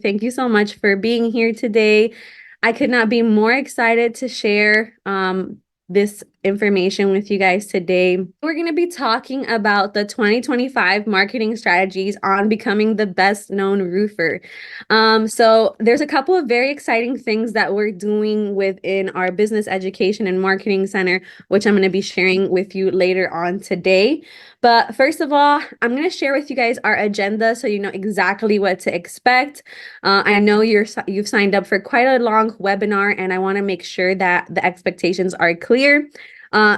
Thank you so much for being here today. I could not be more excited to share this information with you guys today. We're going to be talking about the 2025 marketing strategies on becoming the best known roofer. So there's a couple of very exciting things that we're doing within our business education and marketing center, which I'm going to be sharing with you later on today. But first of all, I'm going to share with you guys our agenda so you know exactly what to expect. I know you've signed up for quite a long webinar, and I want to make sure that the expectations are clear.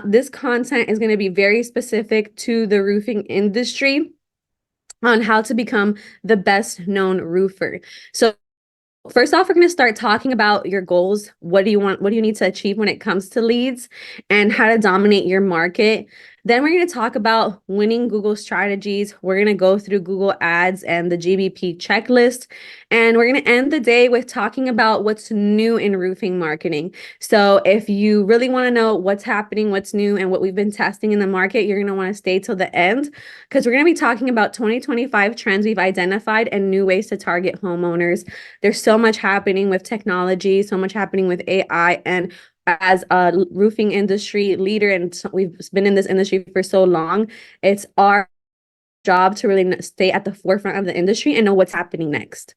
This content is going to be very specific to the roofing industry on how to become the best known roofer. So first off, we're going to start talking about your goals. What do you want? What do you need to achieve when it comes to leads and how to dominate your market? Then we're going to talk about winning Google strategies. We're going to go through Google Ads and the GBP checklist. And we're going to end the day with talking about what's new in roofing marketing. So if you really want to know what's happening, what's new, and what we've been testing in the market, you're going to want to stay till the end because we're going to be talking about 2025 trends we've identified and new ways to target homeowners. There's so much happening with technology, so much happening with AI, and as a roofing industry leader, and we've been in this industry for so long, it's our job to really stay at the forefront of the industry and know what's happening next.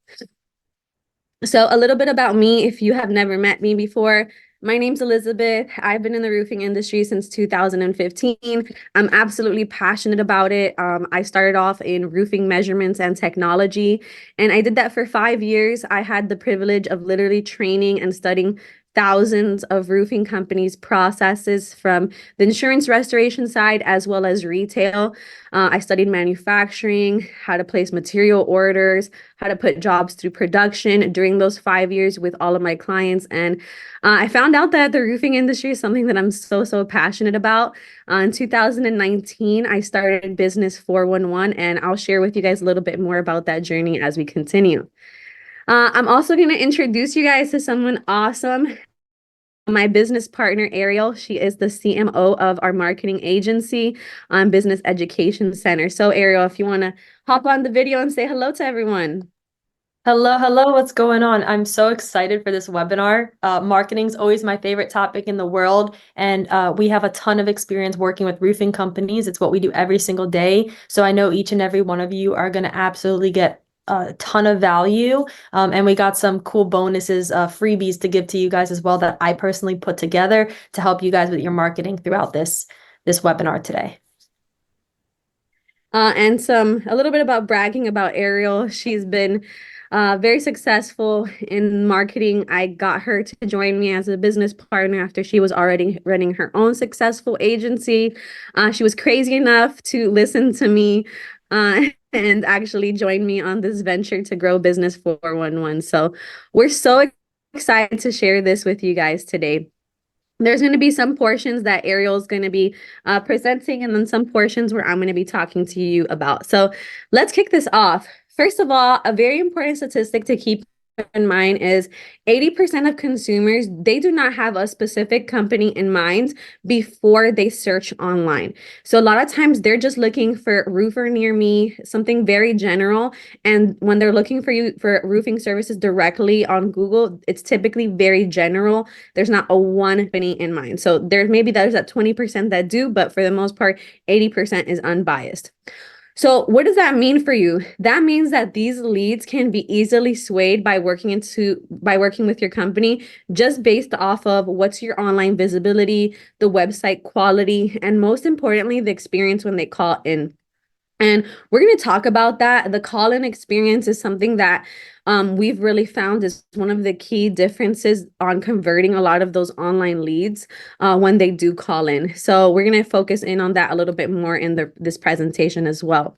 So a little bit about me, if you have never met me before. My name's Elizabeth. I've been in the roofing industry since 2015. I'm absolutely passionate about it. I started off in roofing measurements and technology, and I did that for 5 years. I had the privilege of literally training and studying thousands of roofing companies' processes from the insurance restoration side as well as retail. I studied manufacturing, how to place material orders, how to put jobs through production during those 5 years with all of my clients. And I found out that the roofing industry is something that I'm so passionate about. In 2019, I started Business 411, and I'll share with you guys a little bit more about that journey as we continue. I'm also going to introduce you guys to someone awesome. My business partner, Ariel, she is the CMO of our marketing agency, Business Education Center. So Ariel, if you want to hop on the video and say hello to everyone. Hello, what's going on? I'm so excited for this webinar. Marketing is always my favorite topic in the world, and we have a ton of experience working with roofing companies. It's what we do every single day. So I know each and every one of you are going to absolutely get a ton of value. And we got some cool bonuses, freebies to give to you guys as well that I personally put together to help you guys with your marketing throughout this webinar today. And a little bit about bragging about Ariel. She's been very successful in marketing. I got her to join me as a business partner after she was already running her own successful agency. She was crazy enough to listen to me and actually join me on this venture to grow Business 411. So we're so excited to share this with you guys today. There's going to be some portions that Ariel's going to be presenting, and then some portions where I'm going to be talking to you about. So let's kick this off. First of all, a very important statistic to keep in mind is 80% of consumers, they do not have a specific company in mind before they search online. So a lot of times they're just looking for roofer near me, something very general. And when they're looking for you for roofing services directly on Google, it's typically very general. There's not a one company in mind. So there's that 20% that do, but for the most part, 80% is unbiased. So what does that mean for you? That means that these leads can be easily swayed by working with your company just based off of what's your online visibility, the website quality, and most importantly, the experience when they call in. And we're going to talk about that. The call-in experience is something that we've really found is one of the key differences on converting a lot of those online leads when they do call in. So we're going to focus in on that a little bit more in this presentation as well.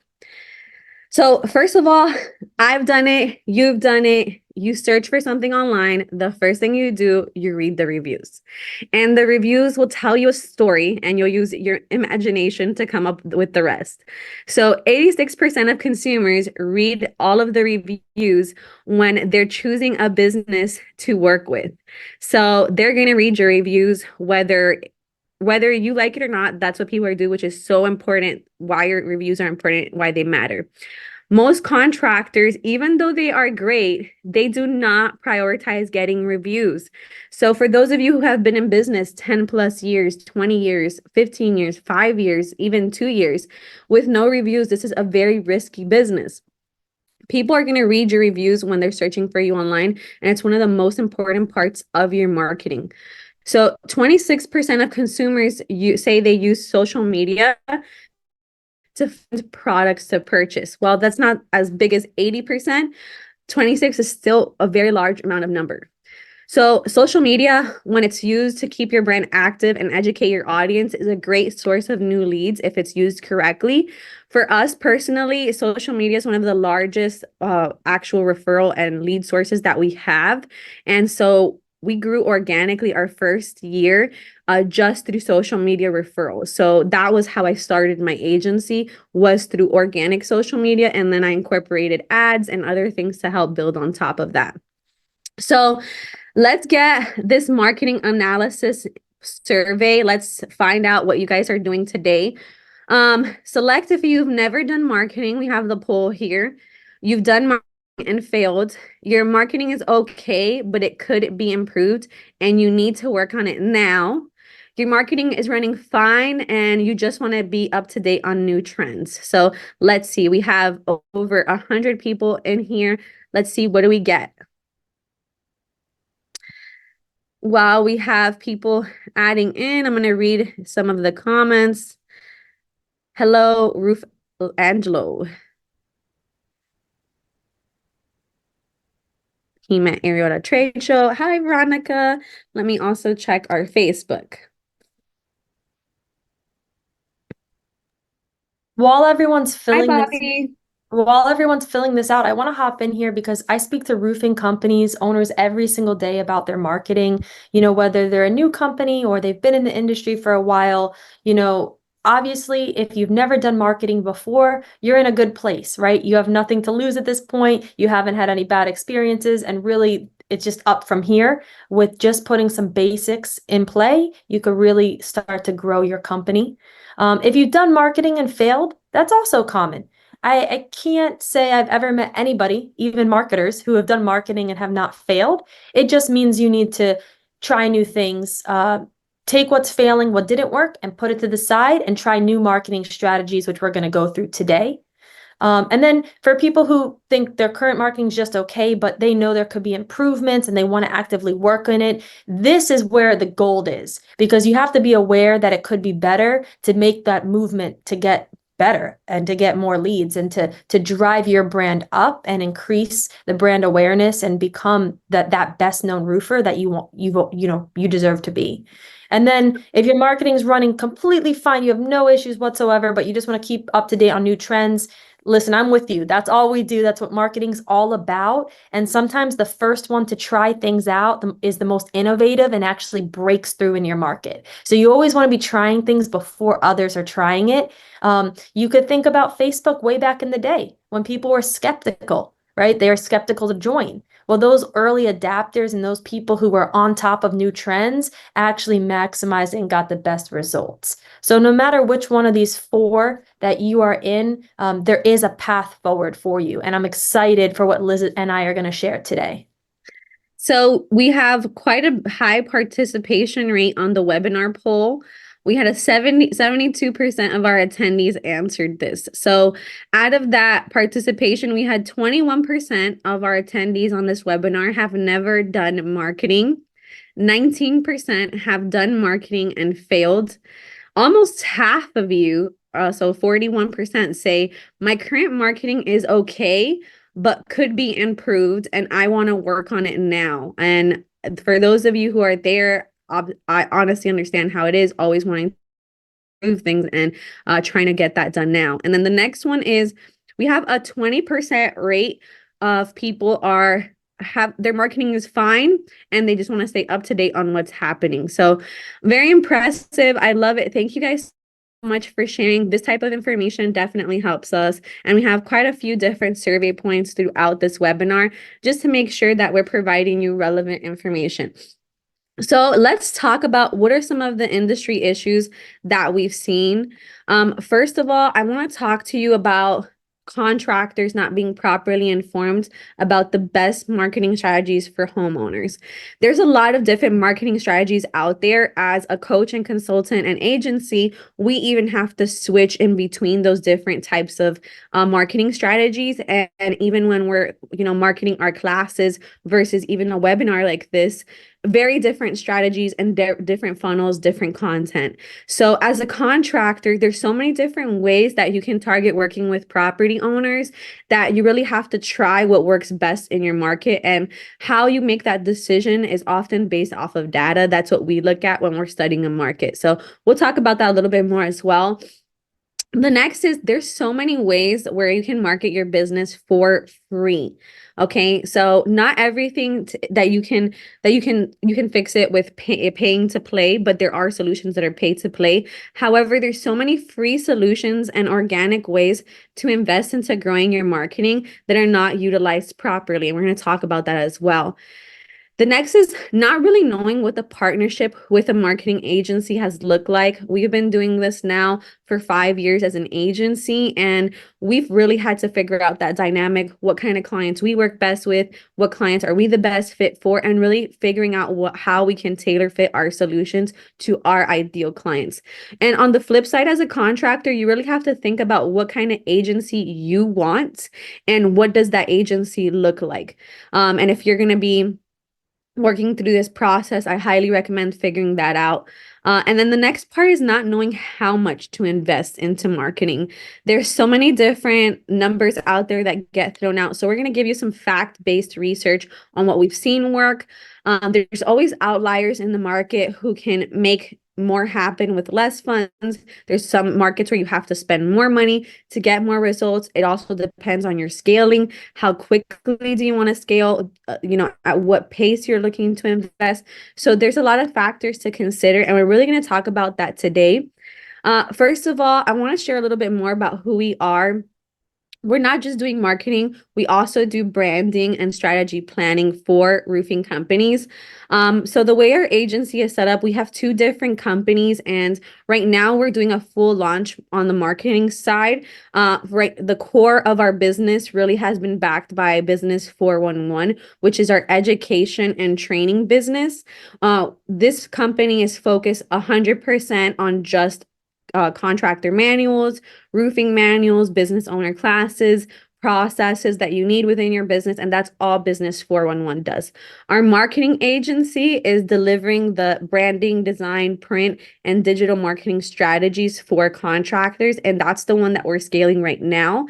So first of all, I've done it, you've done it. You search for something online. The first thing you do, you read the reviews. And the reviews will tell you a story, and you'll use your imagination to come up with the rest. So 86% of consumers read all of the reviews when they're choosing a business to work with. So they're going to read your reviews whether you like it or not. That's what people are doing, which is so important, why your reviews are important, why they matter. Most contractors, even though they are great, they do not prioritize getting reviews. So for those of you who have been in business 10 plus years, 20 years, 15 years, 5 years, even 2 years, with no reviews, this is a very risky business. People are going to read your reviews when they're searching for you online, and it's one of the most important parts of your marketing. So 26% of consumers say they use social media to find products to purchase. While that's not as big as 80%, 26 is still a very large amount of number. So social media, when it's used to keep your brand active and educate your audience, is a great source of new leads if it's used correctly. For us personally, social media is one of the largest actual referral and lead sources that we have. And so we grew organically our first year just through social media referrals. So that was how I started my agency, was through organic social media. And then I incorporated ads and other things to help build on top of that. So let's get this marketing analysis survey. Let's find out what you guys are doing today. Select if you've never done marketing. We have the poll here. You've done marketing and failed. Your marketing is okay, but it could be improved and you need to work on it now. Your marketing is running fine and you just want to be up to date on new trends. So let's see. We have over 100 people in here. Let's see, what do we get? While we have people adding in, I'm going to read some of the comments. Hello, Ruth Angelo. He met Ariel at a trade show. Hi, Veronica. Let me also check our Facebook. While everyone's filling Hi, this Bobby. While everyone's filling this out, I want to hop in here because I speak to roofing companies, owners every single day about their marketing, whether they're a new company or they've been in the industry for a while, obviously, if you've never done marketing before, you're in a good place, right? You have nothing to lose at this point. You haven't had any bad experiences, and really it's just up from here. With just putting some basics in play, you could really start to grow your company. If you've done marketing and failed, that's also common. I can't say I've ever met anybody, even marketers, who have done marketing and have not failed. It just means you need to try new things, take what's failing, what didn't work, and put it to the side and try new marketing strategies, which we're going to go through today. And then for people who think their current marketing is just okay, but they know there could be improvements and they want to actively work on it, this is where the gold is, because you have to be aware that it could be better to make that movement to get better and to get more leads and to drive your brand up and increase the brand awareness and become that best known roofer that you deserve to be. And then if your marketing is running completely fine, you have no issues whatsoever, but you just want to keep up to date on new trends, listen, I'm with you. That's all we do. That's what marketing's all about. And sometimes the first one to try things out is the most innovative and actually breaks through in your market. So you always want to be trying things before others are trying it. You could think about Facebook way back in the day when people were skeptical, right? They were skeptical to join. Well, those early adapters and those people who were on top of new trends actually maximized and got the best results. So no matter which one of these four that you are in, there is a path forward for you. And I'm excited for what Liz and I are going to share today. So we have quite a high participation rate on the webinar poll. We had a 72% of our attendees answered this. So out of that participation, we had 21% of our attendees on this webinar have never done marketing. 19% have done marketing and failed. Almost half of you, so 41%, say my current marketing is okay, but could be improved and I want to work on it now. And for those of you who are there, I honestly understand how it is, always wanting to improve things and trying to get that done now. And then the next one is we have a 20% rate of people have their marketing is fine and they just want to stay up to date on what's happening. So very impressive. I love it. Thank you guys so much for sharing. This type of information definitely helps us. And we have quite a few different survey points throughout this webinar just to make sure that we're providing you relevant information. So let's talk about what are some of the industry issues that we've seen. First of all, I want to talk to you about contractors not being properly informed about the best marketing strategies for homeowners. There's a lot of different marketing strategies out there. As a coach and consultant and agency, we even have to switch in between those different types of marketing strategies. And even when we're, marketing our classes versus even a webinar like this, very different strategies and different funnels, different content. So as a contractor, there's so many different ways that you can target working with property owners that you really have to try what works best in your market. And how you make that decision is often based off of data. That's what we look at when we're studying a market. So we'll talk about that a little bit more as well. The next is there's so many ways where you can market your business for free. Okay, so not everything that you can fix it with paying to play, but there are solutions that are pay to play. However, there's so many free solutions and organic ways to invest into growing your marketing that are not utilized properly, and we're going to talk about that as well. The next is not really knowing what the partnership with a marketing agency has looked like. We've been doing this now for 5 years as an agency, and we've really had to figure out that dynamic, what kind of clients we work best with, what clients are we the best fit for, and really figuring out how we can tailor fit our solutions to our ideal clients. And on the flip side, as a contractor, you really have to think about what kind of agency you want and what does that agency look like. And if you're going to be working through this process, I highly recommend figuring that out. And then the next part is not knowing how much to invest into marketing. There's so many different numbers out there that get thrown out. So we're going to give you some fact-based research on what we've seen work. There's always outliers in the market who can make more happen with less funds. There's some markets where you have to spend more money to get more results. It also depends on your scaling. How quickly do you want to scale? At what pace you're looking to invest. So there's a lot of factors to consider, and we're really going to talk about that today. First of all, I want to share a little bit more about who we are. We're not just doing marketing, we also do branding and strategy planning for roofing companies. So the way our agency is set up, we have 2 different companies, and right now we're doing a full launch on the marketing side. The core of our business really has been backed by Business 411, which is our education and training business. This company is focused 100% on just contractor manuals, roofing manuals, business owner classes, processes that you need within your business, and that's all Business 411 does. Our marketing agency is delivering the branding, design, print, and digital marketing strategies for contractors, and that's the one that we're scaling right now.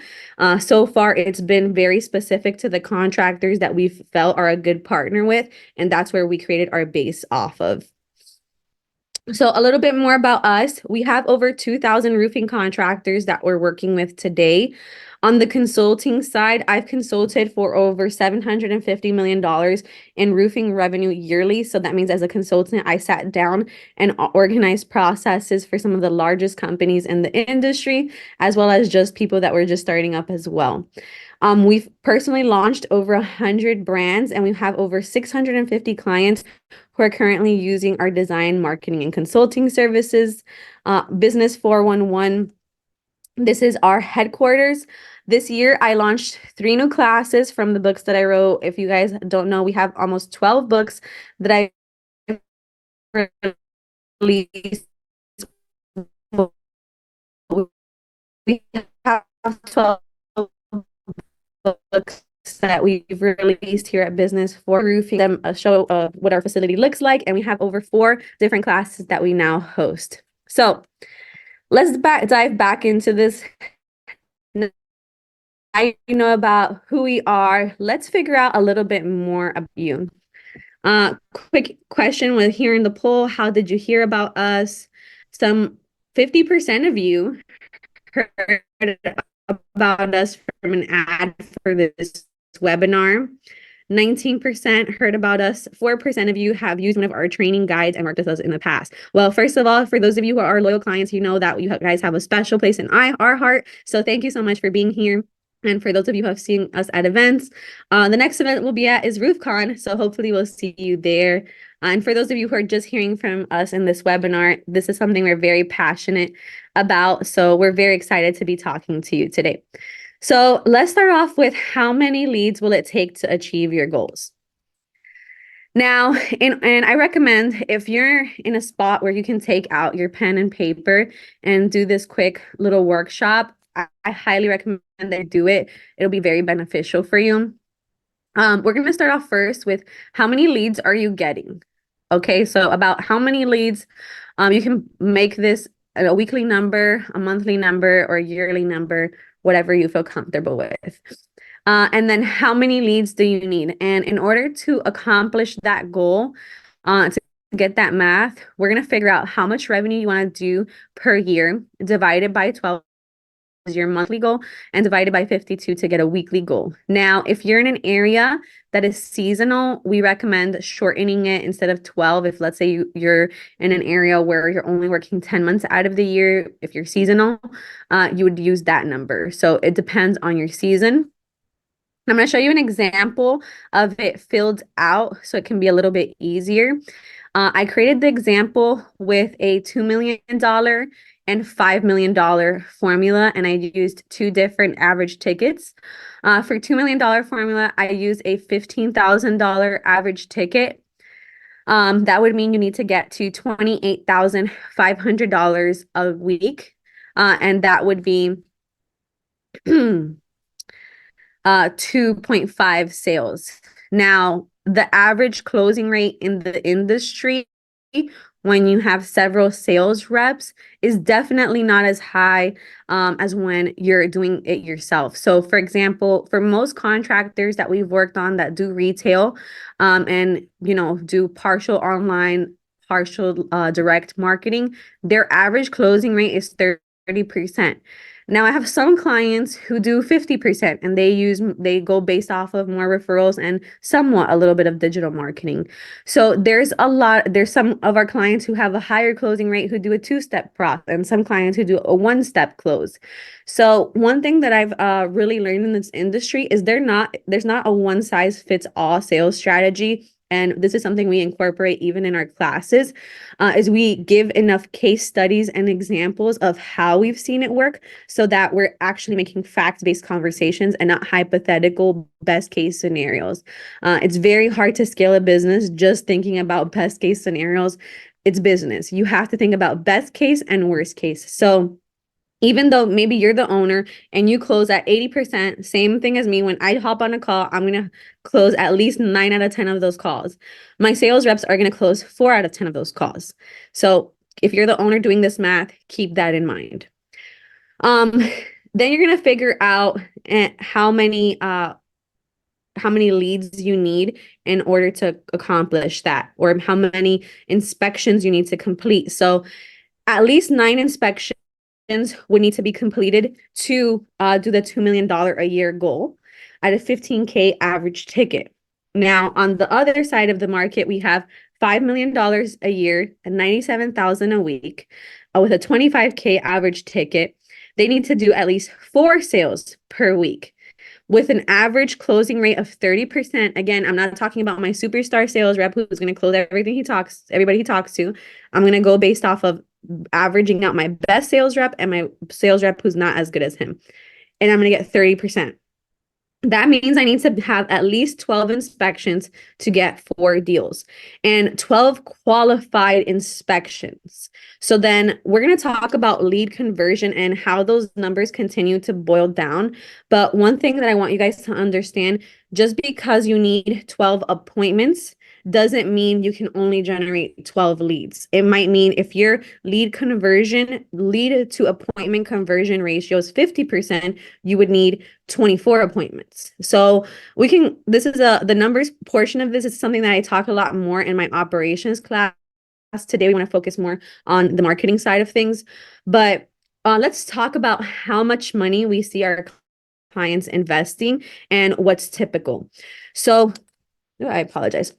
So far, it's been very specific to the contractors that we've felt are a good partner with, and that's where we created our base off of. So a little bit more about us. We have over 2,000 roofing contractors that we're working with today. On the consulting side, I've consulted for over $750 million in roofing revenue yearly. So that means as a consultant, I sat down and organized processes for some of the largest companies in the industry, as well as just people that were just starting up as well. We've personally launched over 100 brands, and we have over 650 clients who are currently using our design, marketing, and consulting services. Business 411, this is our headquarters. This year, I launched 3 new classes from the books that I wrote. If you guys don't know, we have almost 12 books that I released. We have 12 books that we've released here at Business for Roofing, them show what our facility looks like, and we have over 4 different classes that we now host. So let's dive back into this. Now you know about who we are. Let's figure out a little bit more about you. Quick question with here in the poll: how did you hear about us? Some 50% of you heard about us from an ad for this webinar. 19% heard about us. 4% of you have used one of our training guides and worked with us in the past. Well, first of all, for those of you who are loyal clients, you know that you guys have a special place in our heart. So thank you so much for being here. And for those of you who have seen us at events, the next event we'll be at is RoofCon. So hopefully we'll see you there. And for those of you who are just hearing from us in this webinar, this is something we're very passionate about. So we're very excited to be talking to you today. So let's start off with how many leads will it take to achieve your goals? Now, and I recommend if you're in a spot where you can take out your pen and paper and do this quick little workshop, I highly recommend that you do it. It'll be very beneficial for you. We're going to start off first with how many leads are you getting? Okay, so about how many leads, you can make this a weekly number, a monthly number, or a yearly number, whatever you feel comfortable with. And then how many leads do you need? And in order to accomplish that goal, to get that math, we're going to figure out how much revenue you want to do per year, divided by 12 is your monthly goal, and divided by 52 to get a weekly goal. Now, if you're in an area that is seasonal, we recommend shortening it instead of 12. If let's say you're in an area where you're only working 10 months out of the year, if you're seasonal, you would use that number. So it depends on your season. I'm going to show you an example of it filled out so it can be a little bit easier. I created the example with a $2 million and $5 million formula, and I used two different average tickets. For $2 million formula, I used a $15,000 average ticket. That would mean you need to get to $28,500 a week, and that would be 2.5 sales. Now, the average closing rate in the industry when you have several sales reps is definitely not as high as when you're doing it yourself. So for example, for most contractors that we've worked on that do retail and do partial online, partial direct marketing, their average closing rate is 30%. Now I have some clients who do 50% and they go based off of more referrals and somewhat a little bit of digital marketing. So there's some of our clients who have a higher closing rate who do a two-step process and some clients who do a one-step close. So one thing that I've really learned in this industry is there's not a one-size-fits-all sales strategy. And this is something we incorporate even in our classes, is we give enough case studies and examples of how we've seen it work so that we're actually making fact-based conversations and not hypothetical best case scenarios. It's very hard to scale a business just thinking about best case scenarios. It's business. You have to think about best case and worst case. So even though maybe you're the owner and you close at 80%, same thing as me. When I hop on a call, I'm going to close at least 9 out of 10 of those calls. My sales reps are going to close 4 out of 10 of those calls. So if you're the owner doing this math, keep that in mind. Then you're going to figure out how many leads you need in order to accomplish that, or how many inspections you need to complete. So at least 9 inspections would need to be completed to do the $2 million a year goal at a 15K average ticket. Now, on the other side of the market, we have $5 million a year and $97,000 a week with a 25K average ticket. They need to do at least 4 sales per week with an average closing rate of 30%. Again, I'm not talking about my superstar sales rep who's going to close everybody he talks to. I'm going to go based off of averaging out my best sales rep and my sales rep who's not as good as him. And I'm going to get 30%. That means I need to have at least 12 inspections to get 4 deals and 12 qualified inspections. So then we're going to talk about lead conversion and how those numbers continue to boil down. But one thing that I want you guys to understand, just because you need 12 appointments doesn't mean you can only generate 12 leads. It might mean if your lead to appointment conversion ratio is 50%, you would need 24 appointments. So this is the numbers portion of this is something that I talk a lot more in my operations class. Today, we want to focus more on the marketing side of things, but let's talk about how much money we see our clients investing and what's typical. So, I apologize.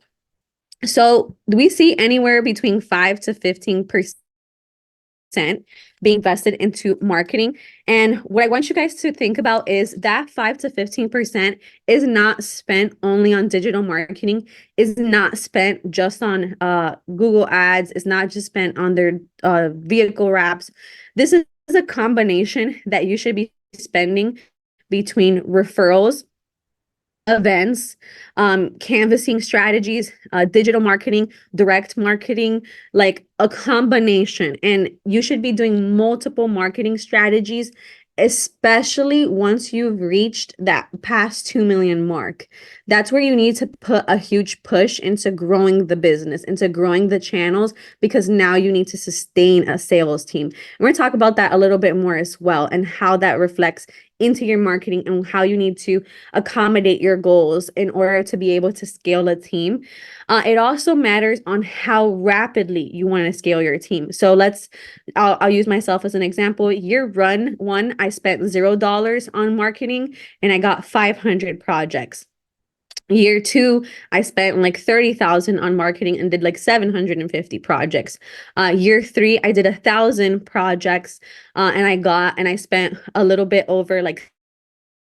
So we see anywhere between 5 to 15% being invested into marketing. And what I want you guys to think about is that 5 to 15% is not spent only on digital marketing, is not spent just on Google ads, is not just spent on their vehicle wraps. This is a combination that you should be spending between referrals, events, canvassing strategies, digital marketing, direct marketing, like a combination. And you should be doing multiple marketing strategies, especially once you've reached that past 2 million mark. That's where you need to put a huge push into growing the business, into growing the channels, because now you need to sustain a sales team. And we're going to talk about that a little bit more as well, and how that reflects into your marketing and how you need to accommodate your goals in order to be able to scale a team. It also matters on how rapidly you want to scale your team. So I'll use myself as an example. Year run one, I spent $0 on marketing and I got 500 projects. Year two, I spent like 30,000 on marketing and did like 750 projects. Year three, I did 1,000 projects, and I spent a little bit over like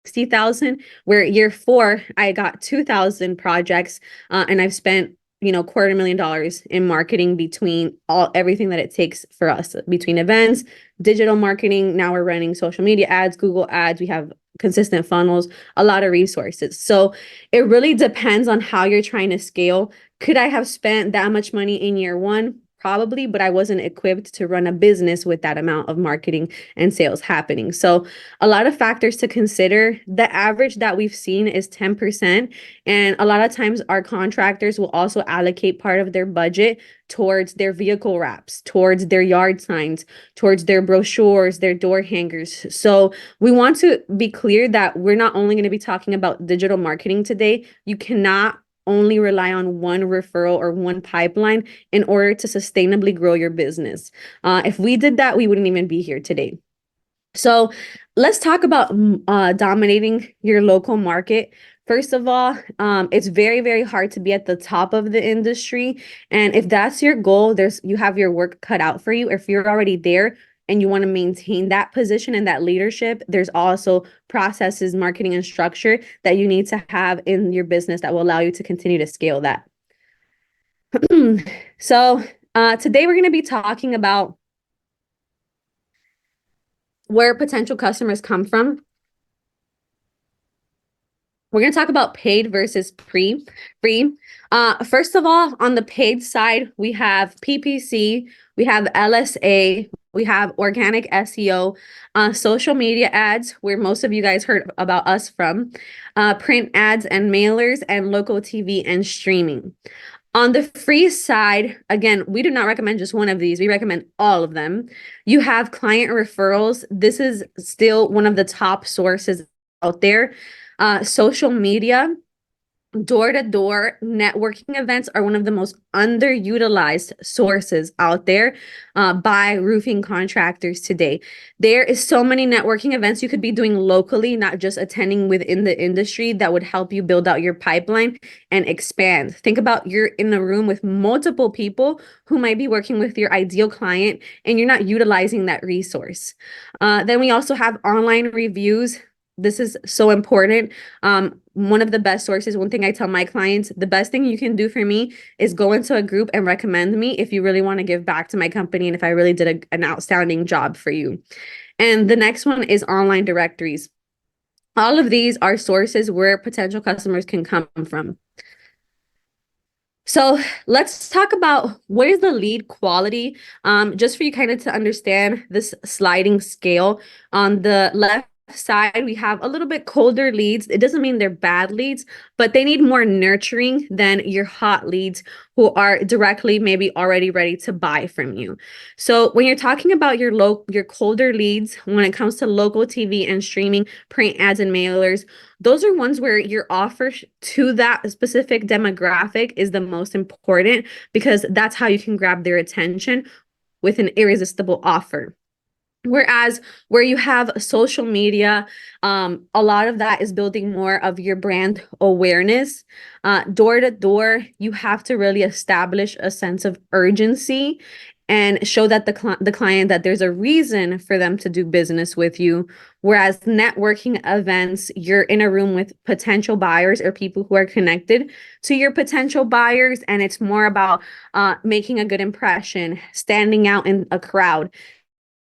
60,000. Where year four, I got 2,000 projects, and I've spent $250,000 in marketing between everything that it takes for us, between events, digital marketing. Now we're running social media ads, Google ads. We have consistent funnels, a lot of resources. So it really depends on how you're trying to scale. Could I have spent that much money in year one? Probably, but I wasn't equipped to run a business with that amount of marketing and sales happening. So a lot of factors to consider. The average that we've seen is 10%. And a lot of times our contractors will also allocate part of their budget towards their vehicle wraps, towards their yard signs, towards their brochures, their door hangers. So we want to be clear that we're not only going to be talking about digital marketing today. You cannot only rely on one referral or one pipeline in order to sustainably grow your business. If we did that, we wouldn't even be here today. So let's talk about dominating your local market. First of all, it's very, very hard to be at the top of the industry. And if that's your goal, you have your work cut out for you. If you're already there and you want to maintain that position and that leadership, there's also processes, marketing, and structure that you need to have in your business that will allow you to continue to scale that. So today we're going to be talking about where potential customers come from. We're going to talk about paid versus free. First of all, on the paid side, we have PPC, we have LSA, we have organic SEO, social media ads, where most of you guys heard about us from, print ads and mailers, and local TV and streaming. On the free side, again, we do not recommend just one of these. We recommend all of them. You have client referrals. This is still one of the top sources out there. Social media, door-to-door networking events are one of the most underutilized sources out there by roofing contractors today. There is so many networking events you could be doing locally, not just attending within the industry, that would help you build out your pipeline and expand. Think about you're in a room with multiple people who might be working with your ideal client and you're not utilizing that resource. Then we also have online reviews. This is so important. One of the best sources, one thing I tell my clients, the best thing you can do for me is go into a group and recommend me if you really want to give back to my company and if I really did an outstanding job for you. And the next one is online directories. All of these are sources where potential customers can come from. So let's talk about what is the lead quality, just for you kind of to understand this sliding scale. On the left side, we have a little bit colder leads. It doesn't mean they're bad leads, but they need more nurturing than your hot leads who are directly maybe already ready to buy from you. So when you're talking about your colder leads, when it comes to local TV and streaming, print ads and mailers, those are ones where your offer to that specific demographic is the most important, because that's how you can grab their attention with an irresistible offer. Whereas where you have social media, a lot of that is building more of your brand awareness. Door to door, you have to really establish a sense of urgency and show that the client that there's a reason for them to do business with you. Whereas networking events, you're in a room with potential buyers or people who are connected to your potential buyers, and it's more about making a good impression, standing out in a crowd.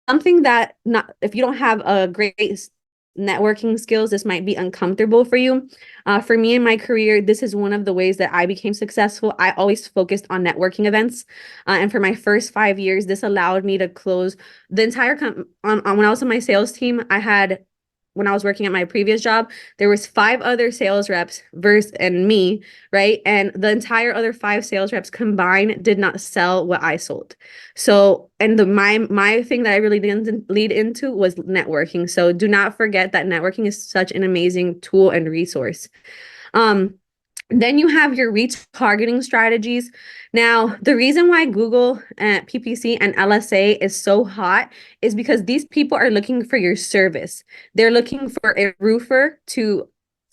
Something that, not if you don't have a great networking skills, this might be uncomfortable for you. For me in my career, this is one of the ways that I became successful. I always focused on networking events. And for my first 5 years, this allowed me to close the entire when I was on my sales team. When I was working at my previous job, there was 5 other sales reps versus and me, right? And the entire other 5 sales reps combined did not sell what I sold. So, and my thing that I really didn't lead into was networking. So do not forget that networking is such an amazing tool and resource. Um, then you have your retargeting strategies. Now, the reason why Google, PPC, and LSA is so hot is because these people are looking for your service. They're looking for a roofer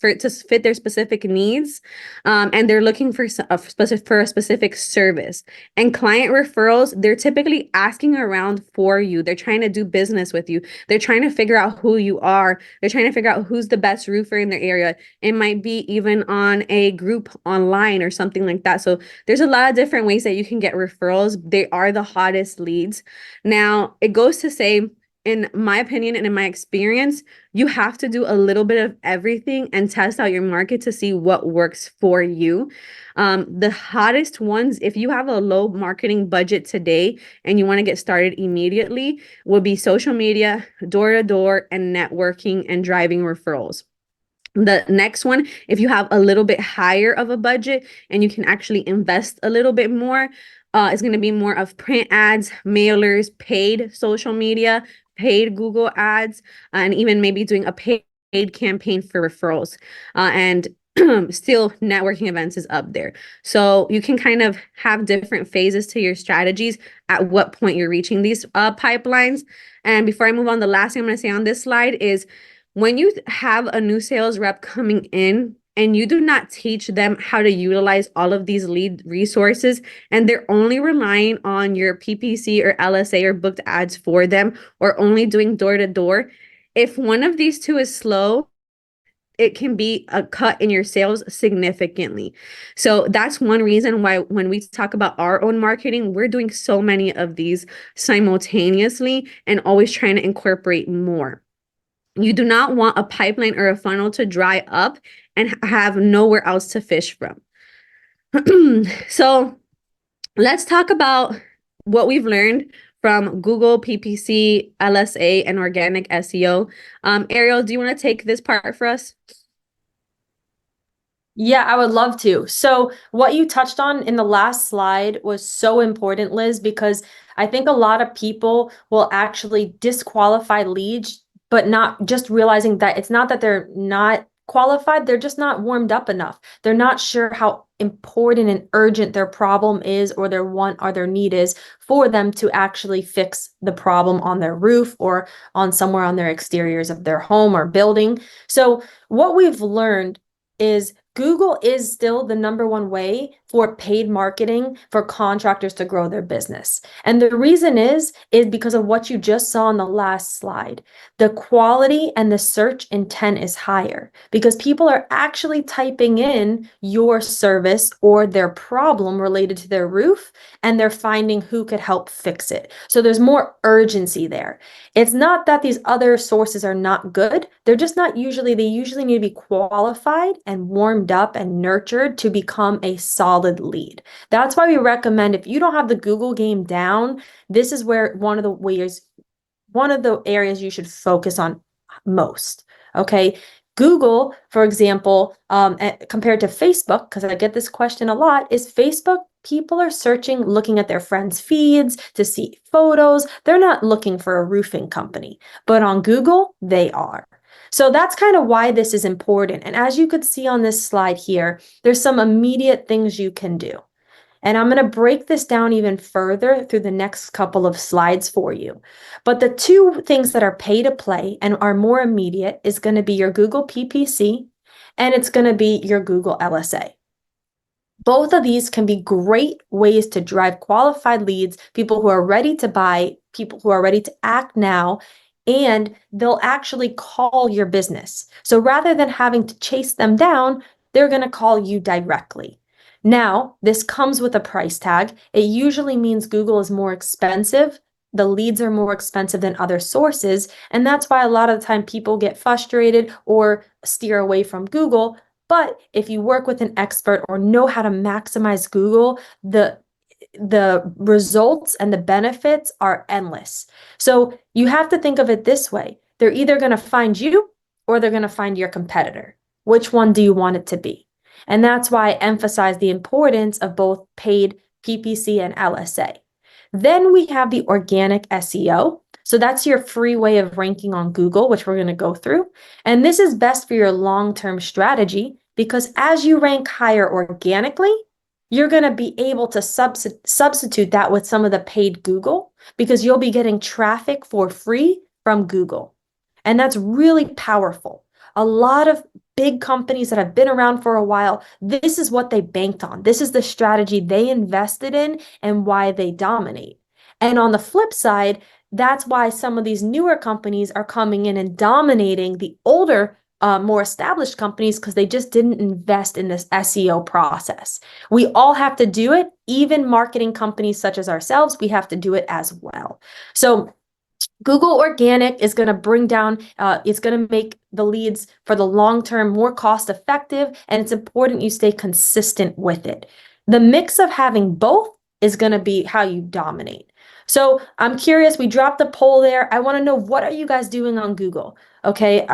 for it to fit their specific needs, and they're looking for a specific service. And client referrals, they're typically asking around for you. They're trying to do business with you. They're trying to figure out who you are. They're trying to figure out who's the best roofer in their area. It might be even on a group online or something like that. So there's a lot of different ways that you can get referrals. They are the hottest leads. Now, it goes to say, in my opinion and in my experience, you have to do a little bit of everything and test out your market to see what works for you. The hottest ones, if you have a low marketing budget today and you want to get started immediately, will be social media, door-to-door, and networking and driving referrals. The next one, if you have a little bit higher of a budget and you can actually invest a little bit more, it's going to be more of print ads, mailers, paid social media, paid Google ads, and even maybe doing a paid campaign for referrals. And still networking events is up there. So you can kind of have different phases to your strategies at what point you're reaching these pipelines. And before I move on, the last thing I'm going to say on this slide is when you have a new sales rep coming in and you do not teach them how to utilize all of these lead resources, and they're only relying on your PPC or LSA or booked ads for them, or only doing door to door, if one of these two is slow, it can be a cut in your sales significantly. So that's one reason why when we talk about our own marketing, we're doing so many of these simultaneously and always trying to incorporate more. You do not want a pipeline or a funnel to dry up and have nowhere else to fish from. So let's talk about what we've learned from Google, PPC, LSA, and organic SEO. Ariel, do you want to take this part for us? Yeah, I would love to. So what you touched on in the last slide was so important, Liz, because I think a lot of people will actually disqualify leads, but not just realizing that it's not that they're not qualified, they're just not warmed up enough. They're not sure how important and urgent their problem is, or their want or their need is for them to actually fix the problem on their roof or on somewhere on their exteriors of their home or building. So what we've learned is Google is still the #1 way for paid marketing for contractors to grow their business. And the reason is because of what you just saw on the last slide. The quality and the search intent is higher because people are actually typing in your service or their problem related to their roof, and they're finding who could help fix it. So there's more urgency there. It's not that these other sources are not good. They're just not they usually need to be qualified and warmed up and nurtured to become a solid lead. That's why we recommend, if you don't have the Google game down, this is where one of the areas you should focus on most. Okay. Google, for example, compared to Facebook, because I get this question a lot, is Facebook, people are searching, looking at their friends' feeds to see photos. They're not looking for a roofing company, but on Google, they are. So that's kind of why this is important. And as you could see on this slide here, there's some immediate things you can do. And I'm going to break this down even further through the next couple of slides for you. But the two things that are pay to play and are more immediate is going to be your Google PPC, and it's going to be your Google LSA. Both of these can be great ways to drive qualified leads, people who are ready to buy, people who are ready to act now, and they'll actually call your business. So rather than having to chase them down, they're going to call you directly. Now, this comes with a price tag. It usually means Google is more expensive the leads are more expensive than other sources. And that's why a lot of the time people get frustrated or steer away from Google. But if you work with an expert or know how to maximize Google, the results and the benefits are endless. So you have to think of it this way. They're either going to find you or they're going to find your competitor. Which one do you want it to be? And that's why I emphasize the importance of both paid PPC and LSA. Then we have the organic SEO. So that's your free way of ranking on Google, which we're going to go through. And this is best for your long-term strategy because as you rank higher organically, you're going to be able to substitute that with some of the paid Google because you'll be getting traffic for free from Google. And that's really powerful. A lot of big companies that have been around for a while, this is what they banked on. This is the strategy they invested in and why they dominate. And on the flip side, that's why some of these newer companies are coming in and dominating the older more established companies because they just didn't invest in this SEO process. We all have to do it, even marketing companies such as ourselves, we have to do it as well. So Google Organic is going to bring down, it's going to make the leads for the long term more cost effective, and it's important you stay consistent with it. The mix of having both is going to be how you dominate. So I'm curious, we dropped the poll there. I want to know, what are you guys doing on Google? Okay,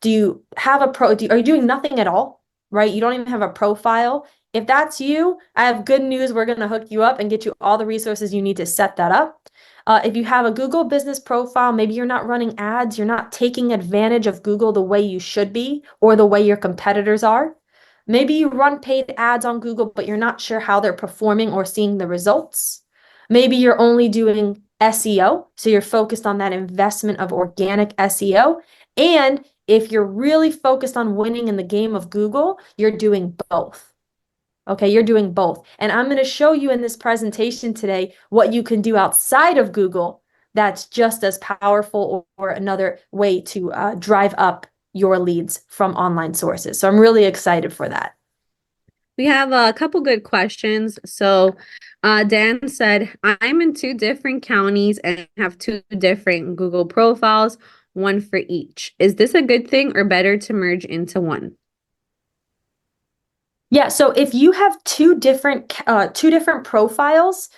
do you have a are you doing nothing at all, right? You don't even have a profile. If that's you, I have good news. We're going to hook you up and get you all the resources you need to set that up. If you have a Google business profile, maybe you're not running ads, you're not taking advantage of Google the way you should be or the way your competitors are. Maybe you run paid ads on Google, but you're not sure how they're performing or seeing the results. Maybe you're only doing SEO, so you're focused on that investment of organic SEO. And if you're really focused on winning in the game of Google, you're doing both. Okay, you're doing both. And I'm going to show you in this presentation today what you can do outside of Google that's just as powerful or another way to drive up your leads from online sources. So I'm really excited for that. We have a couple good questions. So Dan said, I'm in 2 different counties and have 2 different Google profiles, one for each. Is this a good thing or better to merge into one? Yeah, so if you have two different profiles,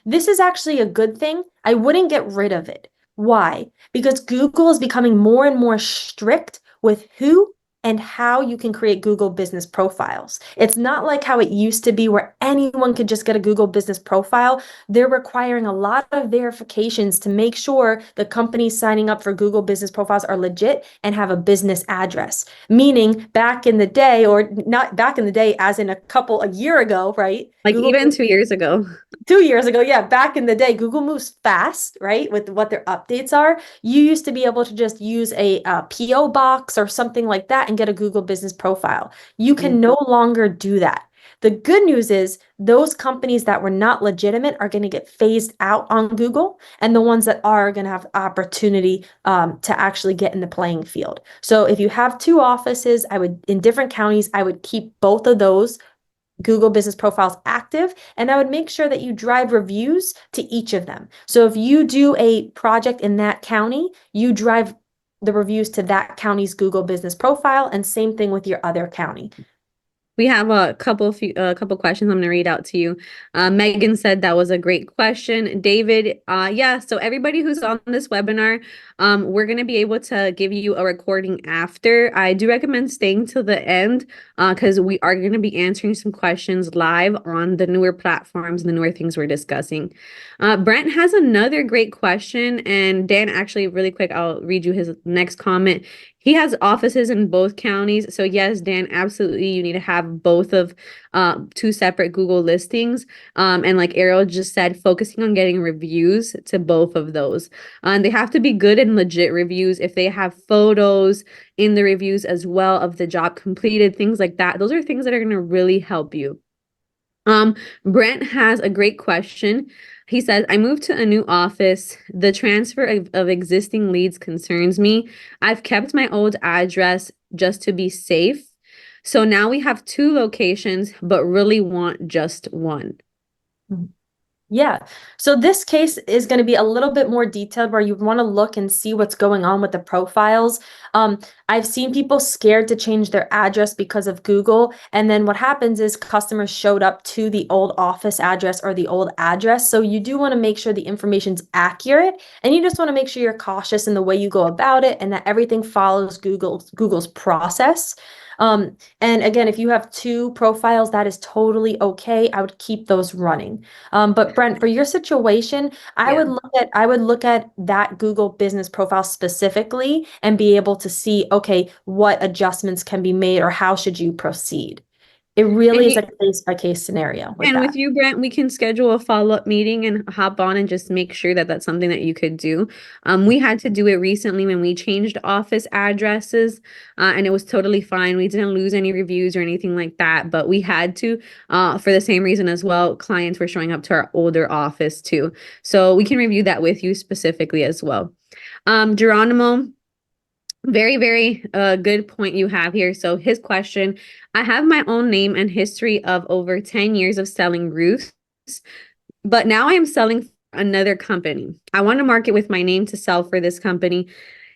this is actually a good thing. I wouldn't get rid of it. Why? Because Google is becoming more and more strict with who and how you can create Google business profiles. It's not like how it used to be where anyone could just get a Google business profile. They're requiring a lot of verifications to make sure the companies signing up for Google business profiles are legit and have a business address. Meaning back in the day, or not back in the day, as in a year ago, right? Like Google even 2 years ago. 2 years ago, yeah, back in the day, Google moves fast, right? With what their updates are. You used to be able to just use a PO box or something like that and get a Google business profile. You can no longer do that. The good news is those companies that were not legitimate are going to get phased out on Google, and the ones that are going to have opportunity to actually get in the playing field. So if you have 2 offices, in different counties, I would keep both of those Google business profiles active, and I would make sure that you drive reviews to each of them. So if you do a project in that county, you drive the reviews to that county's Google business profile, and same thing with your other county. We have a couple questions I'm going to read out to you. Megan said that was a great question. David, yeah, so everybody who's on this webinar, we're going to be able to give you a recording after. I do recommend staying till the end because we are going to be answering some questions live on the newer platforms and the newer things we're discussing. Brent has another great question, and Dan, actually, really quick, I'll read you his next comment. He has offices in both counties. So yes, Dan, absolutely. You need to have both of 2 separate Google listings. And like Ariel just said, focusing on getting reviews to both of those. And they have to be good and legit reviews. If they have photos in the reviews as well of the job completed, things like that, those are things that are going to really help you. Brent has a great question. He says, I moved to a new office. The transfer of existing leads concerns me. I've kept my old address just to be safe. So now we have 2 locations, but really want just one. Yeah. So this case is going to be a little bit more detailed where you want to look and see what's going on with the profiles. I've seen people scared to change their address because of Google. And then what happens is customers showed up to the old office address or the old address. So you do want to make sure the information's accurate, and you just want to make sure you're cautious in the way you go about it and that everything follows Google's process. And again, if you have two profiles, that is totally okay. I would keep those running. But Brent, for your situation, Yeah. I would look at that Google business profile specifically and be able to see, okay, what adjustments can be made or how should you proceed? It And really is you, a case by case scenario with and with that. you, Brent, we can schedule a follow-up meeting and hop on and just make sure that that's something that you could do. We had to do it recently when we changed office addresses, and it was totally fine. We didn't lose any reviews or anything like that, but we had to, for the same reason as well. Clients were showing up to our older office too. So we can review that with you specifically as well. Geronimo, very, very good point you have here. So his question, I have my own name and history of over 10 years of selling roofs, but now I am selling for another company. I want to market with my name to sell for this company.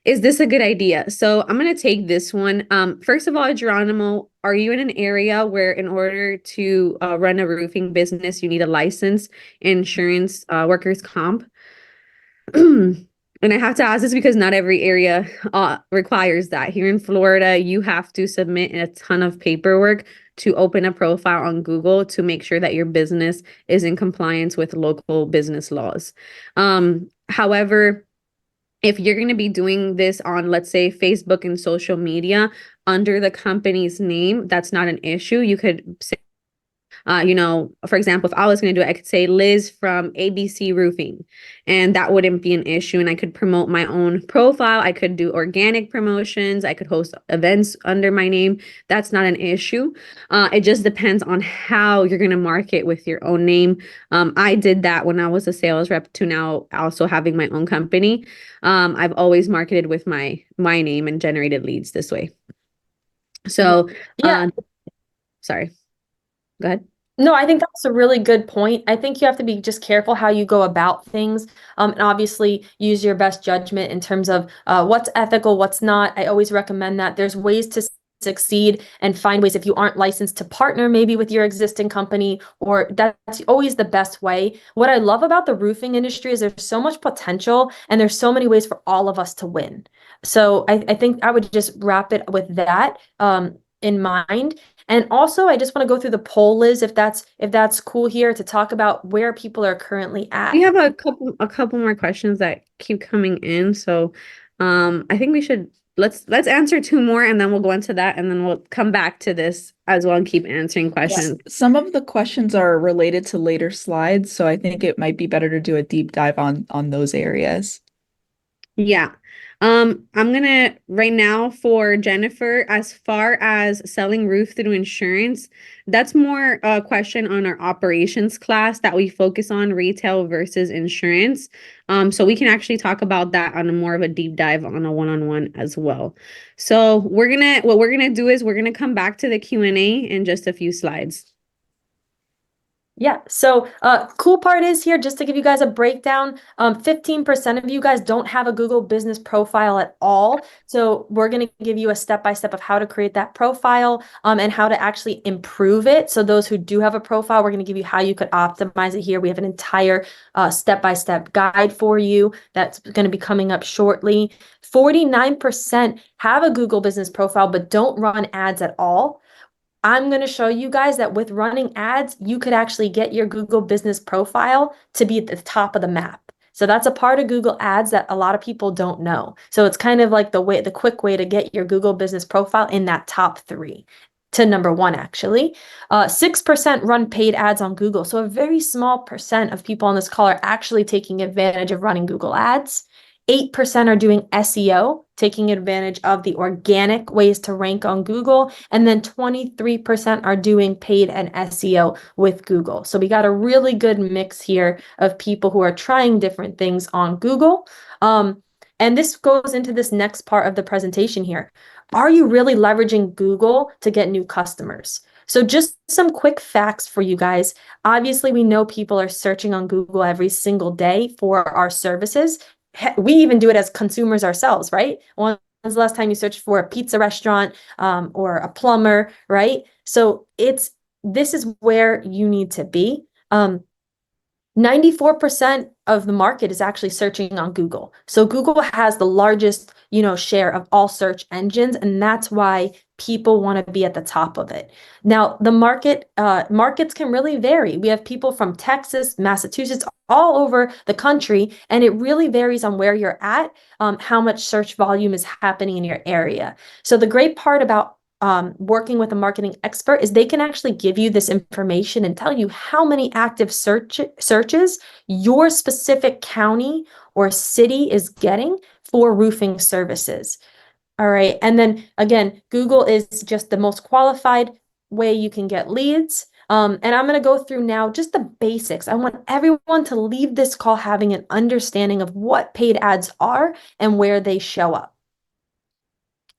Is this a good idea? So I'm going to take this one. First of all, Geronimo, are you in an area where in order to run a roofing business, you need a license, insurance, workers' comp? And I have to ask this because not every area requires that. Here in Florida, you have to submit a ton of paperwork to open a profile on Google to make sure that your business is in compliance with local business laws. However, if you're going to be doing this on, let's say, Facebook and social media under the company's name, that's not an issue. You could say, for example, if I was going to do it, I could say Liz from ABC Roofing, and that wouldn't be an issue. And I could promote my own profile. I could do organic promotions. I could host events under my name. That's not an issue. It just depends on how you're going to market with your own name. I did that when I was a sales rep to now also having my own company. I've always marketed with my name and generated leads this way. So, Yeah. sorry, go ahead. No, I think that's a really good point. I think you have to be just careful how you go about things, and obviously use your best judgment in terms of what's ethical, what's not. I always recommend that there's ways to succeed and find ways if you aren't licensed to partner maybe with your existing company, or that's always the best way. What I love about the roofing industry is there's so much potential and there's so many ways for all of us to win. So I think I would just wrap it with that in mind. And also, I just want to go through the poll, Liz, if that's cool here to talk about where people are currently We at. have a couple more questions that keep coming in. So I think we should let's answer two more and then we'll go into that and then we'll come back to this as well and keep answering questions. Some of the questions are related to later slides, so I think it might be better to do a deep dive on those areas. Yeah. I'm gonna right now for Jennifer, as far as selling roof through insurance, that's more a question on our operations class that we focus on retail versus insurance. So we can actually talk about that on a more of a deep dive on a one-on-one as well. So what we're gonna do is we're gonna come back to the Q&A in just a few slides. Yeah, so cool part is here, just to give you guys a breakdown, 15% of you guys don't have a Google business profile at all. So we're going to give you a step-by-step of how to create that profile and how to actually improve it. So those who do have a profile, we're going to give you how you could optimize it here. We have an entire step-by-step guide for you that's going to be coming up shortly. 49% have a Google business profile, but don't run ads at all. I'm going to show you guys that with running ads, you could actually get your Google business profile to be at the top of the map. So that's a part of Google Ads that a lot of people don't know. So it's kind of like the quick way to get your Google business profile in that top 3 to number 1, actually. 6% run paid ads on Google. So a very small percent of people on this call are actually taking advantage of running Google Ads. 8% are doing SEO, taking advantage of the organic ways to rank on Google. And then 23% are doing paid and SEO with Google. So we got a really good mix here of people who are trying different things on Google. And this goes into this next part of the presentation here. Are you really leveraging Google to get new customers? So just some quick facts for you guys. Obviously, we know people are searching on Google every single day for our services. We even do it as consumers ourselves, right? When's the last time you searched for a pizza restaurant or a plumber, right? So this is where you need to be. 94% of the market is actually searching on Google. So Google has the largest, share of all search engines, and that's why people want to be at the top of it. Now, the markets can really vary. We have people from Texas, Massachusetts, all over the country, and it really varies on where you're at, how much search volume is happening in your area. So the great part about working with a marketing expert is they can actually give you this information and tell you how many active searches your specific county or city is getting for roofing services. All right. And then again, Google is just the most qualified way you can get leads. And I'm going to go through now just the basics. I want everyone to leave this call having an understanding of what paid ads are and where they show up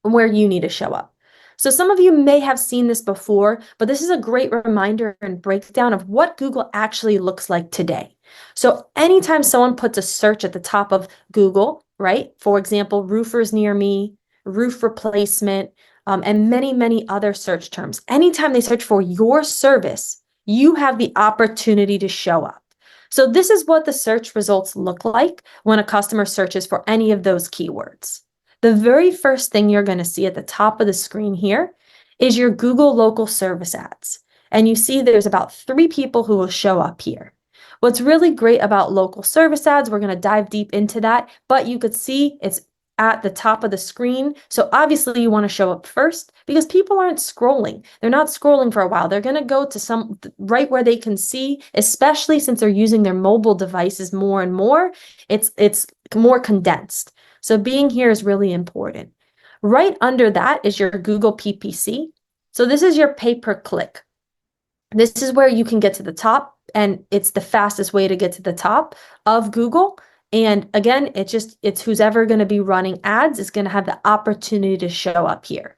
and where you need to show up. So some of you may have seen this before, but this is a great reminder and breakdown of what Google actually looks like today. So anytime someone puts a search at the top of Google, right? For example, roofers near me, roof replacement, and many, many other search terms. Anytime they search for your service, you have the opportunity to show up. So this is what the search results look like when a customer searches for any of those keywords. The very first thing you're going to see at the top of the screen here is your Google local service ads. And you see there's about 3 people who will show up here. What's really great about local service ads, we're going to dive deep into that, but you could see it's at the top of the screen. So obviously you want to show up first because people aren't scrolling. They're not scrolling for a while. They're going to go to right where they can see, especially since they're using their mobile devices more and more. It's more condensed. So being here is really important. Right under that is your Google PPC. So this is your pay-per-click. This is where you can get to the top, and it's the fastest way to get to the top of Google. And again, it's who's ever going to be running ads is going to have the opportunity to show up here.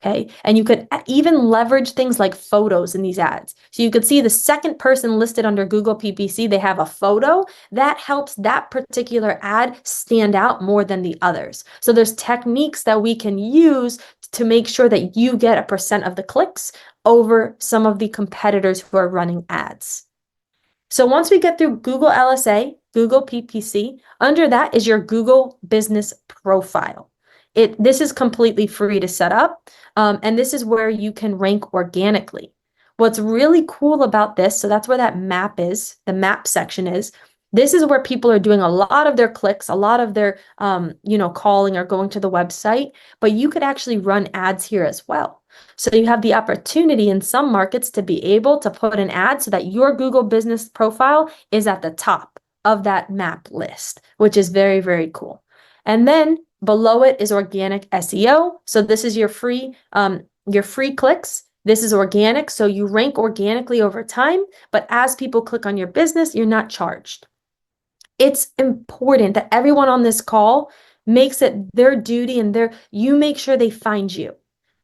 Okay. And you could even leverage things like photos in these ads. So you could see the second person listed under Google PPC, they have a photo that helps that particular ad stand out more than the others. So there's techniques that we can use to make sure that you get a percent of the clicks over some of the competitors who are running ads. So once we get through Google LSA, Google PPC, under that is your Google Business Profile. This is completely free to set up, and this is where you can rank organically. What's really cool about this, so that's where that map is, the map section is, this is where people are doing a lot of their clicks, a lot of their, calling or going to the website, but you could actually run ads here as well. So you have the opportunity in some markets to be able to put an ad so that your Google Business Profile is at the top of that map list, which is very, very cool. And then below it is organic SEO. So this is your free clicks. This is organic. So you rank organically over time, but as people click on your business, you're not charged. It's important that everyone on this call makes it their duty and you make sure they find you.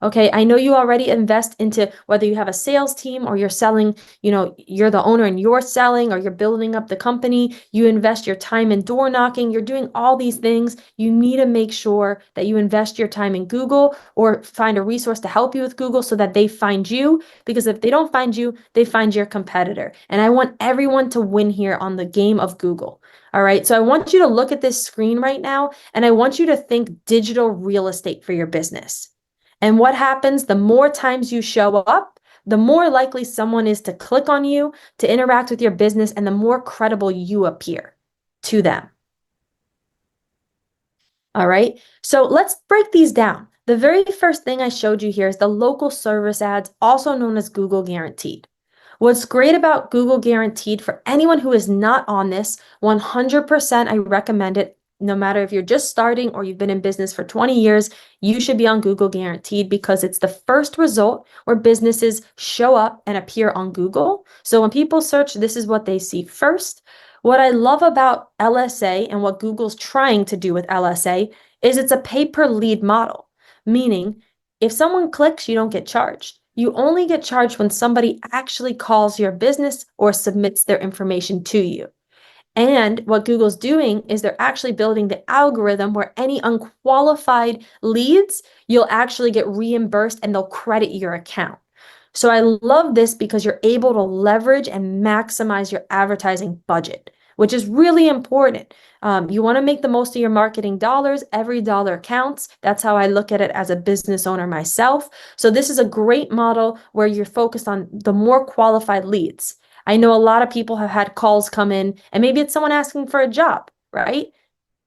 Okay, I know you already invest into whether you have a sales team or you're selling, you're the owner and you're selling or you're building up the company, you invest your time in door knocking, you're doing all these things. You need to make sure that you invest your time in Google or find a resource to help you with Google so that they find you, because if they don't find you, they find your competitor. And I want everyone to win here on the game of Google. All right, so I want you to look at this screen right now and I want you to think digital real estate for your business. And what happens, the more times you show up, the more likely someone is to click on you, to interact with your business, and the more credible you appear to them. All right, so let's break these down. The very first thing I showed you here is the local service ads, also known as Google Guaranteed. What's great about Google Guaranteed for anyone who is not on this, 100% I recommend it. No matter if you're just starting or you've been in business for 20 years, you should be on Google Guaranteed because it's the first result where businesses show up and appear on Google. So when people search, this is what they see first. What I love about LSA and what Google's trying to do with LSA is it's a pay-per-lead model, meaning if someone clicks, you don't get charged. You only get charged when somebody actually calls your business or submits their information to you. And what Google's doing is they're actually building the algorithm where any unqualified leads, you'll actually get reimbursed and they'll credit your account. So I love this because you're able to leverage and maximize your advertising budget, which is really important. You want to make the most of your marketing dollars. Every dollar counts. That's how I look at it as a business owner myself. So this is a great model where you're focused on the more qualified leads. I know a lot of people have had calls come in, and maybe it's someone asking for a job, right?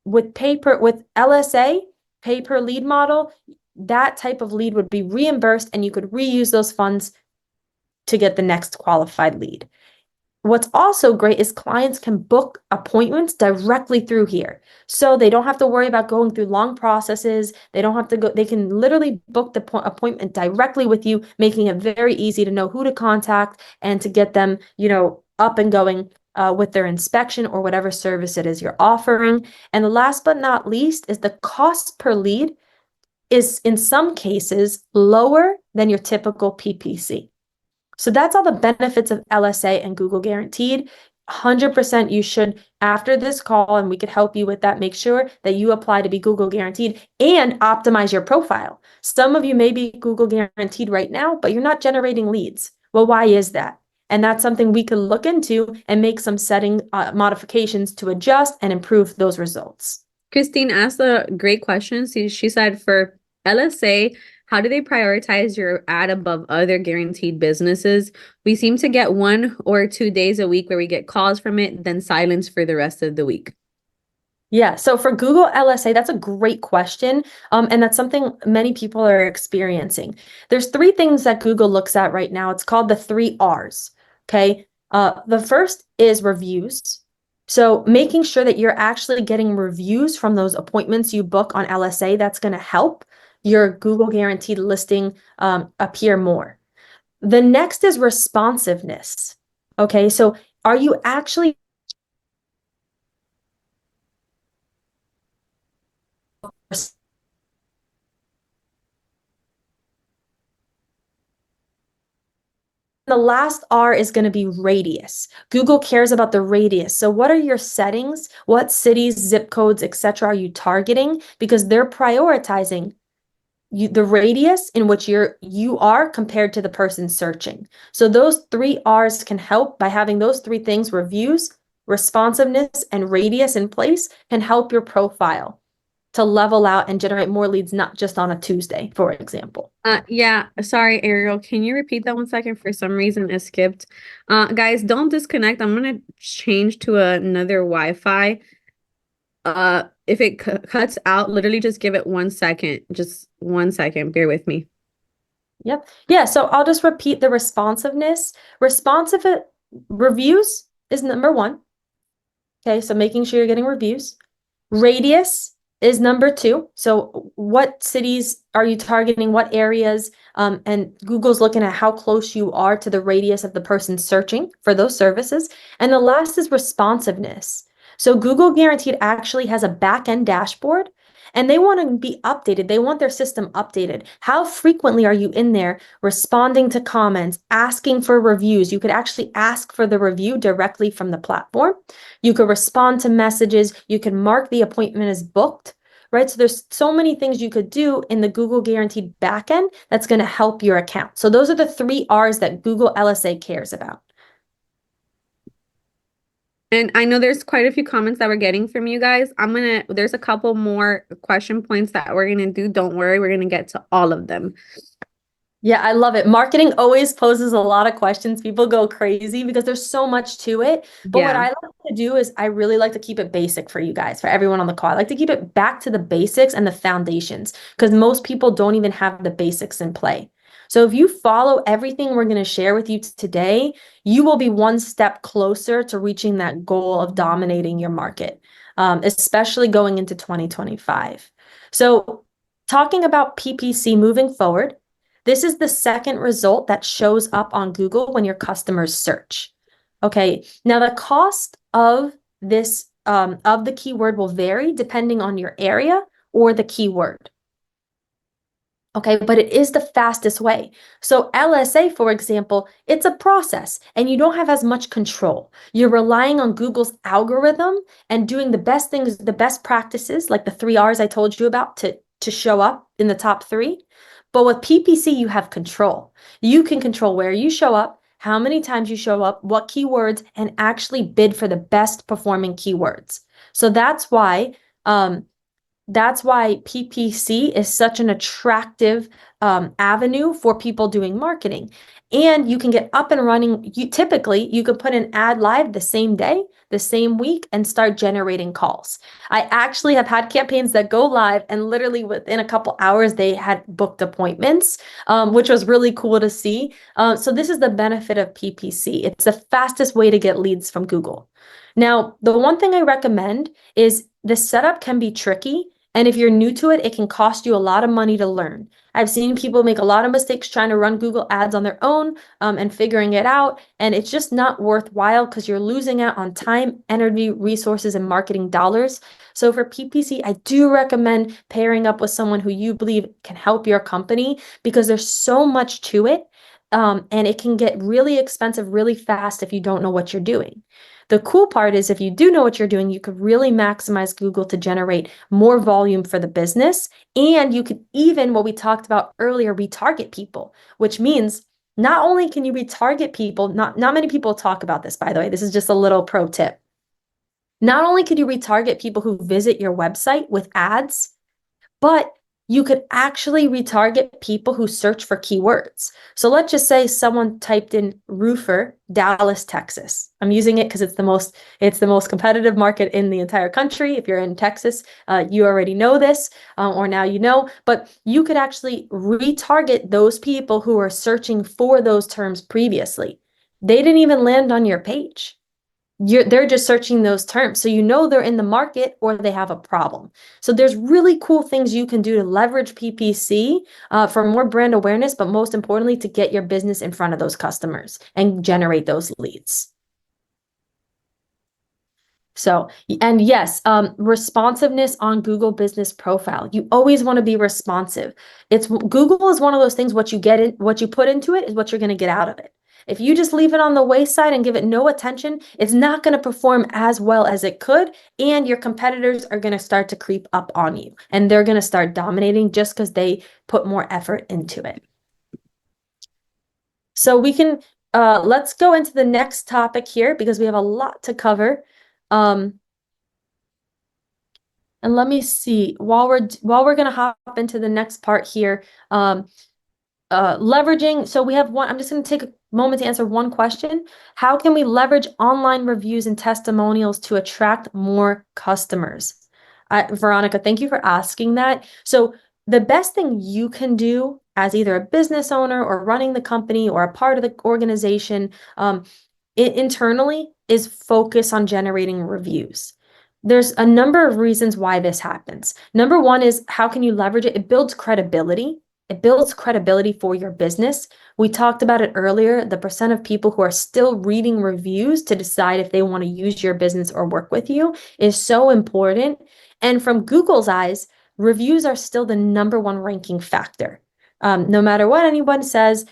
With LSA, pay per lead model, that type of lead would be reimbursed and you could reuse those funds to get the next qualified lead. What's also great is clients can book appointments directly through here. So they don't have to worry about going through long processes. They don't have to go, they can literally book the appointment directly with you, making it very easy to know who to contact and to get them, up and going with their inspection or whatever service it is you're offering. And the last but not least is the cost per lead is in some cases lower than your typical PPC. So that's all the benefits of LSA and Google Guaranteed. 100% you should, after this call, and we could help you with that, make sure that you apply to be Google Guaranteed and optimize your profile. Some of you may be Google Guaranteed right now, but you're not generating leads. Well, why is that? And that's something we could look into and make some setting modifications to adjust and improve those results. Christine asked a great question. She said for LSA, how do they prioritize your ad above other guaranteed businesses? We seem to get 1 or 2 days a week where we get calls from it, then silence for the rest of the week. Yeah, so for Google LSA, that's a great question. And that's something many people are experiencing. There's 3 things that Google looks at right now. It's called the 3 R's. Okay. The first is reviews. So making sure that you're actually getting reviews from those appointments you book on LSA, that's going to help your Google Guaranteed listing appear more. The next is responsiveness. Okay, so are you actually The last R is going to be radius. Google cares about the radius. So what are your settings? What cities, zip codes, etc. are you targeting? Because they're prioritizing the radius in which you are compared to the person searching. So those 3 R's can help by having those 3 things, reviews, responsiveness, and radius in place, can help your profile to level out and generate more leads, not just on a Tuesday, for example. Yeah, sorry, Ariel. Can you repeat that 1 second? For some reason it skipped. Guys, don't disconnect. I'm gonna change to another Wi-Fi. If it cuts out, literally just give it 1 second. Just 1 second. Bear with me. Yep. Yeah, so I'll just repeat the responsiveness. Responsive reviews is number 1. Okay, so making sure you're getting reviews. Radius is number 2. So what cities are you targeting? What areas? And Google's looking at how close you are to the radius of the person searching for those services. And the last is responsiveness. So Google Guaranteed actually has a back-end dashboard and they want to be updated. They want their system updated. How frequently are you in there responding to comments, asking for reviews? You could actually ask for the review directly from the platform. You could respond to messages. You can mark the appointment as booked, right? So there's so many things you could do in the Google Guaranteed backend that's going to help your account. So those are the 3 R's that Google LSA cares about. And I know there's quite a few comments that we're getting from you guys. There's a couple more question points that we're gonna do. Don't worry, we're gonna get to all of them. Yeah, I love it. Marketing always poses a lot of questions. People go crazy because there's so much to it. But what I like to do is I really like to keep it basic for you guys, for everyone on the call. I like to keep it back to the basics and the foundations because most people don't even have the basics in play. So if you follow everything we're going to share with you today, you will be 1 step closer to reaching that goal of dominating your market, especially going into 2025. So talking about PPC moving forward, this is the second result that shows up on Google when your customers search. Okay, now the cost of this, of the keyword will vary depending on your area or the keyword. Okay, but it is the fastest way. So LSA, for example, it's a process and you don't have as much control. You're relying on Google's algorithm and doing the best things, the best practices, like the 3 R's I told you about to show up in the top 3. But with PPC, you have control. You can control where you show up, how many times you show up, what keywords, and actually bid for the best performing keywords. So that's why PPC is such an attractive avenue for people doing marketing. And you can get up and running. Typically, you could put an ad live the same day, the same week, and start generating calls. I actually have had campaigns that go live and literally within a couple hours, they had booked appointments, which was really cool to see. So this is the benefit of PPC. It's the fastest way to get leads from Google. Now, the one thing I recommend is the setup can be tricky. And if you're new to it, it can cost you a lot of money to learn. I've seen people make a lot of mistakes trying to run Google Ads on their own and figuring it out. And it's just not worthwhile because you're losing out on time, energy, resources, and marketing dollars. So for PPC, I do recommend pairing up with someone who you believe can help your company because there's so much to it. And it can get really expensive really fast if you don't know what you're doing. The cool part is if you do know what you're doing, you could really maximize Google to generate more volume for the business. And you could even, what we talked about earlier, retarget people, which means not only can you retarget people, not many people talk about this, by the way, this is just a little pro tip. Not only could you retarget people who visit your website with ads, but you could actually retarget people who search for keywords. So let's just say someone typed in roofer, Dallas, Texas. I'm using it because it's the most competitive market in the entire country. If you're in Texas, you already know this, or now you know, but you could actually retarget those people who are searching for those terms previously. They didn't even land on your page. They're just searching those terms. So you know they're in the market or they have a problem. So there's really cool things you can do to leverage PPC for more brand awareness, but most importantly, to get your business in front of those customers and generate those leads. So, and yes, responsiveness on Google Business Profile. You always want to be responsive. Google is one of those things, what you put into it is what you're going to get out of it. If you just leave it on the wayside and give it no attention, it's not going to perform as well as it could, and your competitors are going to start to creep up on you, and they're going to start dominating just because they put more effort into it. So we can, let's go into the next topic here because we have a lot to cover. And let me see, while we're going to hop into the next part here, leveraging. So we have one, I'm just going to take a moment to answer one question. How can we leverage online reviews and testimonials to attract more customers? Veronica, thank you for asking that. So the best thing you can do as either a business owner or running the company or a part of the organization internally is focus on generating reviews. There's a number of reasons why this happens. Number one is how can you leverage it? It builds credibility. It builds credibility for your business. We talked about it earlier, the percent of people who are still reading reviews to decide if they want to use your business or work with you is so important. And from Google's eyes, reviews are still the number one ranking factor. No matter what anyone says,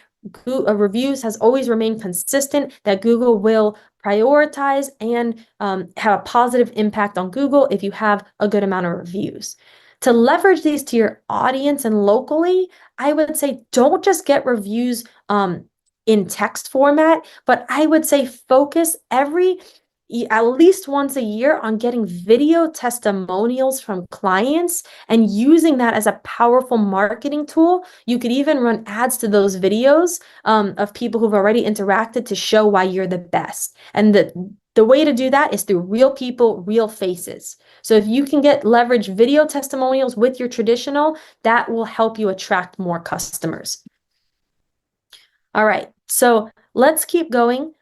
reviews has always remained consistent that Google will prioritize and have a positive impact on Google if you have a good amount of reviews. To leverage these to your audience and locally, I would say don't just get reviews in text format, but I would say focus at least once a year on getting video testimonials from clients and using that as a powerful marketing tool. You could even run ads to those videos of people who've already interacted to show why you're the best. And the way to do that is through real people, real faces. So if you can leverage video testimonials with your traditional, that will help you attract more customers. All right, so let's keep going.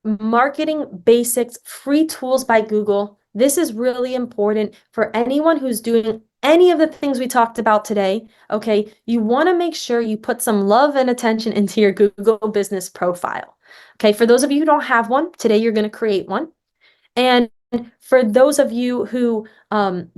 Marketing basics, free tools by Google. This is really important for anyone who's doing any of the things we talked about today. Okay, you want to make sure you put some love and attention into your Google Business Profile. Okay, for those of you who don't have one, today you're going to create one. And for those of you who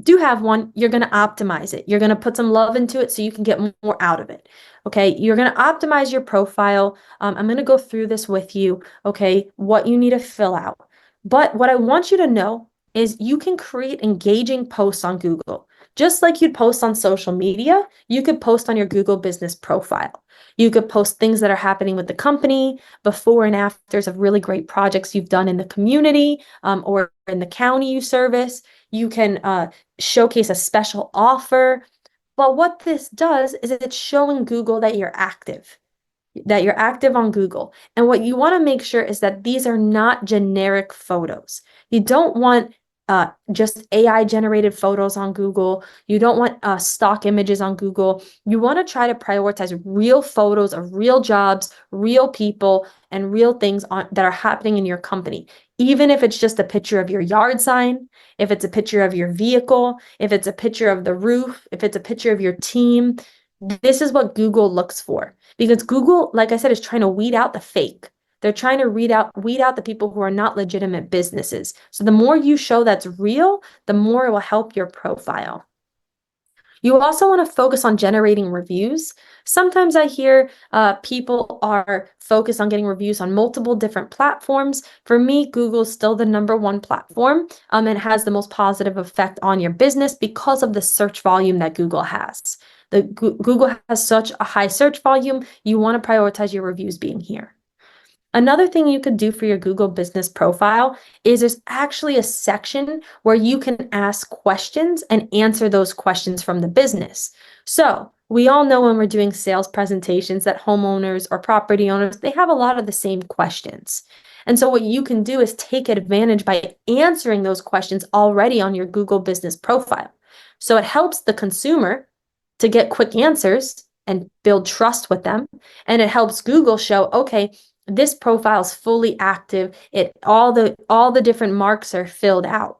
do have one, you're going to optimize it. You're going to put some love into it so you can get more out of it. Okay, you're going to optimize your profile. I'm going to go through this with you, okay, what you need to fill out. But what I want you to know is you can create engaging posts on Google. Just like you'd post on social media, you could post on your Google business profile. You could post things that are happening with the company, before and afters of really great projects you've done in the community or in the county you service. You can showcase a special offer. But what this does is it's showing Google that you're active on Google. And what you want to make sure is that these are not generic photos. You don't want just AI generated photos on Google. You don't want stock images on Google. You want to try to prioritize real photos of real jobs, real people, and real things that are happening in your company. Even if it's just a picture of your yard sign, if it's a picture of your vehicle, if it's a picture of the roof, if it's a picture of your team, this is what Google looks for. Because Google, like I said, is trying to weed out the fake. They're trying to weed out the people who are not legitimate businesses. So the more you show that's real, the more it will help your profile. You also want to focus on generating reviews. Sometimes I hear people are focused on getting reviews on multiple different platforms. For me, Google's still the #1 platform and has the most positive effect on your business because of the search volume that Google has. Google has such a high search volume, you want to prioritize your reviews being here. Another thing you could do for your Google business profile is there's actually a section where you can ask questions and answer those questions from the business. So we all know when we're doing sales presentations that homeowners or property owners, they have a lot of the same questions. And so what you can do is take advantage by answering those questions already on your Google business profile. So it helps the consumer to get quick answers and build trust with them. And it helps Google show, okay, this profile is fully active. All the different marks are filled out.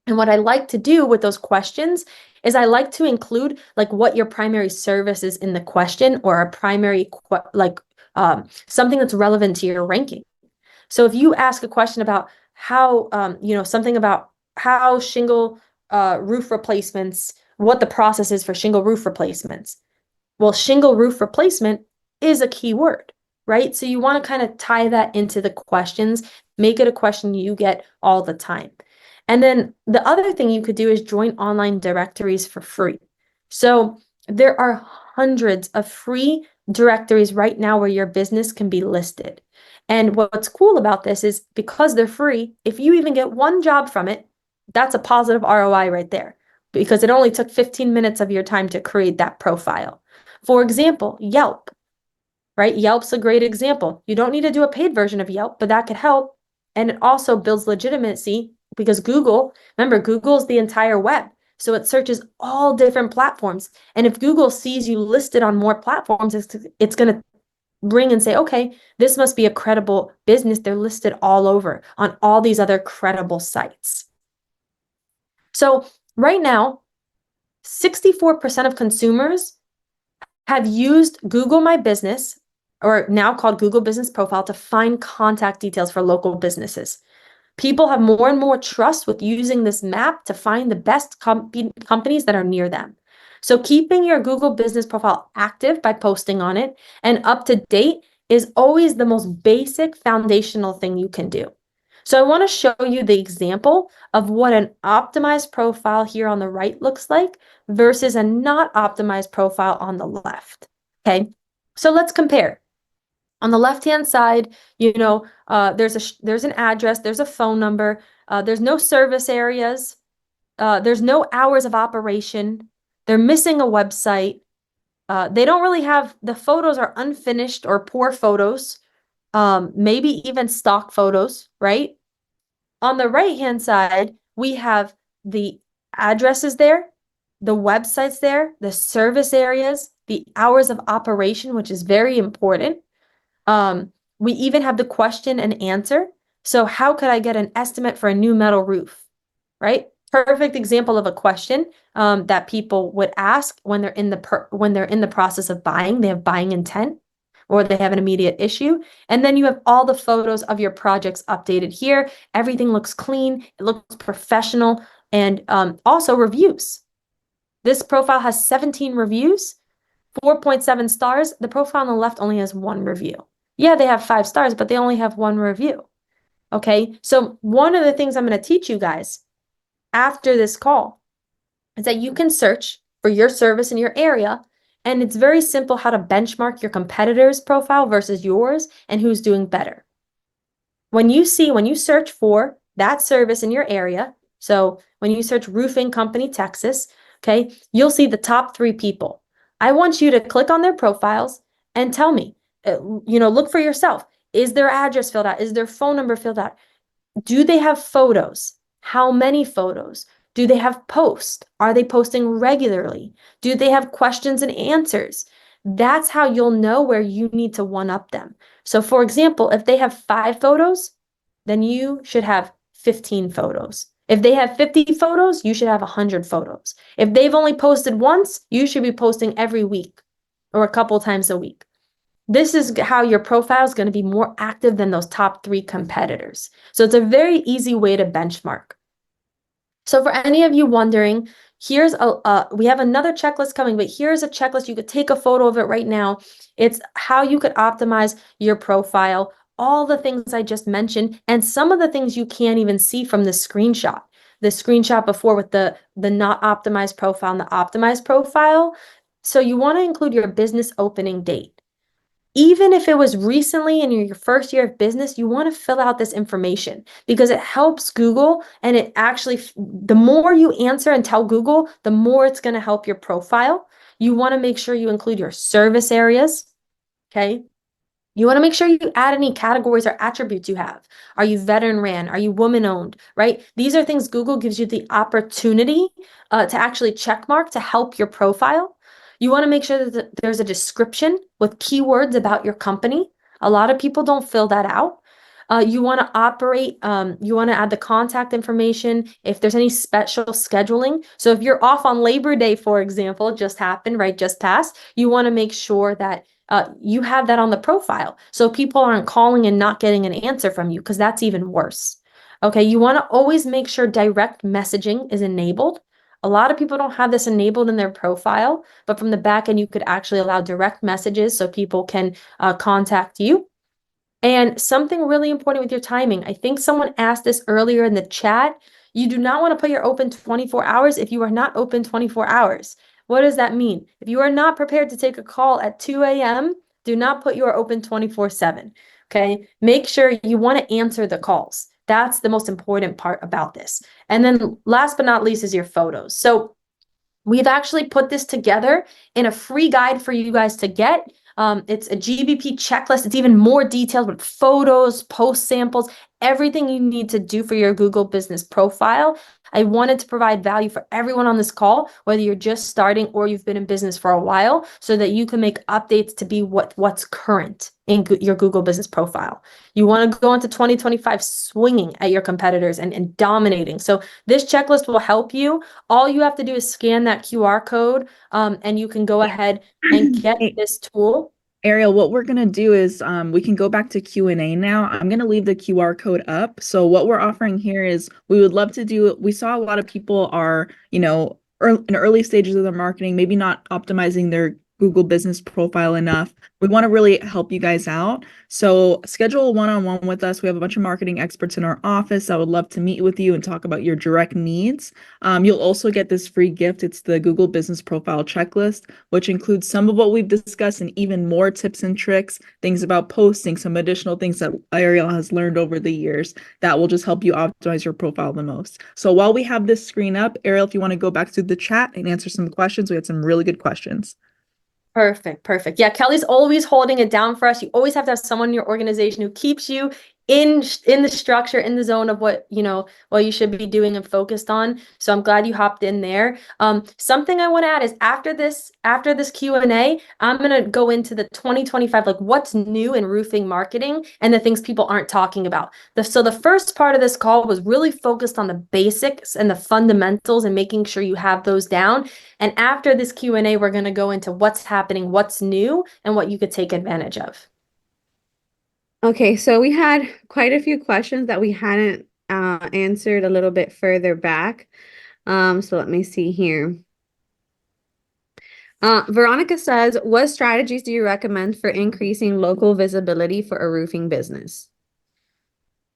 And what I like to do with those questions is I like to include like what your primary service is in the question, or a primary something that's relevant to your ranking. So if you ask a question about how something about how shingle roof replacements, what the process is for shingle roof replacements. Well, shingle roof replacement is a keyword, right? So you want to kind of tie that into the questions, make it a question you get all the time. And then the other thing you could do is join online directories for free. So there are hundreds of free directories right now where your business can be listed. And what's cool about this is because they're free, if you even get one job from it, that's a positive ROI right there, because it only took 15 minutes of your time to create that profile. For example, Yelp, right? Yelp's a great example. You don't need to do a paid version of Yelp, but that could help. And it also builds legitimacy because Google, remember, Google's the entire web. So it searches all different platforms. And if Google sees you listed on more platforms, it's going to bring and say, okay, this must be a credible business. They're listed all over on all these other credible sites. So right now, 64% of consumers have used Google My Business, or now called Google Business Profile, to find contact details for local businesses. People have more and more trust with using this map to find the best companies that are near them. So keeping your Google Business Profile active by posting on it and up to date is always the most basic foundational thing you can do. So I want to show you the example of what an optimized profile here on the right looks like versus a not optimized profile on the left. Okay, so let's compare. On the left-hand side, there's an address, there's a phone number, there's no service areas, there's no hours of operation, they're missing a website, they don't really have, the photos are unfinished or poor photos, maybe even stock photos, right? On the right-hand side, we have the addresses there, the websites there, the service areas, the hours of operation, which is very important. We even have the question and answer. So how could I get an estimate for a new metal roof, right? Perfect example of a question that people would ask when they're in the process of buying. They have buying intent. or they have an immediate issue. And then you have all the photos of your projects updated here. Everything looks clean, it looks professional, and also reviews. This profile has 17 reviews, 4.7 stars. The profile on the left only has 1 review. Yeah, they have 5 stars, but they only have 1 review. Okay, so one of the things I'm going to teach you guys after this call is that you can search for your service in your area, and it's very simple how to benchmark your competitor's profile versus yours and who's doing better. When you search for that service in your area, so when you search roofing company Texas, okay, you'll see the top 3 people. I want you to click on their profiles and tell me, look for yourself. Is their address filled out? Is their phone number filled out? Do they have photos? How many photos? Do they have posts? Are they posting regularly? Do they have questions and answers? That's how you'll know where you need to one-up them. So for example, if they have 5 photos, then you should have 15 photos. If they have 50 photos, you should have 100 photos. If they've only posted once, you should be posting every week or a couple times a week. This is how your profile is going to be more active than those top 3 competitors. So it's a very easy way to benchmark. So for any of you wondering, here's we have another checklist coming, but here's a checklist. You could take a photo of it right now. It's how you could optimize your profile, all the things I just mentioned, and some of the things you can't even see from the screenshot. The screenshot before with the not optimized profile and the optimized profile. So you want to include your business opening date. Even if it was recently in your first year of business, you want to fill out this information because it helps Google, and it actually, the more you answer and tell Google, the more it's going to help your profile. You want to make sure you include your service areas, okay? You want to make sure you add any categories or attributes you have. Are you veteran ran? Are you woman owned, right? These are things Google gives you the opportunity to actually check mark to help your profile. You want to make sure that there's a description with keywords about your company. A lot of people don't fill that out. You want to add the contact information if there's any special scheduling. So if you're off on Labor Day, for example, just happened, right? Just passed, you want to make sure that you have that on the profile. So people aren't calling and not getting an answer from you, because that's even worse. Okay, you want to always make sure direct messaging is enabled. A lot of people don't have this enabled in their profile, but from the back end, you could actually allow direct messages so people can contact you. And something really important with your timing. I think someone asked this earlier in the chat. You do not want to put your open 24 hours if you are not open 24 hours. What does that mean? If you are not prepared to take a call at 2 a.m., do not put your open 24/7. Okay, make sure you want to answer the calls. That's the most important part about this. And then last but not least is your photos. So we've actually put this together in a free guide for you guys to get. It's a GBP checklist. It's even more detailed with photos, post samples, everything you need to do for your Google business profile. I wanted to provide value for everyone on this call, whether you're just starting or you've been in business for a while, so that you can make updates to be what's current in your Google business profile. You want to go into 2025 swinging at your competitors and dominating. So this checklist will help you. All you have to do is scan that QR code, and you can go ahead and get this tool. Ariel, what we're going to do is we can go back to Q&A now. I'm going to leave the QR code up. So what we're offering here is we would love to do, we saw a lot of people are, in early stages of their marketing, maybe not optimizing their Google business profile enough. We want to really help you guys out. So schedule a one-on-one with us. We have a bunch of marketing experts in our office. I would love to meet with you and talk about your direct needs. You'll also get this free gift. It's the Google Business Profile Checklist, which includes some of what we've discussed and even more tips and tricks, things about posting, some additional things that Ariel has learned over the years that will just help you optimize your profile the most. So while we have this screen up, Ariel, if you want to go back to the chat and answer some questions, we had some really good questions. Perfect. Yeah, Kelly's always holding it down for us. You always have to have someone in your organization who keeps you in the structure, in the zone of what, what you should be doing and focused on. So I'm glad you hopped in there. Something I want to add is after this Q&A, I'm going to go into the 2025, like what's new in roofing marketing and the things people aren't talking about. So the first part of this call was really focused on the basics and the fundamentals and making sure you have those down. And after this Q&A, we're going to go into what's happening, what's new, and what you could take advantage of. Okay, so we had quite a few questions that we hadn't answered a little bit further back. So let me see here. Veronica says, what strategies do you recommend for increasing local visibility for a roofing business?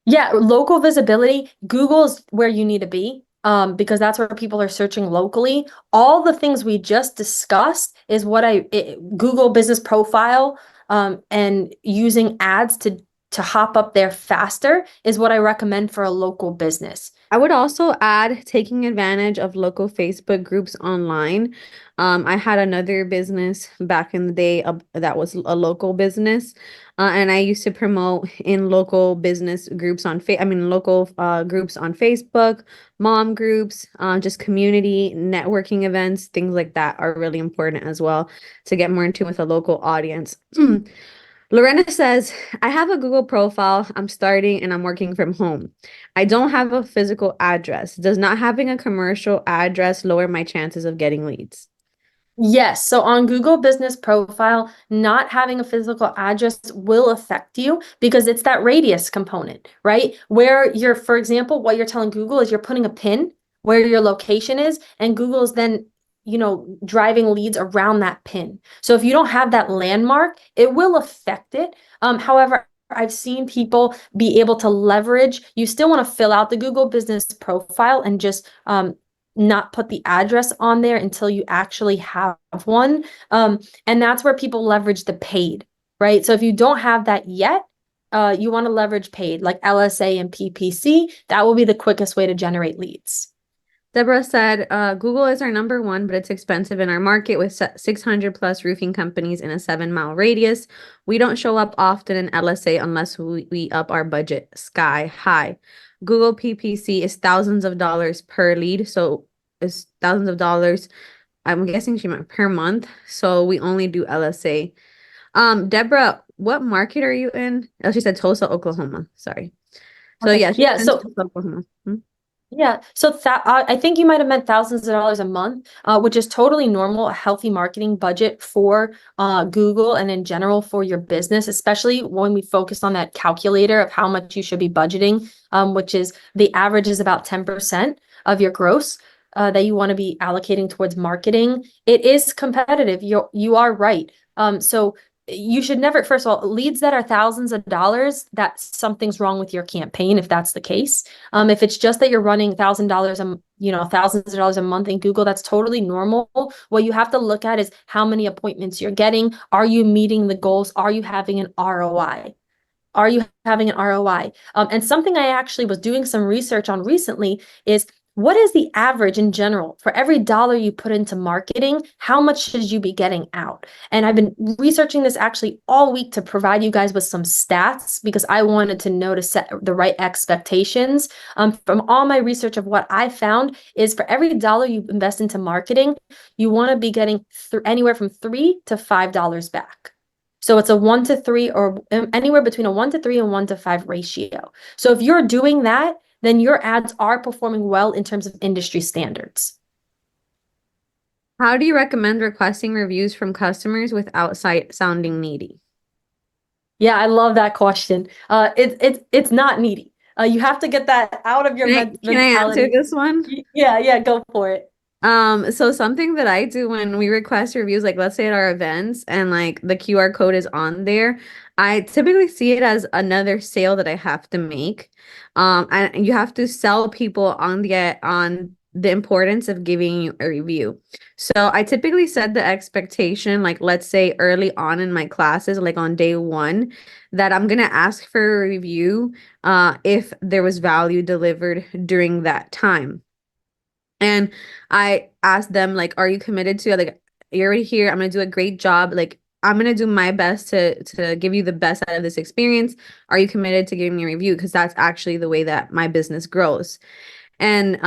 Yeah, local visibility, Google's where you need to be. Because that's where people are searching locally. All the things we just discussed is what Google Business Profile, and using ads to hop up there faster is what I recommend for a local business. I would also add taking advantage of local Facebook groups online. I had another business back in the day that was a local business, and I used to promote in local business groups local groups on Facebook, mom groups, just community networking events, things like that are really important as well to get more in tune with a local audience. Lorena says, I have a Google profile. I'm starting and I'm working from home. I don't have a physical address. Does not having a commercial address lower my chances of getting leads? Yes. So on Google Business Profile, not having a physical address will affect you because it's that radius component, right? Where for example, what you're telling Google is you're putting a pin where your location is, and Google's then driving leads around that pin. So if you don't have that landmark, it will affect it. However, I've seen people be able to leverage. You still want to fill out the Google Business Profile and just not put the address on there until you actually have one. And that's where people leverage the paid, right? So if you don't have that yet, you want to leverage paid like LSA and PPC. That will be the quickest way to generate leads. Deborah said, Google is our number one, but it's expensive in our market with 600 plus roofing companies in a 7-mile radius. We don't show up often in LSA unless we up our budget sky high. Google PPC is thousands of dollars per lead. So it's thousands of dollars. I'm guessing she meant per month. So we only do LSA. Deborah, what market are you in? Oh, she said Tulsa, Oklahoma. Sorry. So Okay. yeah, So Tulsa, Oklahoma. yeah, so I think you might have meant thousands of dollars a month, which is totally normal, a healthy marketing budget for Google and in general for your business, especially when we focus on that calculator of how much you should be budgeting, which is the average is about 10% of your gross that you want to be allocating towards marketing. It is competitive. You are right. So you should never, first of all, leads that are thousands of dollars, that something's wrong with your campaign if that's the case. If it's just that you're running $1,000, thousands of dollars a month in Google, that's totally normal. What you have to look at is how many appointments you're getting. Are you meeting the goals? Are you having an ROI? Are you having an ROI? And something I actually was doing some research on recently is what is the average in general for every dollar you put into marketing? How much should you be getting out? And I've been researching this actually all week to provide you guys with some stats because I wanted to know to set the right expectations. From all my research of what I found is for every dollar you invest into marketing, you want to be getting anywhere from $3 to $5 back. So it's a 1 to 3 or anywhere between a 1 to 3 and 1 to 5 ratio. So if you're doing that, then your ads are performing well in terms of industry standards. How do you recommend requesting reviews from customers without sounding needy? Yeah, I love that question. It's not needy. You have to get that out of your mentality. Can I answer this one? Yeah, go for it. So something that I do when we request reviews, like let's say at our events and like the QR code is on there, I typically see it as another sale that I have to make. And you have to sell people on the importance of giving you a review. So I typically set the expectation, like let's say early on in my classes, like on day 1, that I'm gonna ask for a review if there was value delivered during that time. And I asked them, like, are you committed to, like, you're already here, I'm gonna do a great job, like, I'm gonna do my best to give you the best out of this experience. Are you committed to giving me a review? Because that's actually the way that my business grows. And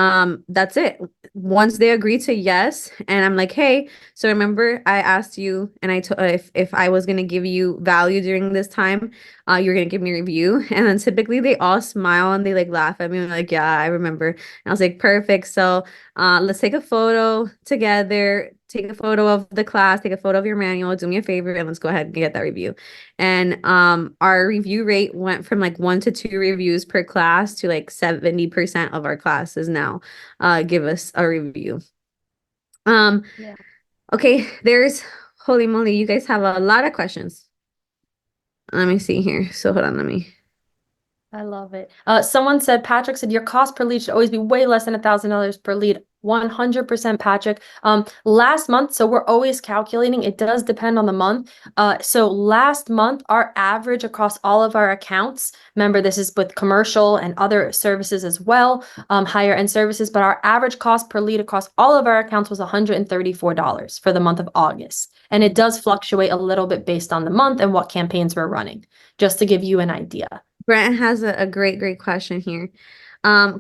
that's it. Once they agree to yes, and I'm like, hey, so remember I asked you and I told if I was gonna give you value during this time, you're gonna give me a review. And then typically they all smile and they like laugh at me and like, yeah, I remember. And I was like, perfect. So let's take a photo together, take a photo of the class, take a photo of your manual, do me a favor, and let's go ahead and get that review. And our review rate went from like 1 to 2 reviews per class to like 70% of our classes now give us a review. Yeah. Okay, there's holy moly, you guys have a lot of questions. Let me see here. So hold on, let me. I love it. Someone said, Patrick said your cost per lead should always be way less than $1,000 per lead. 100% Patrick. Last month, so we're always calculating. It does depend on the month. So last month, our average across all of our accounts, remember this is with commercial and other services as well, higher end services, but our average cost per lead across all of our accounts was $134 for the month of August. And it does fluctuate a little bit based on the month and what campaigns we're running, just to give you an idea. Brent has a great question here.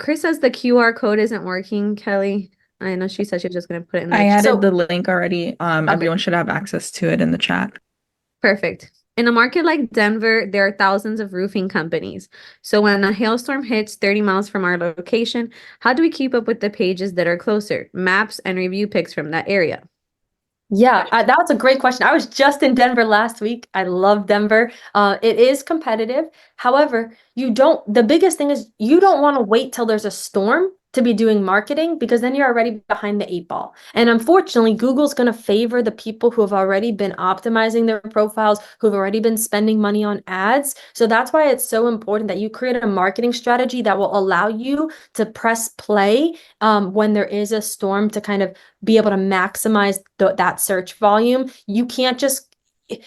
Chris says the QR code isn't working, Kelly. I know she said she was just gonna put it in the I added So- the link already. Everyone should have access to it in the chat. Perfect. In a market like Denver, there are thousands of roofing companies. So when a hailstorm hits 30 miles from our location, how do we keep up with the pages that are closer? Maps and review pics from that area. Yeah, that's a great question. I was just in Denver last week. I love Denver. It is competitive. However, the biggest thing is you don't want to wait till there's a storm to be doing marketing because then you're already behind the 8 ball. And unfortunately, Google's going to favor the people who have already been optimizing their profiles, who've already been spending money on ads. So that's why it's so important that you create a marketing strategy that will allow you to press play when there is a storm to kind of be able to maximize that search volume. You can't just,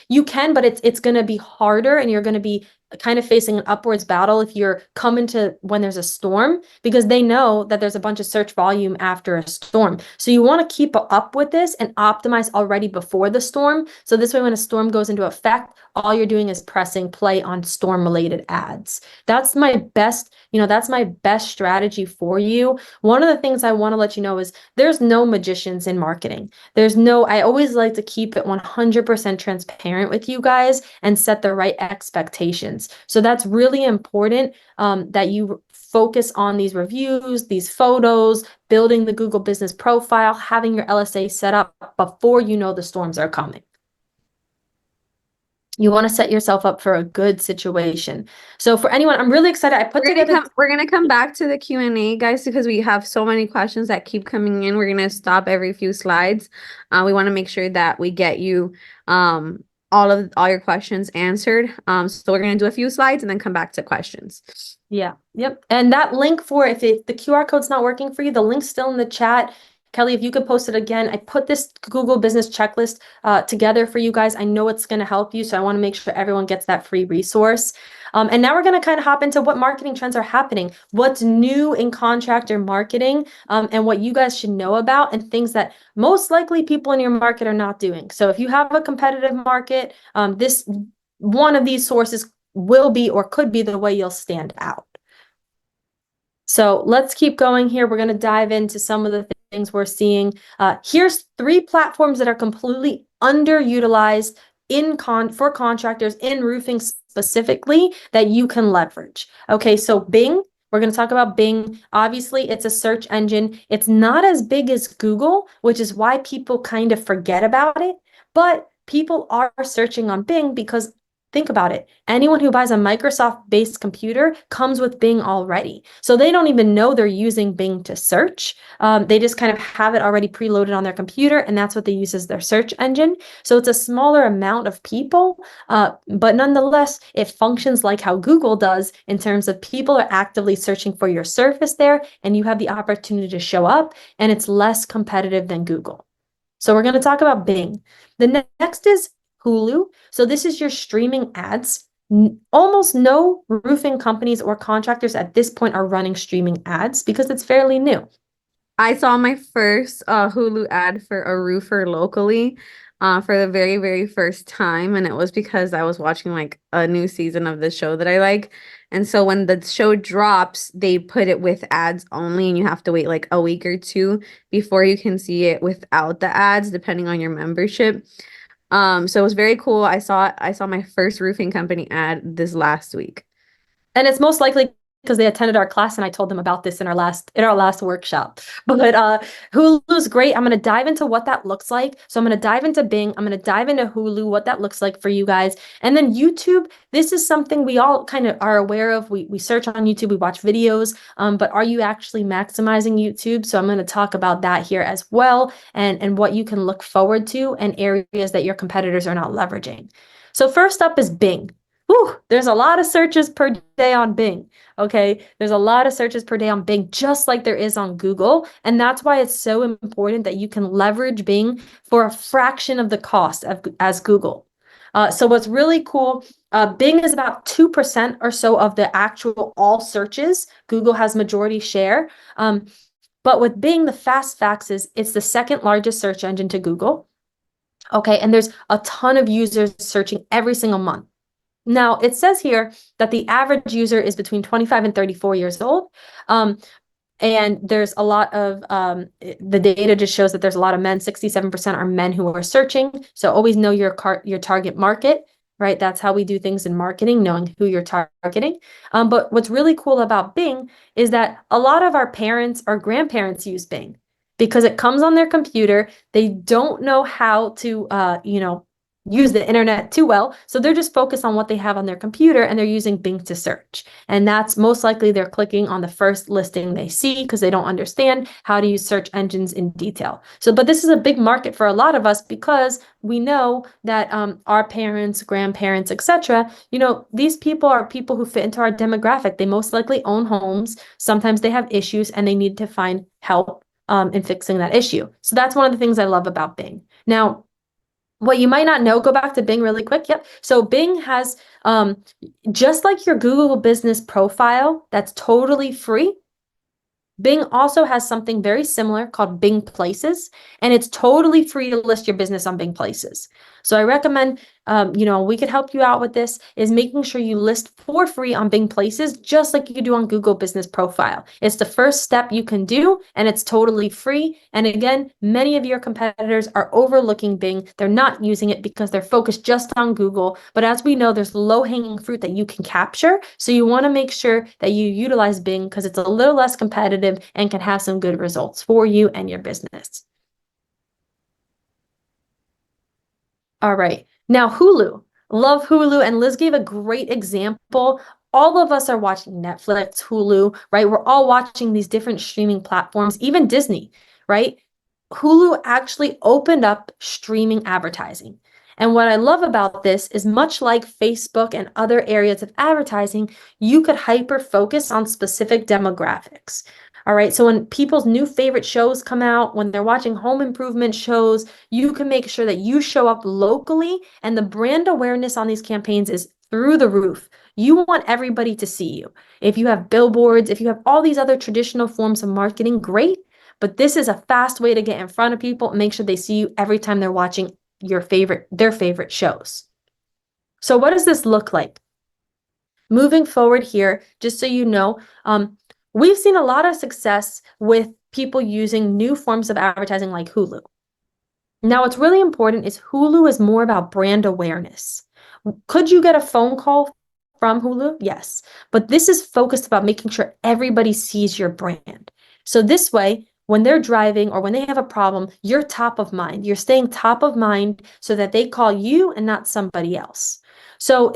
you can, but it's going to be harder and you're going to be kind of facing an upwards battle if you're coming to when there's a storm, because they know that there's a bunch of search volume after a storm. So you want to keep up with this and optimize already before the storm. So this way, when a storm goes into effect, all you're doing is pressing play on storm related ads. That's my best, that's my best strategy for you. One of the things I want to let you know is there's no magicians in marketing. I always like to keep it 100% transparent with you guys and set the right expectations. So that's really important that you focus on these reviews, these photos, building the Google business profile, having your LSA set up before you know the storms are coming. You want to set yourself up for a good situation. So for anyone, I'm really excited. We're gonna come back to the Q&A, guys, because we have so many questions that keep coming in. We're gonna stop every few slides. We want to make sure that we get you all your questions answered. So we're gonna do a few slides and then come back to questions. Yeah. Yep. And that link for if the QR code's not working for you, the link's still in the chat. Kelly, if you could post it again, I put this Google business checklist together for you guys. I know it's going to help you. So I want to make sure everyone gets that free resource. And now we're going to kind of hop into what marketing trends are happening, what's new in contractor marketing, and what you guys should know about, and things that most likely people in your market are not doing. So if you have a competitive market, one of these sources will be or could be the way you'll stand out. So let's keep going here. We're going to dive into some of the things we're seeing. Here's 3 platforms that are completely underutilized for contractors in roofing specifically that you can leverage. Okay, so Bing, we're going to talk about Bing. Obviously, it's a search engine. It's not as big as Google, which is why people kind of forget about it. But people are searching on Bing because think about it. Anyone who buys a Microsoft-based computer comes with Bing already. So they don't even know they're using Bing to search. They just kind of have it already preloaded on their computer, and that's what they use as their search engine. So it's a smaller amount of people, but nonetheless, it functions like how Google does in terms of people are actively searching for your service there, and you have the opportunity to show up, and it's less competitive than Google. So we're going to talk about Bing. The next is Hulu. So this is your streaming ads. Almost no roofing companies or contractors at this point are running streaming ads because it's fairly new. I saw my first Hulu ad for a roofer locally. for the very, very first time. And it was because I was watching like a new season of the show that I like. And so when the show drops, they put it with ads only, and you have to wait like a week or two before you can see it without the ads, depending on your membership. So it was very cool. I saw my first roofing company ad this last week. And it's most likely because they attended our class and I told them about this in our last workshop. But Hulu's great. I'm going to dive into what that looks like. So I'm going to dive into Bing. I'm going to dive into Hulu, what that looks like for you guys. And then YouTube, this is something we all kind of are aware of. We search on YouTube, we watch videos, but are you actually maximizing YouTube? So I'm going to talk about that here as well, and what you can look forward to and areas that your competitors are not leveraging. So first up is Bing. Whew, there's a lot of searches per day on Bing. Okay, there's a lot of searches per day on Bing, just like there is on Google. And that's why it's so important that you can leverage Bing for a fraction of the cost as Google. So what's really cool, Bing is about 2% or so of the actual all searches. Google has majority share. But with Bing, the fast facts is it's the second largest search engine to Google. Okay, and there's a ton of users searching every single month. Now, it says here that the average user is between 25 and 34 years old. And there's a lot of, the data just shows that there's a lot of men, 67% are men who are searching. So always know your target market, right? That's how we do things in marketing, knowing who you're targeting. But what's really cool about Bing is that a lot of our parents or grandparents use Bing because it comes on their computer. They don't know how to, use the internet too well. So they're just focused on what they have on their computer and they're using Bing to search. And that's most likely they're clicking on the first listing they see because they don't understand how to use search engines in detail. So, but this is a big market for a lot of us because we know that our parents, grandparents, etc., these people are people who fit into our demographic. They most likely own homes. Sometimes they have issues and they need to find help in fixing that issue. So that's one of the things I love about Bing. Now, what you might not know, go back to Bing really quick. Yep. So Bing has, just like your Google business profile, that's totally free. Bing also has something very similar called Bing Places, and it's totally free to list your business on Bing Places. So I recommend, we could help you out with this, is making sure you list for free on Bing Places, just like you do on Google Business Profile. It's the first step you can do, and it's totally free. And again, many of your competitors are overlooking Bing. They're not using it because they're focused just on Google. But as we know, there's low-hanging fruit that you can capture. So you want to make sure that you utilize Bing because it's a little less competitive and can have some good results for you and your business. All right. Now, Hulu. Love Hulu. And Liz gave a great example. All of us are watching Netflix, Hulu, right? We're all watching these different streaming platforms, even Disney, right? Hulu actually opened up streaming advertising. And what I love about this is much like Facebook and other areas of advertising, you could hyper focus on specific demographics. All right, so when people's new favorite shows come out, when they're watching home improvement shows, you can make sure that you show up locally, and the brand awareness on these campaigns is through the roof. You want everybody to see you. If you have billboards, if you have all these other traditional forms of marketing, great. But this is a fast way to get in front of people and make sure they see you every time they're watching their favorite shows. So what does this look like? Moving forward here, just so you know, we've seen a lot of success with people using new forms of advertising like Hulu. Now, what's really important is Hulu is more about brand awareness. Could you get a phone call from Hulu? Yes, but this is focused about making sure everybody sees your brand. So this way, when they're driving or when they have a problem, you're top of mind. You're staying top of mind so that they call you and not somebody else. So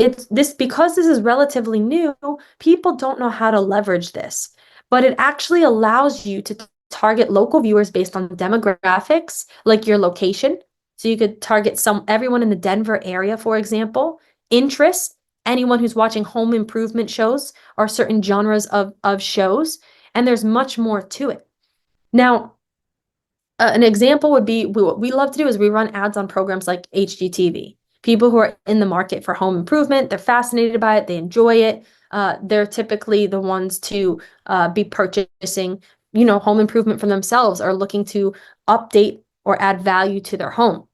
because this is relatively new, people don't know how to leverage this, but it actually allows you to target local viewers based on demographics, like your location. So you could target everyone in the Denver area, for example, interest, anyone who's watching home improvement shows or certain genres of shows, and there's much more to it. Now, an example would be what we love to do is we run ads on programs like HGTV. People who are in the market for home improvement, they're fascinated by it, they enjoy it. They're typically the ones to be purchasing, home improvement for themselves or looking to update or add value to their home.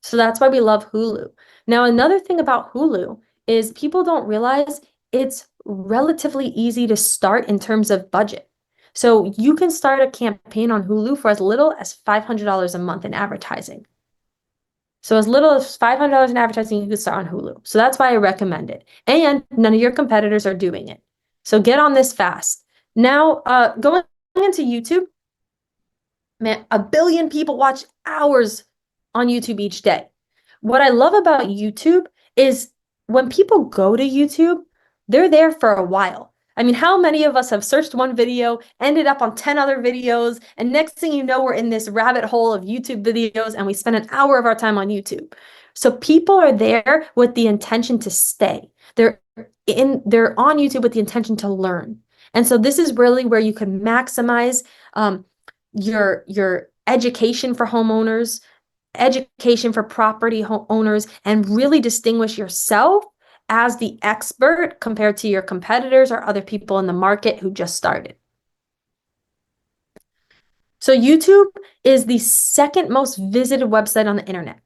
So that's why we love Hulu. Now, another thing about Hulu is people don't realize it's relatively easy to start in terms of budget. So you can start a campaign on Hulu for as little as $500 a month in advertising. So as little as $500 in advertising, you can start on Hulu. So that's why I recommend it. And none of your competitors are doing it. So get on this fast. Now, going into YouTube, man, 1 billion people watch hours on YouTube each day. What I love about YouTube is when people go to YouTube, they're there for a while. I mean, how many of us have searched one video, ended up on 10 other videos, and next thing you know, we're in this rabbit hole of YouTube videos and we spend an hour of our time on YouTube. So people are there with the intention to stay. They're on YouTube with the intention to learn. And so this is really where you can maximize your education for homeowners, education for property owners, and really distinguish yourself as the expert compared to your competitors or other people in the market who just started. So YouTube is the second most visited website on the internet.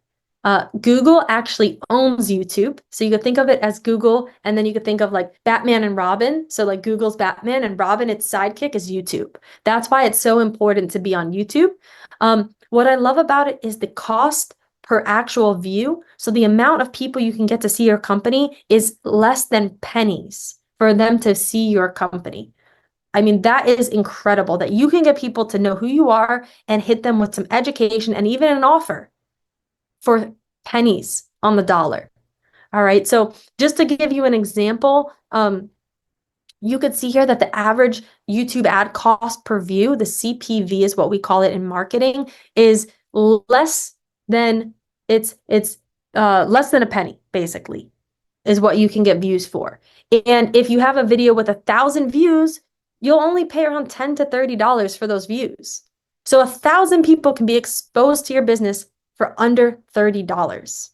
Google actually owns YouTube. So you could think of it as Google, and then you could think of like Batman and Robin. So like Google's Batman and Robin, its sidekick is YouTube. That's why it's so important to be on YouTube. What I love about it is the cost per actual view. So the amount of people you can get to see your company is less than pennies for them to see your company. I mean, that is incredible that you can get people to know who you are and hit them with some education and even an offer for pennies on the dollar. All right. So just to give you an example, you could see here that the average YouTube ad cost per view, the CPV is what we call it in marketing, is less than less than a penny, basically, is what you can get views for. And if you have a video with 1,000 views, you'll only pay around $10 to $30 for those views. So 1,000 people can be exposed to your business for under $30.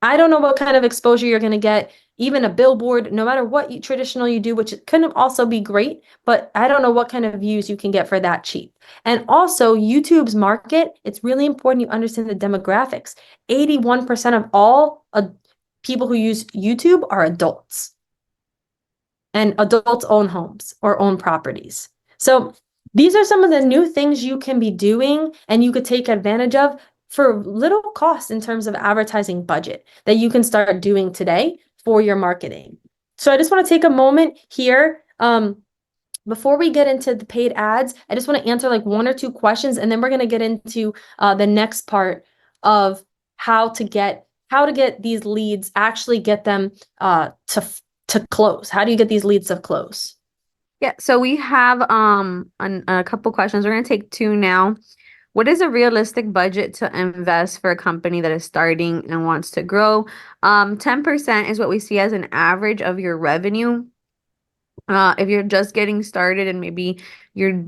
I don't know what kind of exposure you're going to get, even a billboard, no matter what traditional you do, which could also be great, but I don't know what kind of views you can get for that cheap. And also YouTube's market, it's really important you understand the demographics. 81% of all people who use YouTube are adults. And adults own homes or own properties. So these are some of the new things you can be doing and you could take advantage of for little cost in terms of advertising budget that you can start doing today for your marketing. So I just want to take a moment here. Before we get into the paid ads, I just want to answer like 1 or 2 questions, and then we're going to get into the next part of how to get these leads, actually get them to close. How do you get these leads to close? Yeah, so we have a couple questions. We're going to take 2 now. What is a realistic budget to invest for a company that is starting and wants to grow? 10% is what we see as an average of your revenue. If you're just getting started and maybe maybe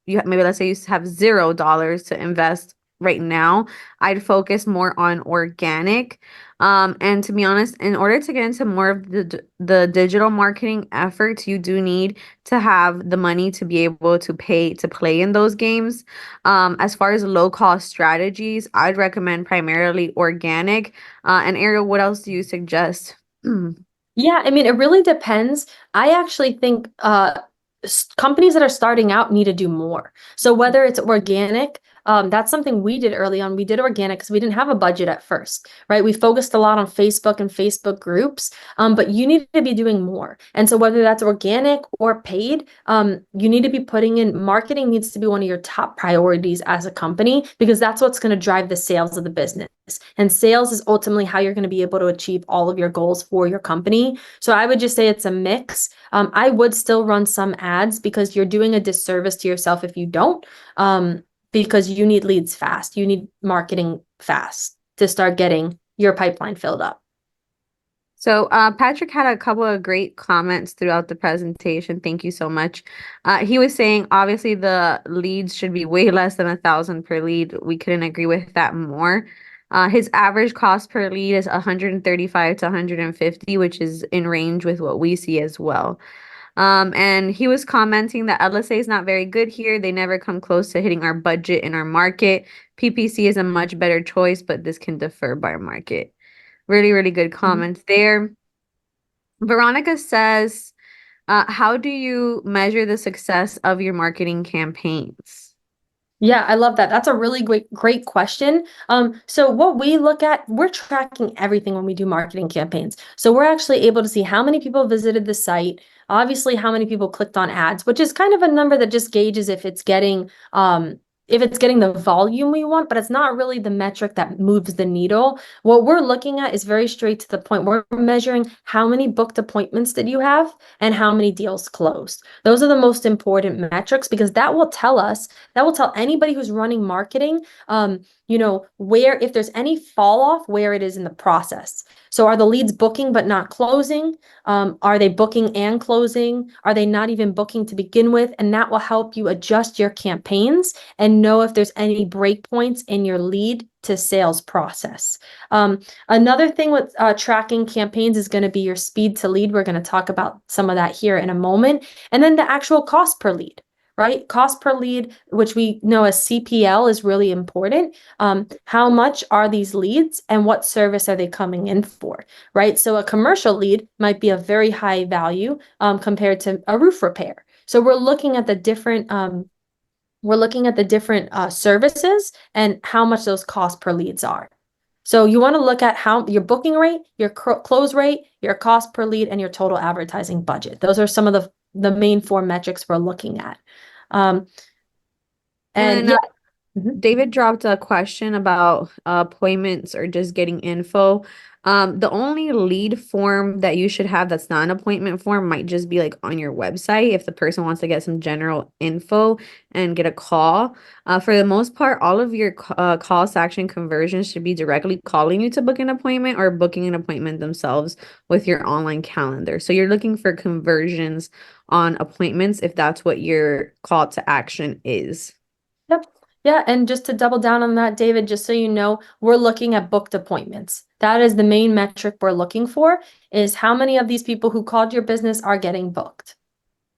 let's say you have $0 to invest right now, I'd focus more on organic. And to be honest, in order to get into more of the digital marketing efforts, you do need to have the money to be able to pay to play in those games. As far as low cost strategies, I'd recommend primarily organic. And Ariel, what else do you suggest? Yeah, I mean, it really depends. I actually think companies that are starting out need to do more. So whether it's organic, that's something we did early on. We did organic because we didn't have a budget at first, right? We focused a lot on Facebook and Facebook groups, but you need to be doing more. And so whether that's organic or paid, you need to be putting in marketing needs to be one of your top priorities as a company, because that's what's going to drive the sales of the business. And sales is ultimately how you're going to be able to achieve all of your goals for your company. So I would just say it's a mix. I would still run some ads because you're doing a disservice to yourself if you don't. Because you need leads fast. You need marketing fast to start getting your pipeline filled up. So Patrick had a couple of great comments throughout the presentation. Thank you so much. He was saying, obviously, the leads should be way less than 1,000 per lead. We couldn't agree with that more. His average cost per lead is 135 to 150, which is in range with what we see as well. And he was commenting that LSA is not very good here. They never come close to hitting our budget in our market. PPC is a much better choice, but this can differ by market. Really, really good comments there. Veronica says, how do you measure the success of your marketing campaigns? Yeah, I love that. That's a really great question. So what we look at, we're tracking everything when we do marketing campaigns. So we're actually able to see how many people visited the site, obviously how many people clicked on ads, which is kind of a number that just gauges if it's getting the volume we want, but it's not really the metric that moves the needle. What we're looking at is very straight to the point. We're measuring how many booked appointments did you have and how many deals closed. Those are the most important metrics because that will tell anybody who's running marketing, where, if there's any fall off, where it is in the process. So are the leads booking but not closing? Are they booking and closing? Are they not even booking to begin with? And that will help you adjust your campaigns and know if there's any breakpoints in your lead to sales process. Another thing with tracking campaigns is going to be your speed to lead. We're going to talk about some of that here in a moment. And then the actual cost per lead. Right? Cost per lead, which we know as CPL, is really important. How much are these leads and what service are they coming in for? Right? So a commercial lead might be a very high value compared to a roof repair. So we're looking at the different services and how much those cost per leads are. So you want to look at how your booking rate, your close rate, your cost per lead, and your total advertising budget. Those are some of the main 4 metrics we're looking at. David dropped a question about appointments or just getting info. The only lead form that you should have that's not an appointment form might just be like on your website if the person wants to get some general info and get a call. For the most part, all of your calls to action conversions should be directly calling you to book an appointment or booking an appointment themselves with your online calendar. So you're looking for conversions on appointments if that's what your call to action is. Yep. Yeah, and just to double down on that, David, just so you know, we're looking at booked appointments. That is the main metric we're looking for, is how many of these people who called your business are getting booked.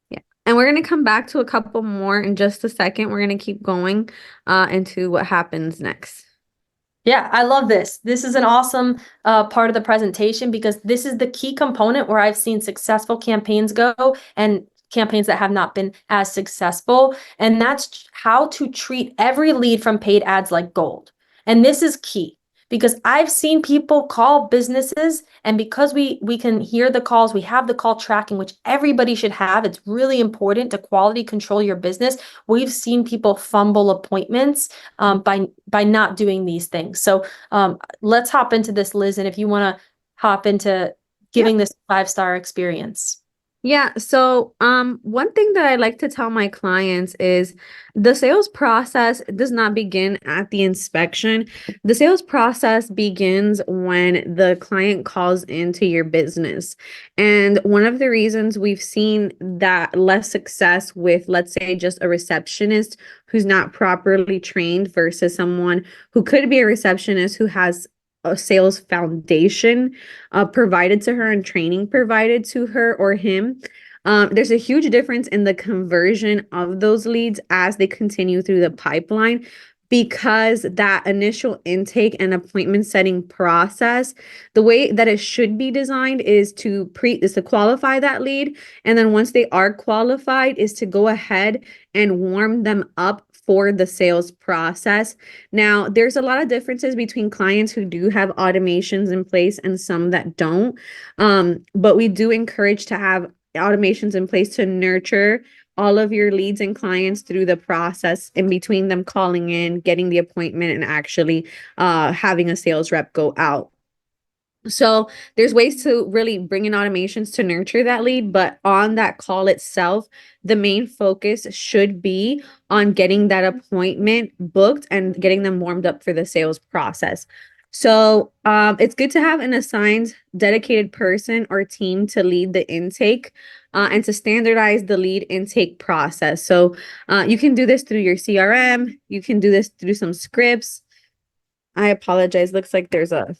Yeah. And we're going to come back to a couple more in just a second. We're going to keep going into what happens next. Yeah, I love this. This is an awesome part of the presentation because this is the key component where I've seen successful campaigns go and campaigns that have not been as successful. And that's how to treat every lead from paid ads like gold. And this is key because I've seen people call businesses, and because we can hear the calls, we have the call tracking, which everybody should have. It's really important to quality control your business. We've seen people fumble appointments by not doing these things. So let's hop into this, Liz, and if you want to hop into giving this 5-star experience. Yeah, so one thing that I like to tell my clients is the sales process does not begin at the inspection. The sales process begins when the client calls into your business. And one of the reasons we've seen that less success with, let's say, just a receptionist who's not properly trained versus someone who could be a receptionist who has a sales foundation provided to her and training provided to her or him. There's a huge difference in the conversion of those leads as they continue through the pipeline, because that initial intake and appointment setting process, the way that it should be designed is to qualify that lead. And then once they are qualified is to go ahead and warm them up for the sales process. Now, there's a lot of differences between clients who do have automations in place and some that don't. But we do encourage to have automations in place to nurture all of your leads and clients through the process in between them calling in, getting the appointment, and actually having a sales rep go out. So there's ways to really bring in automations to nurture that lead, but on that call itself, the main focus should be on getting that appointment booked and getting them warmed up for the sales process. So it's good to have an assigned dedicated person or team to lead the intake and to standardize the lead intake process. So you can do this through your CRM. You can do this through some scripts. I apologize. Looks like there's a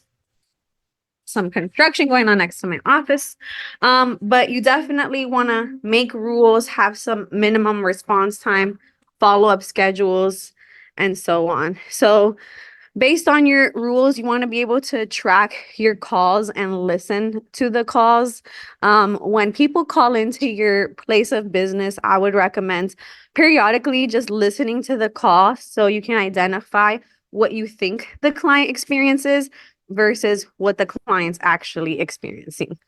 some construction going on next to my office. But you definitely want to make rules, have some minimum response time, follow-up schedules, and so on. So based on your rules, you want to be able to track your calls and listen to the calls. When people call into your place of business, I would recommend periodically just listening to the call so you can identify what you think the client experiences versus what the client's actually experiencing.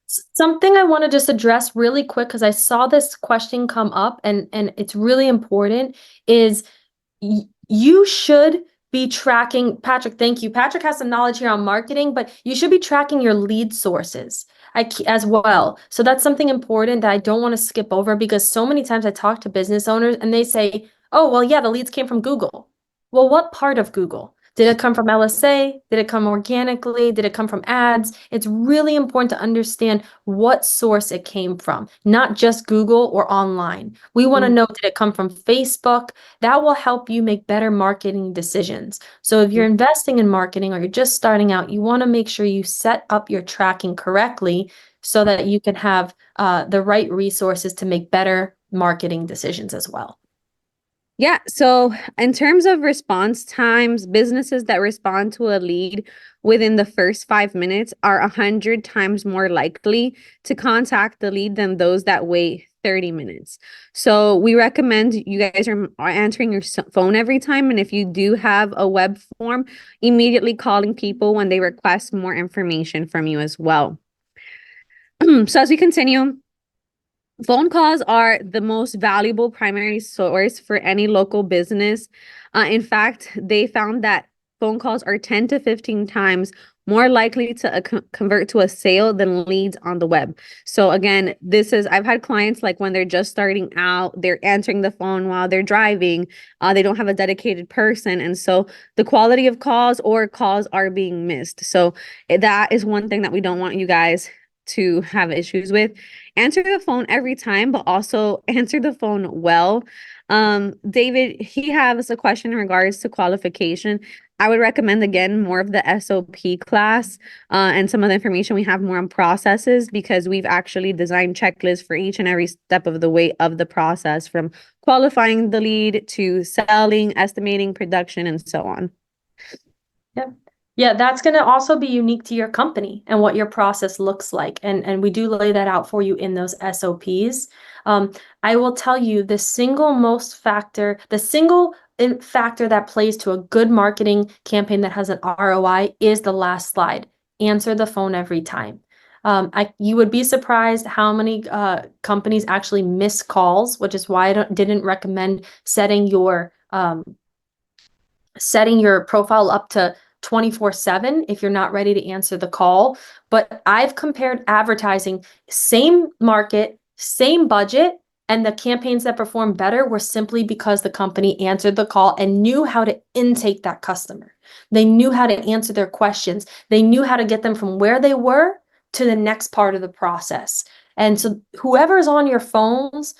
Something I want to just address really quick, because I saw this question come up and it's really important, is you should be tracking, Patrick, thank you. Patrick has some knowledge here on marketing, but you should be tracking your lead sources as well. So that's something important that I don't want to skip over, because so many times I talk to business owners and they say, oh, well, yeah, the leads came from Google. Well, what part of Google? Did it come from LSA? Did it come organically? Did it come from ads? It's really important to understand what source it came from, not just Google or online. We want to know, did it come from Facebook? That will help you make better marketing decisions. So if you're investing in marketing or you're just starting out, you want to make sure you set up your tracking correctly so that you can have the right resources to make better marketing decisions as well. Yeah, so in terms of response times, businesses that respond to a lead within the first 5 minutes are 100 times more likely to contact the lead than those that wait 30 minutes. So we recommend you guys are answering your phone every time. And if you do have a web form, immediately calling people when they request more information from you as well. So as we continue, phone calls are the most valuable primary source for any local business. In fact, they found that phone calls are 10 to 15 times more likely to convert to a sale than leads on the web. So again, I've had clients like when they're just starting out, they're answering the phone while they're driving, they don't have a dedicated person. And so the quality of calls are being missed. So that is one thing that we don't want you guys to have issues with. Answer the phone every time, but also answer the phone well. David, he has a question in regards to qualification. I would recommend, again, more of the SOP class and some of the information we have more on processes, because we've actually designed checklists for each and every step of the way of the process, from qualifying the lead to selling, estimating, production, and so on. Yep. Yeah, that's going to also be unique to your company and what your process looks like. And we do lay that out for you in those SOPs. I will tell you the single factor that plays to a good marketing campaign that has an ROI is the last slide. Answer the phone every time. You would be surprised how many companies actually miss calls, which is why I didn't recommend setting your profile up to 24/7 if you're not ready to answer the call. But I've compared advertising, same market, same budget, and the campaigns that perform better were simply because the company answered the call and knew how to intake that customer. They knew how to answer their questions. They knew how to get them from where they were to the next part of the process. And so whoever's on your phones,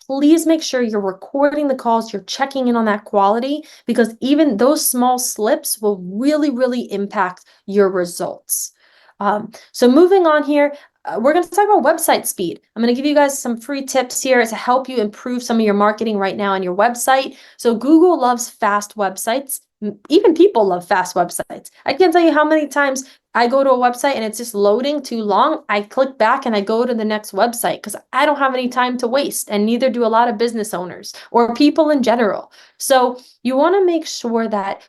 please make sure you're recording the calls, you're checking in on that quality, because even those small slips will really, really impact your results. So moving on here, we're going to talk about website speed. I'm going to give you guys some free tips here to help you improve some of your marketing right now on your website. So Google loves fast websites. Even people love fast websites. I can't tell you how many times I go to a website and it's just loading too long. I click back and I go to the next website because I don't have any time to waste, and neither do a lot of business owners or people in general. So you want to make sure that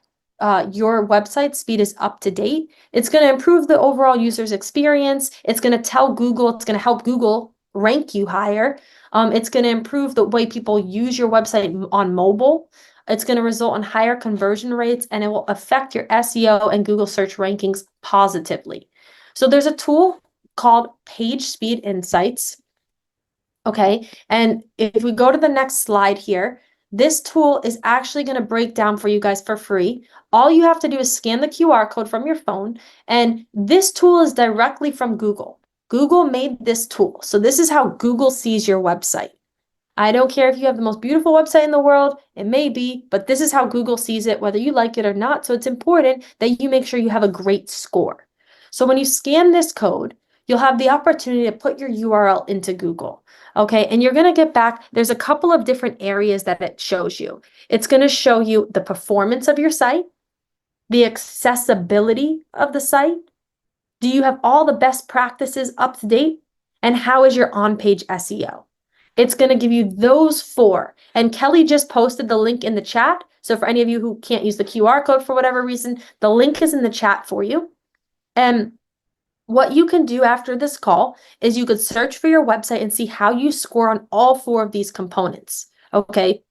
your website speed is up to date. It's going to improve the overall user's experience. It's going to tell Google, it's going to help Google rank you higher. It's going to improve the way people use your website on mobile. It's going to result in higher conversion rates, and it will affect your SEO and Google search rankings positively. So there's a tool called Page Speed Insights. Okay, and if we go to the next slide here, this tool is actually going to break down for you guys for free. All you have to do is scan the QR code from your phone, and this tool is directly from Google. Google made this tool. So this is how Google sees your website. I don't care if you have the most beautiful website in the world, it may be, but this is how Google sees it, whether you like it or not. So it's important that you make sure you have a great score. So when you scan this code, you'll have the opportunity to put your URL into Google. Okay, and you're going to get back, there's a couple of different areas that it shows you. It's going to show you the performance of your site, the accessibility of the site. Do you have all the best practices up to date? And how is your on-page SEO? It's going to give you those 4. And Kelly just posted the link in the chat. So for any of you who can't use the QR code for whatever reason, the link is in the chat for you. And what you can do after this call is you could search for your website and see how you score on all 4 of these components. Okay.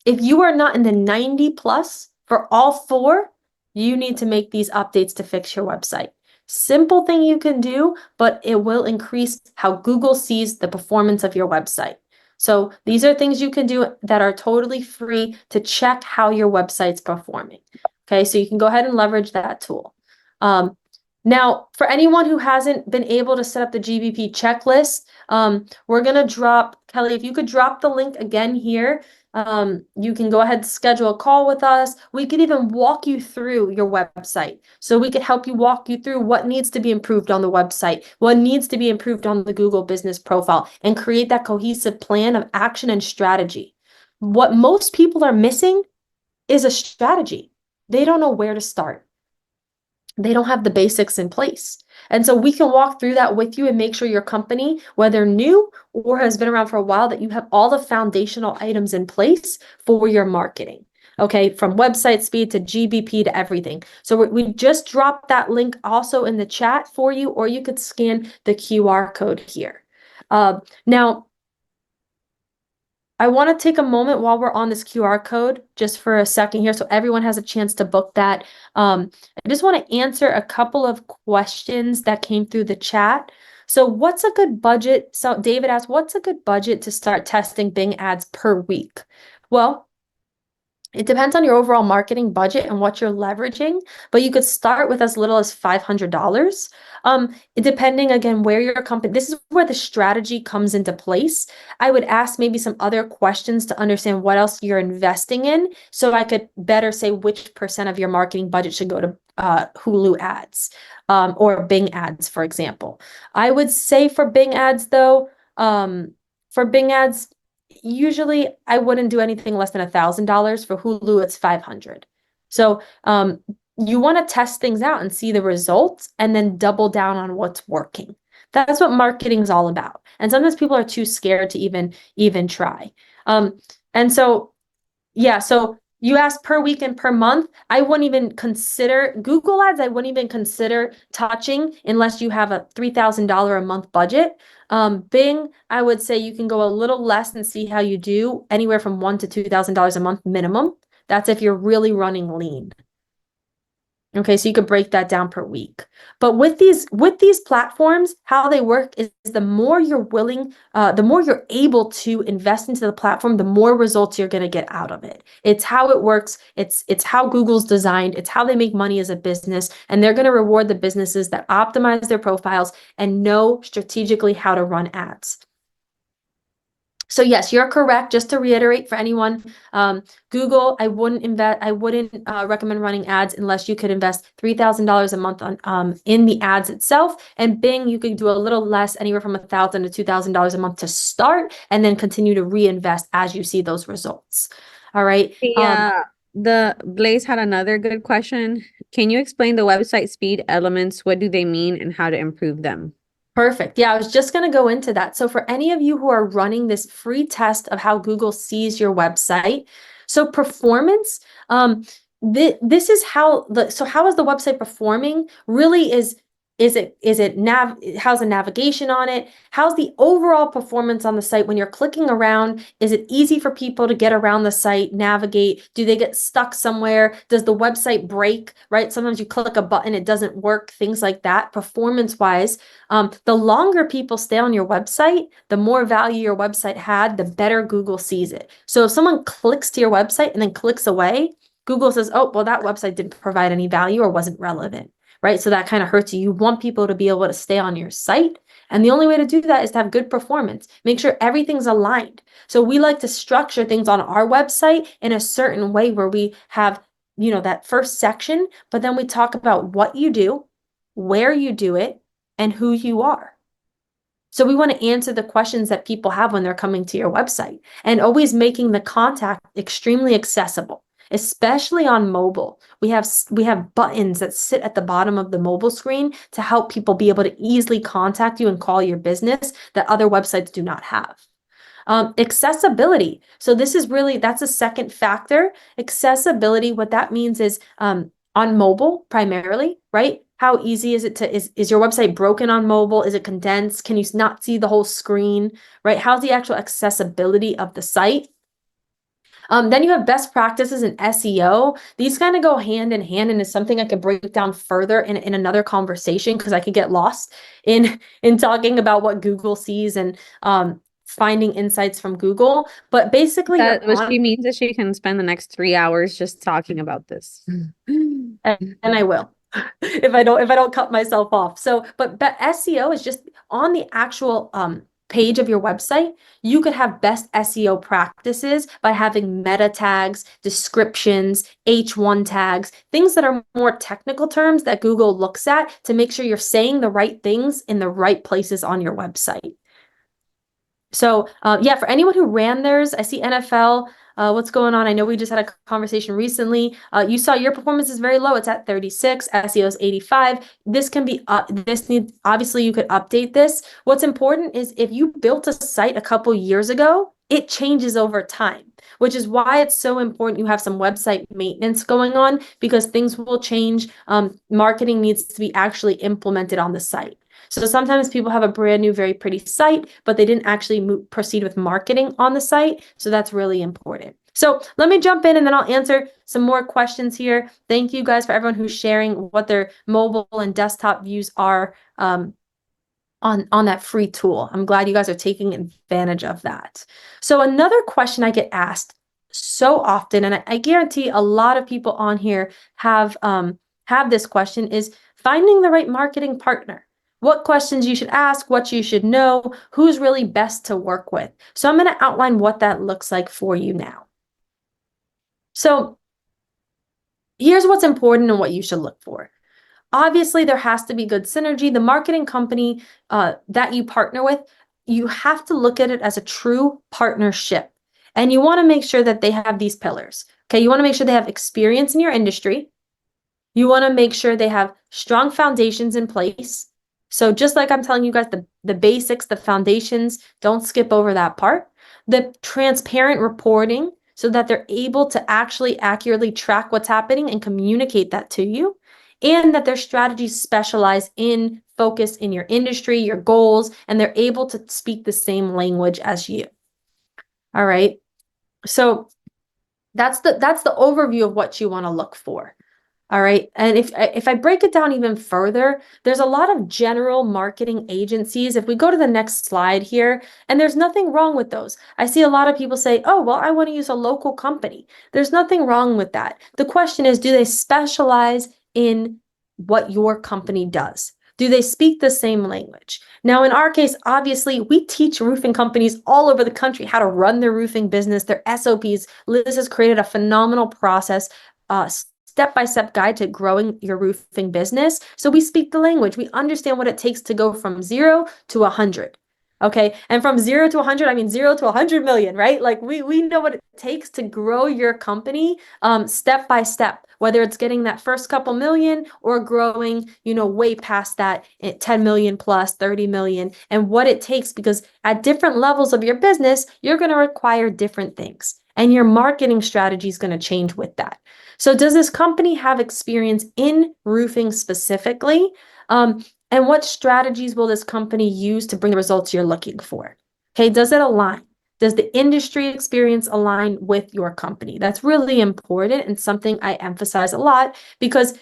If you are not in the 90 plus for all 4, you need to make these updates to fix your website. Simple thing you can do, but it will increase how Google sees the performance of your website. So these are things you can do that are totally free to check how your website's performing. Okay, so you can go ahead and leverage that tool. Now, for anyone who hasn't been able to set up the GBP checklist, we're going to drop, Kelly, if you could drop the link again here, you can go ahead and schedule a call with us. We could even walk you through your website. So we could help you walk you through what needs to be improved on the website, what needs to be improved on the Google business profile, and create that cohesive plan of action and strategy. What most people are missing is a strategy. They don't know where to start. They don't have the basics in place. And so we can walk through that with you and make sure your company, whether new or has been around for a while, that you have all the foundational items in place for your marketing. Okay, from website speed to GBP to everything. So we just dropped that link also in the chat for you, or you could scan the QR code here. Now, I want to take a moment while we're on this QR code just for a second here so everyone has a chance to book that. I just want to answer a couple of questions that came through the chat. So what's a good budget? So David asked, what's a good budget to start testing Bing ads per week? Well, it depends on your overall marketing budget and what you're leveraging, but you could start with as little as $500. Depending again where your company, this is where the strategy comes into place. I would ask maybe some other questions to understand what else you're investing in, so I could better say which percent of your marketing budget should go to Hulu ads or Bing ads, for example. I would say for Bing ads though, usually I wouldn't do anything less than $1,000. For Hulu, it's $500. So you want to test things out and see the results and then double down on what's working. That's what marketing is all about. And sometimes people are too scared to even try. And so, yeah, so you asked per week and per month. I wouldn't even consider Google ads. I wouldn't even consider touching unless you have a $3,000 a month budget. Bing, I would say you can go a little less and see how you do, anywhere from $1,000 to $2,000 a month minimum. That's if you're really running lean. Okay, so you could break that down per week. But with these platforms, how they work is the more you're willing, the more you're able to invest into the platform, the more results you're going to get out of it. It's how it works. It's how Google's designed. It's how they make money as a business, and they're going to reward the businesses that optimize their profiles and know strategically how to run ads. So yes, you're correct. Just to reiterate for anyone, Google, I wouldn't recommend running ads unless you could invest $3,000 a month on in the ads itself. And Bing, you could do a little less, anywhere from $1,000 to $2,000 a month to start, and then continue to reinvest as you see those results. All right. The Blaze had another good question. Can you explain the website speed elements? What do they mean and how to improve them? Perfect. Yeah, I was just going to go into that. So for any of you who are running this free test of how Google sees your website, so performance, this is how how is the website performing? Really how's the navigation on it? How's the overall performance on the site when you're clicking around? Is it easy for people to get around the site, navigate? Do they get stuck somewhere? Does the website break, right? Sometimes you click a button, it doesn't work, things like that. Performance wise, the longer people stay on your website, the more value your website had, the better Google sees it. So if someone clicks to your website and then clicks away, Google says, oh, well, that website didn't provide any value or wasn't relevant. right? So that kind of hurts you. You want people to be able to stay on your site. And the only way to do that is to have good performance. Make sure everything's aligned. So we like to structure things on our website in a certain way where we have, that first section, but then we talk about what you do, where you do it, and who you are. So we want to answer the questions that people have when they're coming to your website, and always making the contact extremely accessible, especially on mobile. We have buttons that sit at the bottom of the mobile screen to help people be able to easily contact you and call your business that other websites do not have. Accessibility. So that's a second factor. Accessibility, what that means is on mobile primarily, right? How easy is it is your website broken on mobile? Is it condensed? Can you not see the whole screen, right? How's the actual accessibility of the site? Then you have best practices in SEO. These kind of go hand in hand, and is something I could break down further in another conversation, because I could get lost in talking about what Google sees and finding insights from Google. But basically, That what she means is she can spend the next 3 hours just talking about this. and I will if I don't cut myself off. So, but SEO is just on the actual page of your website. You could have best SEO practices by having meta tags, descriptions, H1 tags, things that are more technical terms that Google looks at to make sure you're saying the right things in the right places on your website. So for anyone who ran theirs, I see NFL. What's going on? I know we just had a conversation recently. You saw your performance is very low. It's at 36. SEO is 85. This can be obviously you could update this. What's important is if you built a site a couple years ago, it changes over time, which is why it's so important you have some website maintenance going on, because things will change. Marketing needs to be actually implemented on the site. So sometimes people have a brand new, very pretty site, but they didn't actually proceed with marketing on the site. So that's really important. So let me jump in and then I'll answer some more questions here. Thank you guys for everyone who's sharing what their mobile and desktop views are on that free tool. I'm glad you guys are taking advantage of that. So another question I get asked so often, and I guarantee a lot of people on here have this question, is finding the right marketing partner. What questions you should ask, what you should know, who's really best to work with. So I'm going to outline what that looks like for you now. So here's what's important and what you should look for. Obviously, there has to be good synergy. The marketing company that you partner with, you have to look at it as a true partnership. And you want to make sure that they have these pillars. Okay, you want to make sure they have experience in your industry. You want to make sure they have strong foundations in place. So just like I'm telling you guys, the basics, the foundations, don't skip over that part. The transparent reporting, so that they're able to actually accurately track what's happening and communicate that to you. And that their strategies specialize in focus in your industry, your goals, and they're able to speak the same language as you. All right. So that's the overview of what you want to look for. All right. And if I break it down even further, there's a lot of general marketing agencies. If we go to the next slide here, and there's nothing wrong with those. I see a lot of people say, oh, well, I want to use a local company. There's nothing wrong with that. The question is, do they specialize in what your company does? Do they speak the same language? Now, in our case, obviously, we teach roofing companies all over the country how to run their roofing business, their SOPs. Liz has created a phenomenal process, step-by-step guide to growing your roofing business. So we speak the language. We understand what it takes to go from 0 to 100. Okay. And from 0 to 100, I mean 0 to 100 million, right? Like we know what it takes to grow your company step by step, whether it's getting that first couple million or growing, way past that 10 million plus 30 million, and what it takes, because at different levels of your business, you're going to require different things. And your marketing strategy is going to change with that. So does this company have experience in roofing specifically? And what strategies will this company use to bring the results you're looking for? Okay, does it align? Does the industry experience align with your company? That's really important and something I emphasize a lot, because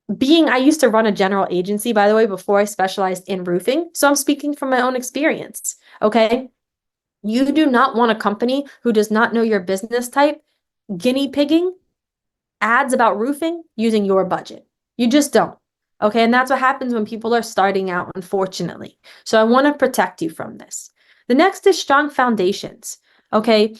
I used to run a general agency, by the way, before I specialized in roofing. So I'm speaking from my own experience, okay? You do not want a company who does not know your business type guinea pigging ads about roofing using your budget. You just don't. Okay. And that's what happens when people are starting out, unfortunately. So I want to protect you from this. The next is strong foundations. Okay.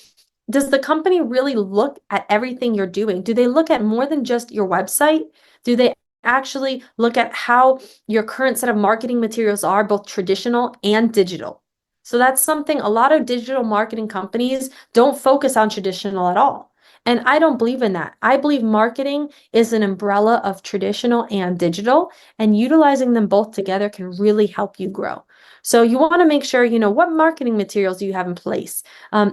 Does the company really look at everything you're doing? Do they look at more than just your website? Do they actually look at how your current set of marketing materials are, both traditional and digital? So that's something a lot of digital marketing companies don't focus on traditional at all. And I don't believe in that. I believe marketing is an umbrella of traditional and digital, and utilizing them both together can really help you grow. So you want to make sure, what marketing materials do you have in place?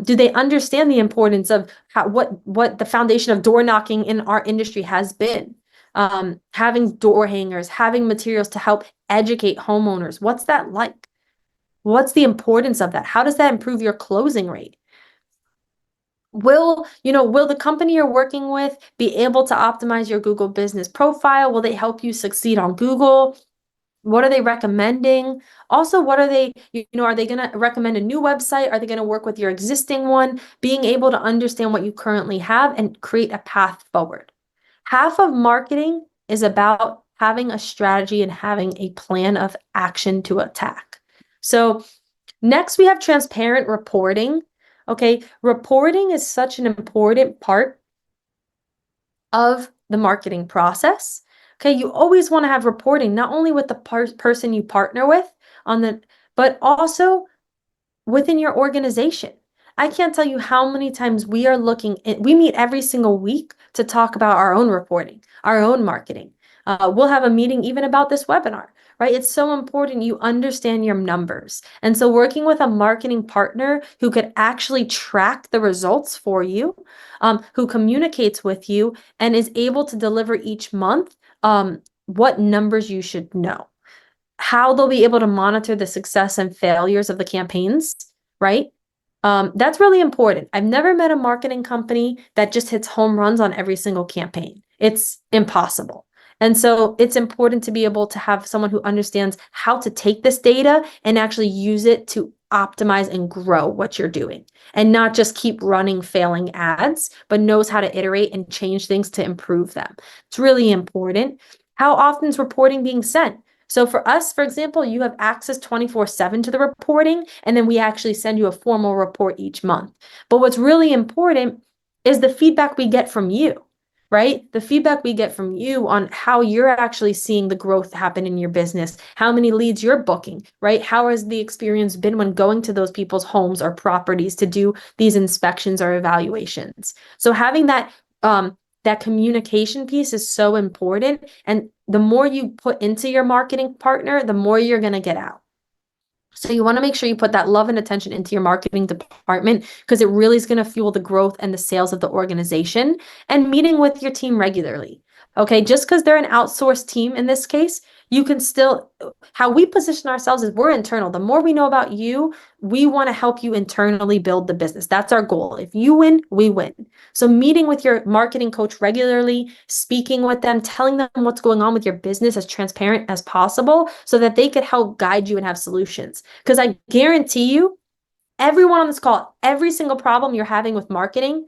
Do they understand the importance of what the foundation of door knocking in our industry has been? Having door hangers, having materials to help educate homeowners. What's that like? What's the importance of that? How does that improve your closing rate? Will the company you're working with be able to optimize your Google business profile? Will they help you succeed on Google? What are they recommending? Also, what are they going to recommend a new website? Are they going to work with your existing one? Being able to understand what you currently have and create a path forward. Half of marketing is about having a strategy and having a plan of action to attack. So next we have transparent reporting. Okay, reporting is such an important part of the marketing process. Okay, you always want to have reporting, not only with the person you partner with but also within your organization. I can't tell you how many times we meet every single week to talk about our own reporting, our own marketing. We'll have a meeting even about this webinar, right? It's so important you understand your numbers. And so working with a marketing partner who could actually track the results for you, who communicates with you and is able to deliver each month, what numbers you should know, how they'll be able to monitor the success and failures of the campaigns, right? That's really important. I've never met a marketing company that just hits home runs on every single campaign. It's impossible. And so it's important to be able to have someone who understands how to take this data and actually use it to optimize and grow what you're doing, and not just keep running failing ads, but knows how to iterate and change things to improve them. It's really important. How often is reporting being sent? So for us, for example, you have access 24/7 to the reporting, and then we actually send you a formal report each month. But what's really important is the feedback we get from you, right? The feedback we get from you on how you're actually seeing the growth happen in your business, how many leads you're booking, right? How has the experience been when going to those people's homes or properties to do these inspections or evaluations? So having that communication piece is so important. And the more you put into your marketing partner, the more you're going to get out. So you want to make sure you put that love and attention into your marketing department, because it really is going to fuel the growth and the sales of the organization. And meeting with your team regularly. Okay, just because they're an outsourced team in this case, you can still, how we position ourselves is we're internal. The more we know about you, we want to help you internally build the business. That's our goal. If you win, we win. So meeting with your marketing coach regularly, speaking with them, telling them what's going on with your business as transparent as possible so that they could help guide you and have solutions. Because I guarantee you, everyone on this call, every single problem you're having with marketing,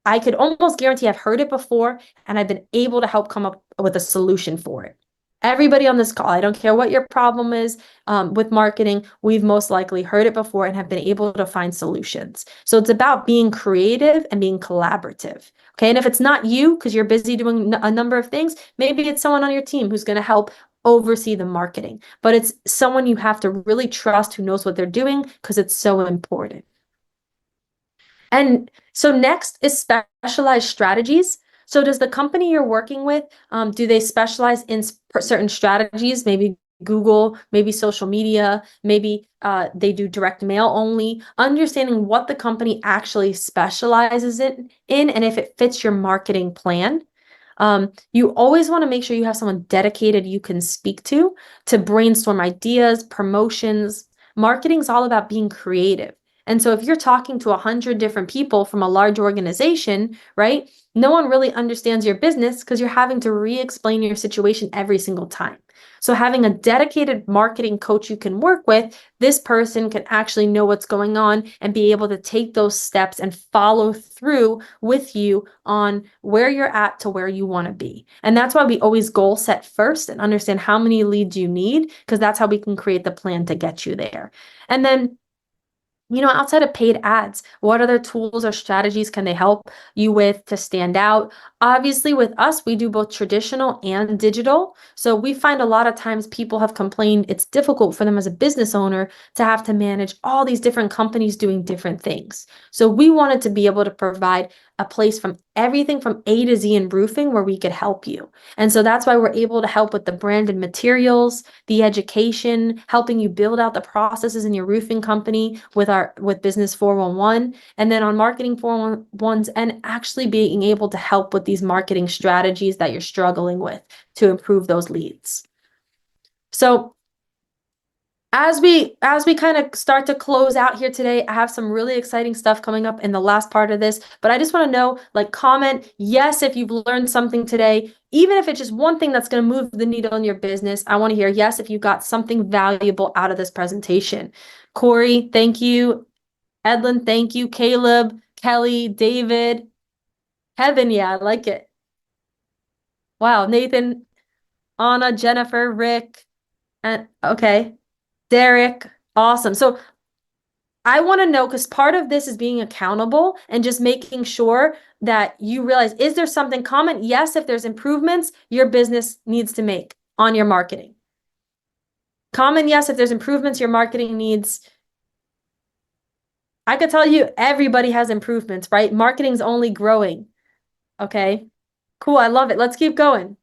I could almost guarantee I've heard it before, and I've been able to help come up with a solution for it. Everybody on this call, I don't care what your problem is with marketing, we've most likely heard it before and have been able to find solutions. So it's about being creative and being collaborative. Okay, and if it's not you because you're busy doing a number of things, maybe it's someone on your team who's going to help oversee the marketing. But it's someone you have to really trust who knows what they're doing, because it's so important. And so next is specialized strategies. So does the company you're working with, do they specialize in certain strategies? Maybe Google, maybe social media, maybe they do direct mail only. Understanding what the company actually specializes in and if it fits your marketing plan. You always want to make sure you have someone dedicated you can speak to brainstorm ideas, promotions. Marketing is all about being creative. And so if you're talking to 100 different people from a large organization, right, no one really understands your business because you're having to re-explain your situation every single time. So having a dedicated marketing coach you can work with, this person can actually know what's going on and be able to take those steps and follow through with you on where you're at to where you want to be. And that's why we always goal set first and understand how many leads you need, because that's how we can create the plan to get you there. And then, outside of paid ads, what other tools or strategies can they help you with to stand out? Obviously, with us, we do both traditional and digital. So we find a lot of times people have complained it's difficult for them as a business owner to have to manage all these different companies doing different things. So we wanted to be able to provide a place from everything from A to Z in roofing where we could help you. And so that's why we're able to help with the branded materials, the education, helping you build out the processes in your roofing company with Business 411, and then on Marketing 411s, and actually being able to help with these marketing strategies that you're struggling with to improve those leads. So as we kind of start to close out here today, I have some really exciting stuff coming up in the last part of this, but I just want to know, comment yes if you've learned something today, even if it's just one thing that's going to move the needle in your business. I want to hear yes if you got something valuable out of this presentation. Corey, thank you. Edlin, thank you. Caleb, Kelly, David, Kevin, yeah, I like it. Wow, Nathan, Anna, Jennifer, Rick, and okay. Derek, awesome. So I want to know, because part of this is being accountable and just making sure that you realize, is there something common? Yes, if there's improvements your business needs to make on your marketing. Common, yes, if there's improvements your marketing needs. I could tell you everybody has improvements, right? Marketing's only growing. Okay, cool. I love it. Let's keep going.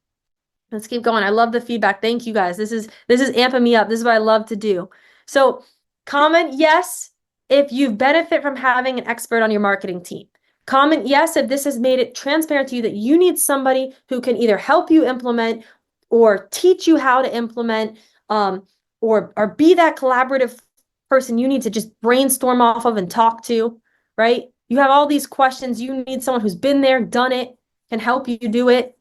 Let's keep going. I love the feedback. Thank you guys. This is amping me up. This is what I love to do. So comment yes if you benefit from having an expert on your marketing team. Comment yes if this has made it transparent to you that you need somebody who can either help you implement or teach you how to implement, or be that collaborative person you need to just brainstorm off of and talk to, right? You have all these questions. You need someone who's been there, done it, can help you do it.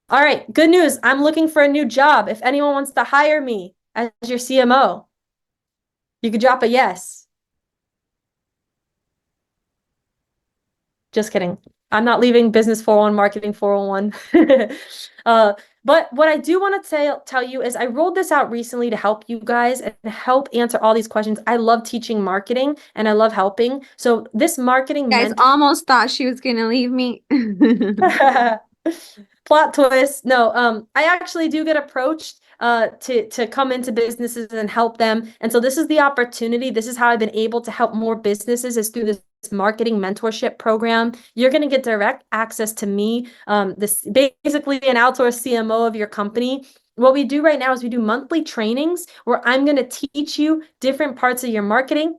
All right, good news. I'm looking for a new job. If anyone wants to hire me as your CMO, you could drop a yes. Just kidding. I'm not leaving Business 401, Marketing 401. But what I do want to tell you is I rolled this out recently to help you guys and help answer all these questions. I love teaching marketing and I love helping. So this marketing Guys almost thought she was gonna leave me. Plot twist. No, I actually do get approached to come into businesses and help them. And so this is the opportunity. This is how I've been able to help more businesses, is through this marketing mentorship program. You're going to get direct access to me, this basically an outsourced CMO of your company. What we do right now is we do monthly trainings where I'm going to teach you different parts of your marketing.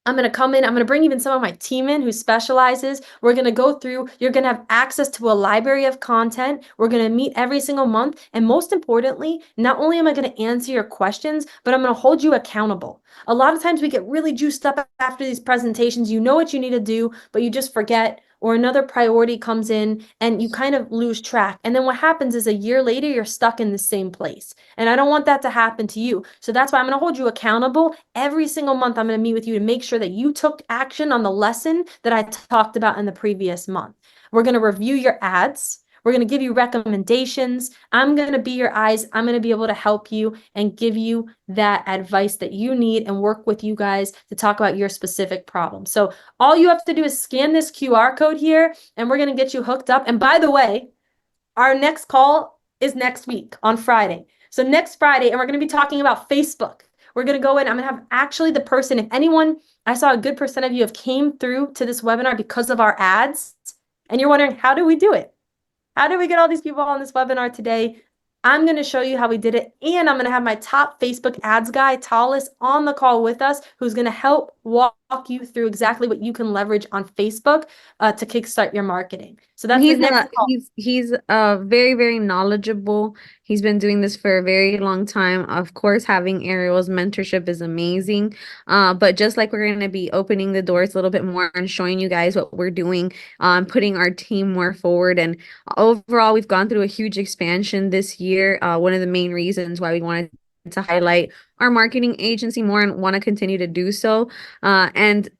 I'm going to come in, I'm going to bring even some of my team in who specializes. We're going to go through, you're going to have access to a library of content. We're going to meet every single month. And most importantly, not only am I going to answer your questions, but I'm going to hold you accountable. A lot of times we get really juiced up after these presentations. You know what you need to do, but you just forget, or another priority comes in and you kind of lose track. And then what happens is a year later, you're stuck in the same place. And I don't want that to happen to you. So that's why I'm going to hold you accountable. Every single month, I'm going to meet with you to make sure that you took action on the lesson that I talked about in the previous month. We're going to review your ads. We're going to give you recommendations. I'm going to be your eyes. I'm going to be able to help you and give you that advice that you need and work with you guys to talk about your specific problem. So all you have to do is scan this QR code here and we're going to get you hooked up. And by the way, our next call is next week on Friday. So next Friday, and we're going to be talking about Facebook. We're going to go in. I'm going to have actually the person, if anyone, I saw a good percent of you have came through to this webinar because of our ads. And you're wondering, how do we do it? How did we get all these people on this webinar today? I'm going to show you how we did it. And I'm going to have my top Facebook ads guy, Talis, on the call with us, who's going to help walk you through exactly what you can leverage on Facebook to kickstart your marketing. So that's the next call. He's very, very knowledgeable. He's been doing this for a very long time. Of course, having Ariel's mentorship is amazing. But just like we're going to be opening the doors a little bit more and showing you guys what we're doing, putting our team more forward. And overall, we've gone through a huge expansion this year. One of the main reasons why we wanted to highlight our marketing agency more and want to continue to do so. And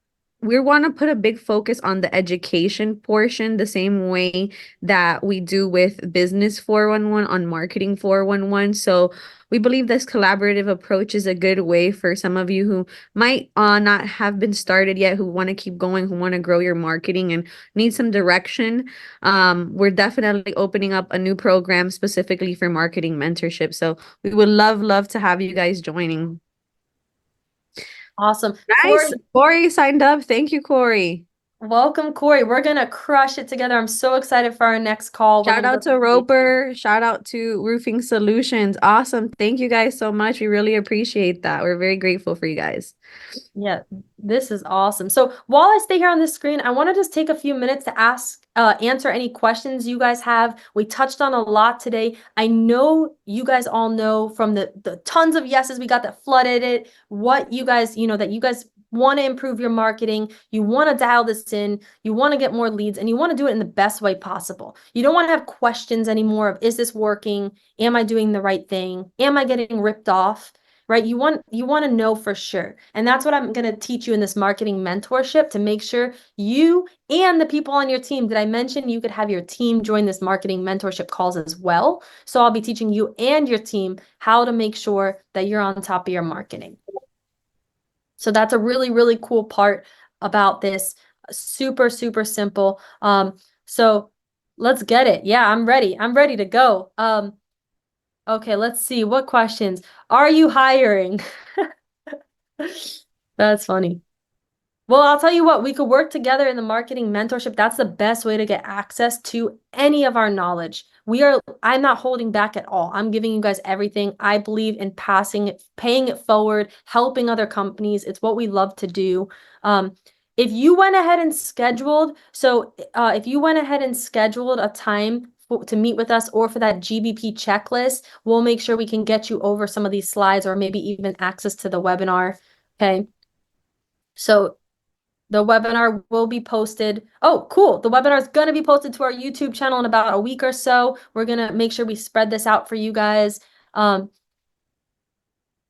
we want to put a big focus on the education portion, the same way that we do with Business 411 on Marketing 411. So we believe this collaborative approach is a good way for some of you who might not have been started yet, who want to keep going, who want to grow your marketing and need some direction. We're definitely opening up a new program specifically for marketing mentorship. So we would love to have you guys joining. Awesome. Nice. Corey signed up. Thank you, Corey. Welcome, Corey. We're going to crush it together. I'm so excited for our next call. Shout out to Roper. Shout out to Roofing Solutions. Awesome. Thank you guys so much. We really appreciate that. We're very grateful for you guys. Yeah, this is awesome. So while I stay here on this screen, I want to just take a few minutes to answer any questions you guys have. We touched on a lot today. I know you guys all know from the tons of yeses we got that flooded it, what you guys, that you guys want to improve your marketing, you want to dial this in, you want to get more leads, and you want to do it in the best way possible. You don't want to have questions anymore of, is this working? Am I doing the right thing? Am I getting ripped off? Right? You want to know for sure. And that's what I'm going to teach you in this marketing mentorship, to make sure you and the people on your team, did I mention you could have your team join this marketing mentorship calls as well? So I'll be teaching you and your team how to make sure that you're on top of your marketing. So that's a really, really cool part about this. Super, super simple. So let's get it. Yeah, I'm ready. I'm ready to go. Okay, let's see. What questions? Are you hiring? That's funny. Well, I'll tell you what, we could work together in the marketing mentorship. That's the best way to get access to any of our knowledge. I'm not holding back at all. I'm giving you guys everything. I believe in paying it forward, helping other companies. It's what we love to do. If you went ahead and scheduled a time to meet with us, or for that GBP checklist, we'll make sure we can get you over some of these slides, or maybe even access to the webinar. Okay. So the webinar will be posted. Oh, cool. The webinar is going to be posted to our YouTube channel in about a week or so. We're going to make sure we spread this out for you guys.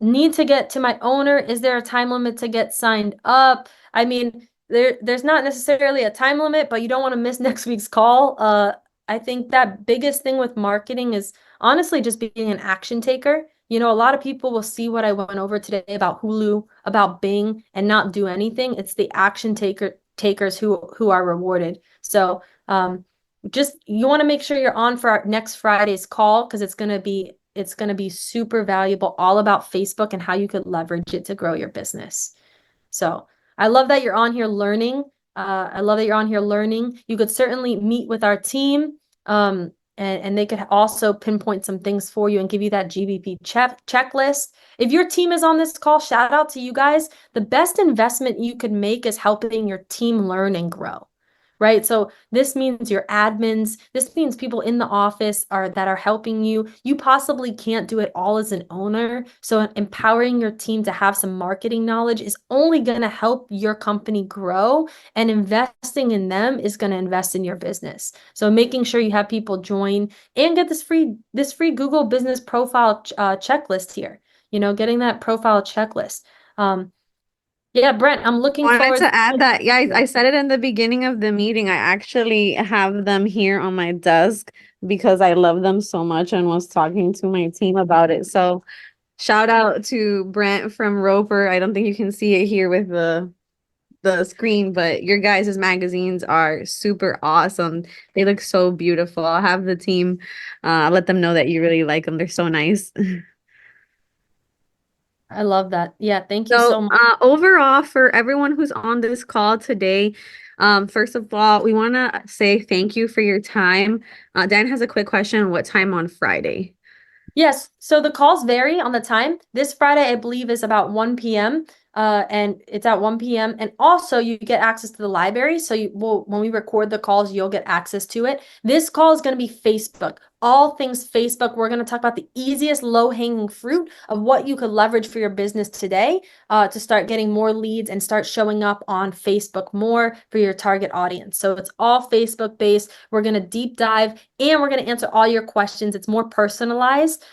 Need to get to my owner. Is there a time limit to get signed up? I mean, there's not necessarily a time limit, but you don't want to miss next week's call. I think that biggest thing with marketing is honestly just being an action taker. A lot of people will see what I went over today about Hulu, about Bing, and not do anything. It's the action takers who are rewarded. So you want to make sure you're on for our next Friday's call, because it's going to be super valuable, all about Facebook and how you could leverage it to grow your business. So I love that you're on here learning. You could certainly meet with our team, and they could also pinpoint some things for you and give you that GBP checklist. If your team is on this call, shout out to you guys. The best investment you could make is helping your team learn and grow. Right? So this means your admins, this means people in the office that are helping you. You possibly can't do it all as an owner. So empowering your team to have some marketing knowledge is only going to help your company grow, and investing in them is going to invest in your business. So making sure you have people join and get this free Google Business Profile checklist here, getting that profile checklist. Yeah, Brent, I'm looking forward to add that. Yeah, I said it in the beginning of the meeting. I actually have them here on my desk because I love them so much and was talking to my team about it. So shout out to Brent from Roper. I don't think you can see it here with the screen, but your guys' magazines are super awesome. They look so beautiful. I'll have the team let them know that you really like them. They're so nice. I love that. Yeah, thank you so much. Overall, for everyone who's on this call today, first of all, we want to say thank you for your time. Dan has a quick question. What time on Friday? Yes, so the calls vary on the time. This Friday, I believe, is about 1 p.m. and it's at 1 p.m. And also you get access to the library. So when we record the calls, you'll get access to it. This call is going to be Facebook. All things Facebook. We're going to talk about the easiest low-hanging fruit of what you could leverage for your business today to start getting more leads and start showing up on Facebook more for your target audience. So it's all Facebook based. We're going to deep dive and we're going to answer all your questions. It's more personalized.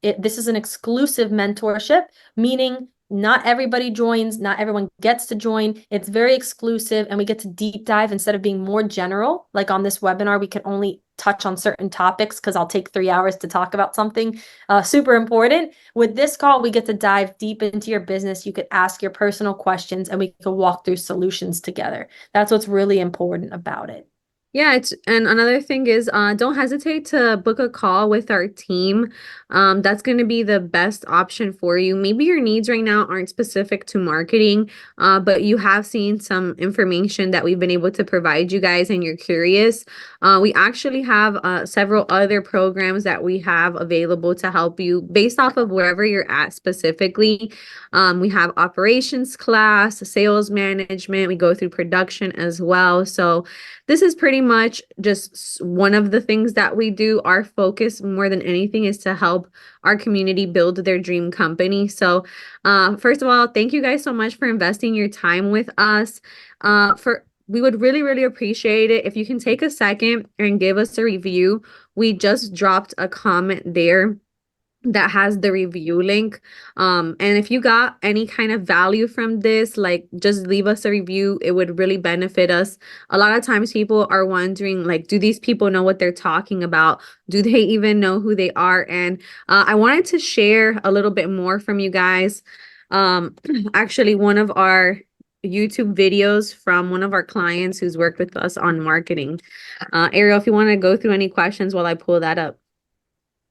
This is an exclusive mentorship, meaning not everybody joins, not everyone gets to join. It's very exclusive and we get to deep dive instead of being more general. Like on this webinar, we can only touch on certain topics because I'll take 3 hours to talk about something super important. With this call, we get to dive deep into your business. You could ask your personal questions and we could walk through solutions together. That's what's really important about it. Yeah, and another thing is don't hesitate to book a call with our team. That's going to be the best option for you. Maybe your needs right now aren't specific to marketing, but you have seen some information that we've been able to provide you guys and you're curious. We actually have several other programs that we have available to help you based off of wherever you're at specifically. We have operations class, sales management. We go through production as well. So this is pretty much just one of the things that we do. Our focus more than anything is to help our community build their dream company. So first of all, thank you guys so much for investing your time with us. We would really, really appreciate it if you can take a second and give us a review. We just dropped a comment there that has the review link. And if you got any kind of value from this, like just leave us a review. It would really benefit us. A lot of times people are wondering, like, do these people know what they're talking about? Do they even know who they are? And I wanted to share a little bit more from you guys. Actually, one of our YouTube videos from one of our clients who's worked with us on marketing. Ariel, if you want to go through any questions while I pull that up.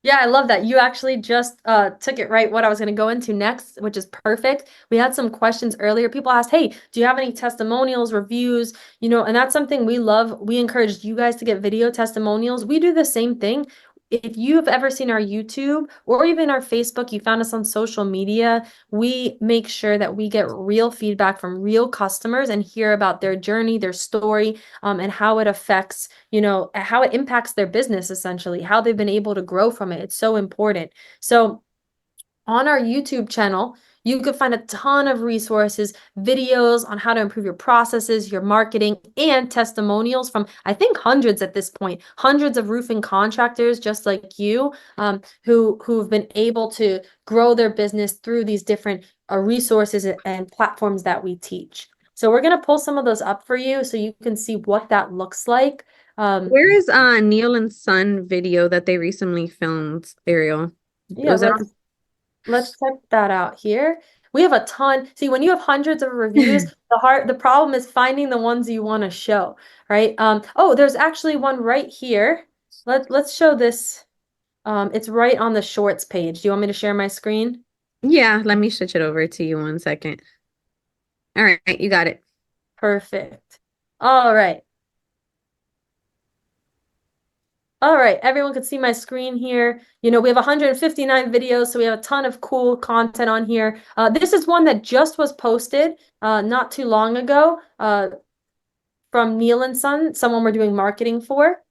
Yeah, I love that. You actually just took it right what I was going to go into next, which is perfect. We had some questions earlier. People asked, hey, do you have any testimonials, reviews? And that's something we love. We encourage you guys to get video testimonials. We do the same thing. If you've ever seen our YouTube or even our Facebook, you found us on social media, we make sure that we get real feedback from real customers and hear about their journey, their story, and how it affects, how it impacts their business, essentially, how they've been able to grow from it. It's so important. So on our YouTube channel, you could find a ton of resources, videos on how to improve your processes, your marketing, and testimonials from, I think, hundreds at this point, hundreds of roofing contractors just like you, who've been able to grow their business through these different resources and platforms that we teach. So we're going to pull some of those up for you so you can see what that looks like. Where is Neil and Son video that they recently filmed, Ariel? Yeah, let's check that out here. We have a ton. See, when you have hundreds of reviews, the problem is finding the ones you want to show, right? Oh, there's actually one right here. Let's show this. It's right on the shorts page. Do you want me to share my screen? Yeah, let me switch it over to you 1 second. All right, you got it. Perfect. All right. All right, everyone can see my screen here. We have 159 videos, so we have a ton of cool content on here. This is one that just was posted not too long ago from Neil and Son, someone we're doing marketing for.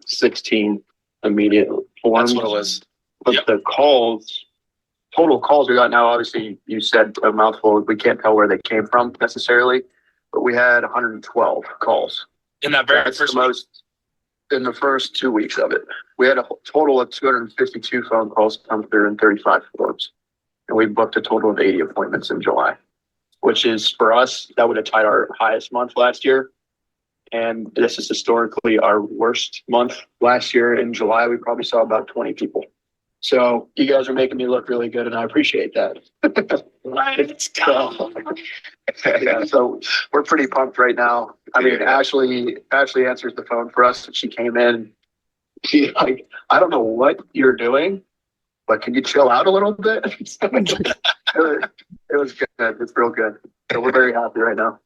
16 immediate forms. That's what it was. But Yep. the total calls we got now, obviously you said a mouthful. We can't tell where they came from necessarily, but we had 112 calls. In that very That's first the most in the first 2 weeks of it. We had a total of 252 phone calls come through in 35 forms. And we booked a total of 80 appointments in July, which is, for us, that would have tied our highest month last year. And this is historically our worst month. Last year in July, we probably saw about 20 people. So you guys are making me look really good, and I appreciate that. Let's go. Yeah, so we're pretty pumped right now. I mean, Ashley answers the phone for us, and she came in. She's like, I don't know what you're doing, but can you chill out a little bit? It was good. It's real good. So we're very happy right now.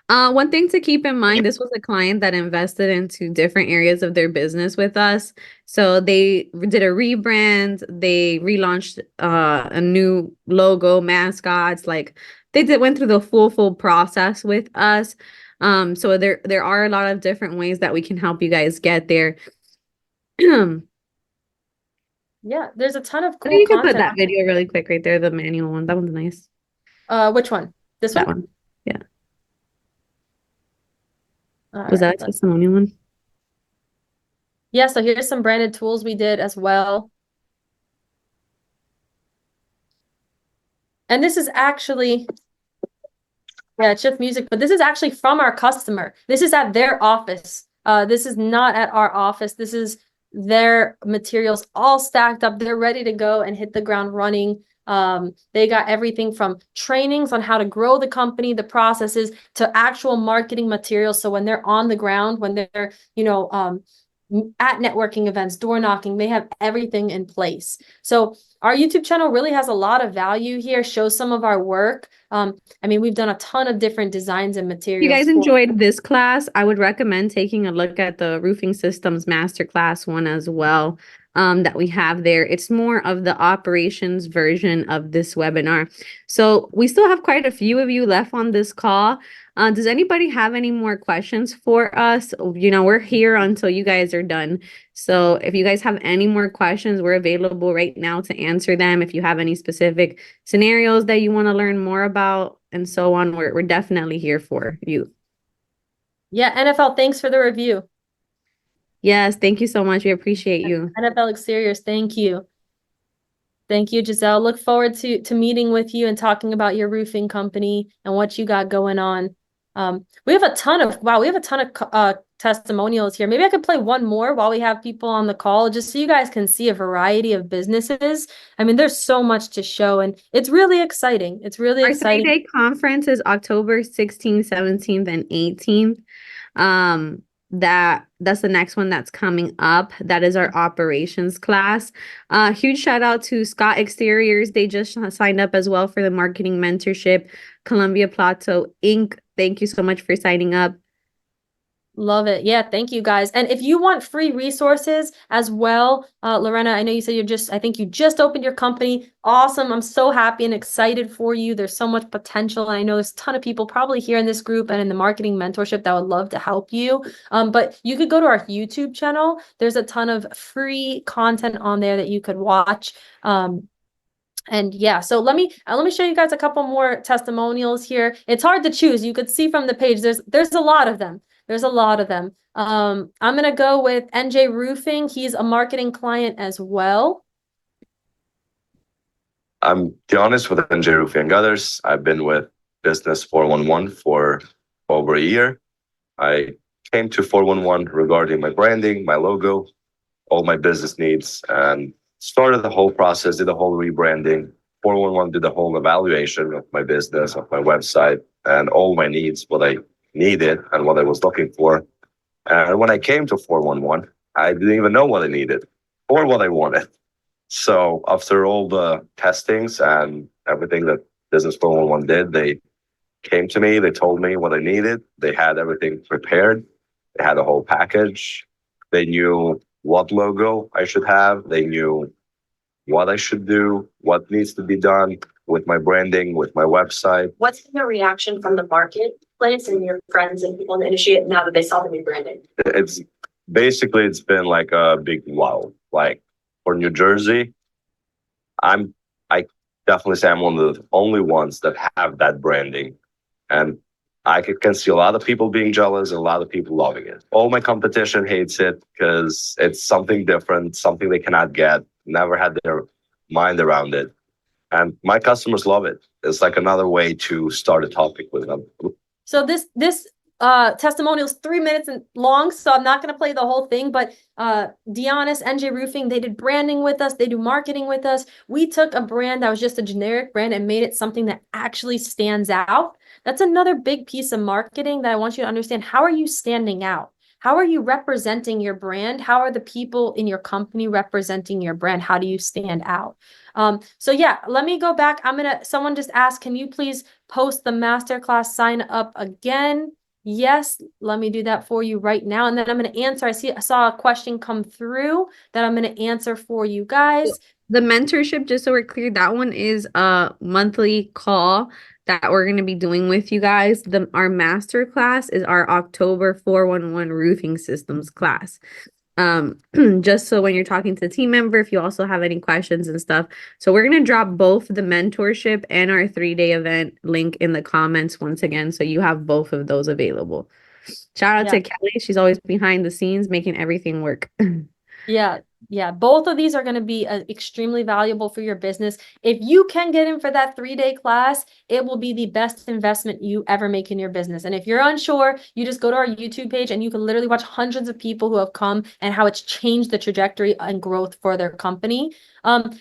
One thing to keep in mind, this was a client that invested into different areas of their business with us. So they did a rebrand, they relaunched a new logo, mascots, like went through the full process with us. So there are a lot of different ways that we can help you guys get there. Yeah, there's a ton of cool You can put content. that video really quick right there, the manual one. That one's nice. Which one? This That one? one. Yeah. All Was right, that a testimonial one? yeah, so here's some branded tools we did as well. And this is actually, yeah, it's just music, but this is actually from our customer. This is at their office. This is not at our office. This is their materials all stacked up. They're ready to go and hit the ground running. They got everything from trainings on how to grow the company, the processes, to actual marketing materials. So when they're on the ground, when they're, at networking events, door knocking, they have everything in place. So our YouTube channel really has a lot of value here, shows some of our work. I mean, we've done a ton of different designs and materials. If you guys enjoyed this class, I would recommend taking a look at the Roofing Systems Masterclass one as well, that we have there. It's more of the operations version of this webinar. So we still have quite a few of you left on this call. Does anybody have any more questions for us? We're here until you guys are done. So if you guys have any more questions, we're available right now to answer them. If you have any specific scenarios that you want to learn more about and so on, we're definitely here for you. Yeah, NFL, thanks for the review. Yes, thank you so much. We appreciate you. NFL Exteriors, thank you. Thank you, Giselle. Look forward to meeting with you and talking about your roofing company and what you got going on. We have a ton of testimonials here. Maybe I could play one more while we have people on the call, just so you guys can see a variety of businesses. I mean, there's so much to show, and it's really exciting. It's really exciting. Our 3-day conference is October 16th, 17th, and 18th. That's the next one that's coming up. That is our operations class. Huge shout out to Scott Exteriors. They just signed up as well for the marketing mentorship. Columbia Plateau Inc. Thank you so much for signing up. Love it. Yeah, thank you guys. And if you want free resources as well, Lorena, I know you said I think you just opened your company. Awesome. I'm so happy and excited for you. There's so much potential. And I know there's a ton of people probably here in this group and in the marketing mentorship that would love to help you. But you could go to our YouTube channel. There's a ton of free content on there that you could watch. And yeah, so let me show you guys a couple more testimonials here. It's hard to choose. You could see from the page, there's a lot of them. There's a lot of them. I'm going to go with NJ Roofing. He's a marketing client as well. I'm Dionis with NJ Roofing and Gutters. I've been with Business 411 for over a year. I came to 411 regarding my branding, my logo, all my business needs, and started the whole process, did the whole rebranding. 411 did the whole evaluation of my business, of my website, and all my needs, what I needed and what I was looking for. And when I came to 411, I didn't even know what I needed or what I wanted. So after all the testings and everything that Business 411 did, they came to me, they told me what I needed. They had everything prepared. They had a whole package. They knew what logo I should have. They knew what I should do, what needs to be done with my branding, with my website. What's been the reaction from the marketplace and your friends and people in the industry now that they saw the new branding? It's been like a big wow. Like for New Jersey, I definitely say I'm one of the only ones that have that branding. And I can see a lot of people being jealous and a lot of people loving it. All my competition hates it because it's something different, something they cannot get, never had their mind around it. And my customers love it. It's like another way to start a topic with them. So this testimonial is 3 minutes long, so I'm not going to play the whole thing, but Dionis, NJ Roofing, they did branding with us. They do marketing with us. We took a brand that was just a generic brand and made it something that actually stands out. That's another big piece of marketing that I want you to understand. How are you standing out? How are you representing your brand? How are the people in your company representing your brand? How do you stand out? So yeah, let me go back. Someone just asked, can you please post the masterclass sign up again? Yes, let me do that for you right now. And then I'm going to answer. I saw a question come through that I'm going to answer for you guys. The mentorship, just so we're clear, that one is a monthly call that we're going to be doing with you guys. Our master class is our October 411 roofing systems class. Just so when you're talking to the team member, if you also have any questions and stuff. So we're going to drop both the mentorship and our 3-day event link in the comments once again. So you have both of those available. Shout out to Kelly. She's always behind the scenes making everything work. Yeah. Both of these are going to be extremely valuable for your business. If you can get in for that 3-day class, it will be the best investment you ever make in your business. And if you're unsure, you just go to our YouTube page and you can literally watch hundreds of people who have come and how it's changed the trajectory and growth for their company.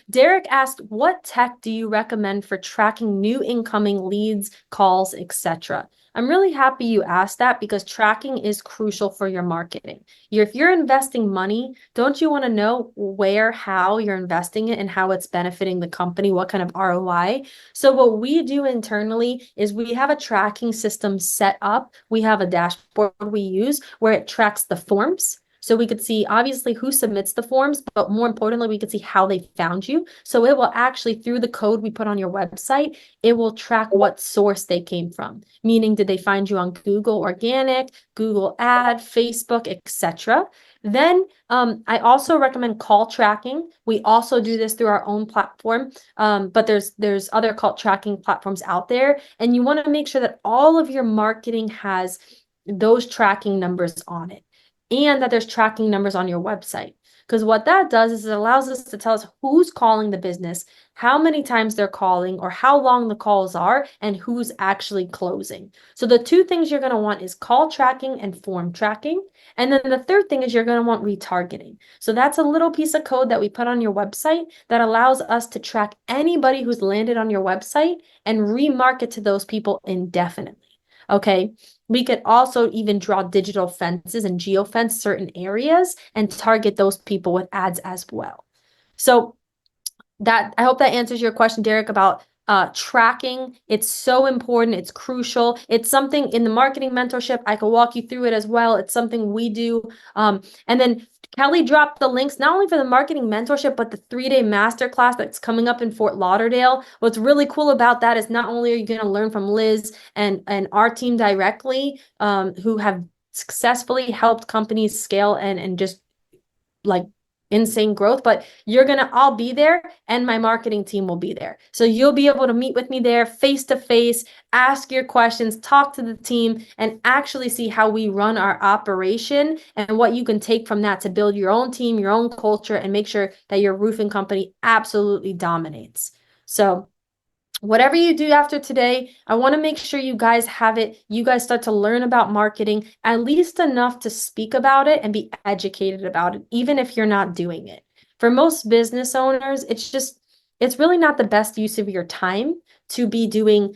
Derek asked, what tech do you recommend for tracking new incoming leads, calls, etc.? I'm really happy you asked that because tracking is crucial for your marketing. If you're investing money, don't you want to know where, how you're investing it and how it's benefiting the company, what kind of ROI? So what we do internally is we have a tracking system set up. We have a dashboard we use where it tracks the forms. So we could see obviously who submits the forms, but more importantly, we could see how they found you. So it will actually, through the code we put on your website, it will track what source they came from. Meaning, did they find you on Google Organic, Google Ad, Facebook, etc. Then I also recommend call tracking. We also do this through our own platform, but there's other call tracking platforms out there. And you want to make sure that all of your marketing has those tracking numbers on it, and that there's tracking numbers on your website. Because what that does is it allows us to tell us who's calling the business, how many times they're calling, or how long the calls are, and who's actually closing. So the two things you're going to want is call tracking and form tracking. And then the third thing is you're going to want retargeting. So that's a little piece of code that we put on your website that allows us to track anybody who's landed on your website and remarket to those people indefinitely. Okay. We could also even draw digital fences and geofence certain areas and target those people with ads as well. So I hope that answers your question, Derek, about tracking. It's so important. It's crucial. It's something in the marketing mentorship. I can walk you through it as well. It's something we do. And then Kelly dropped the links, not only for the marketing mentorship, but the 3-day masterclass that's coming up in Fort Lauderdale. What's really cool about that is not only are you going to learn from Liz and our team directly, who have successfully helped companies scale and just like insane growth, but I'll be there and my marketing team will be there. So you'll be able to meet with me there face to face, ask your questions, talk to the team, and actually see how we run our operation and what you can take from that to build your own team, your own culture, and make sure that your roofing company absolutely dominates. So whatever you do after today, I want to make sure you guys have it. You guys start to learn about marketing, at least enough to speak about it and be educated about it, even if you're not doing it. For most business owners, it's really not the best use of your time to be doing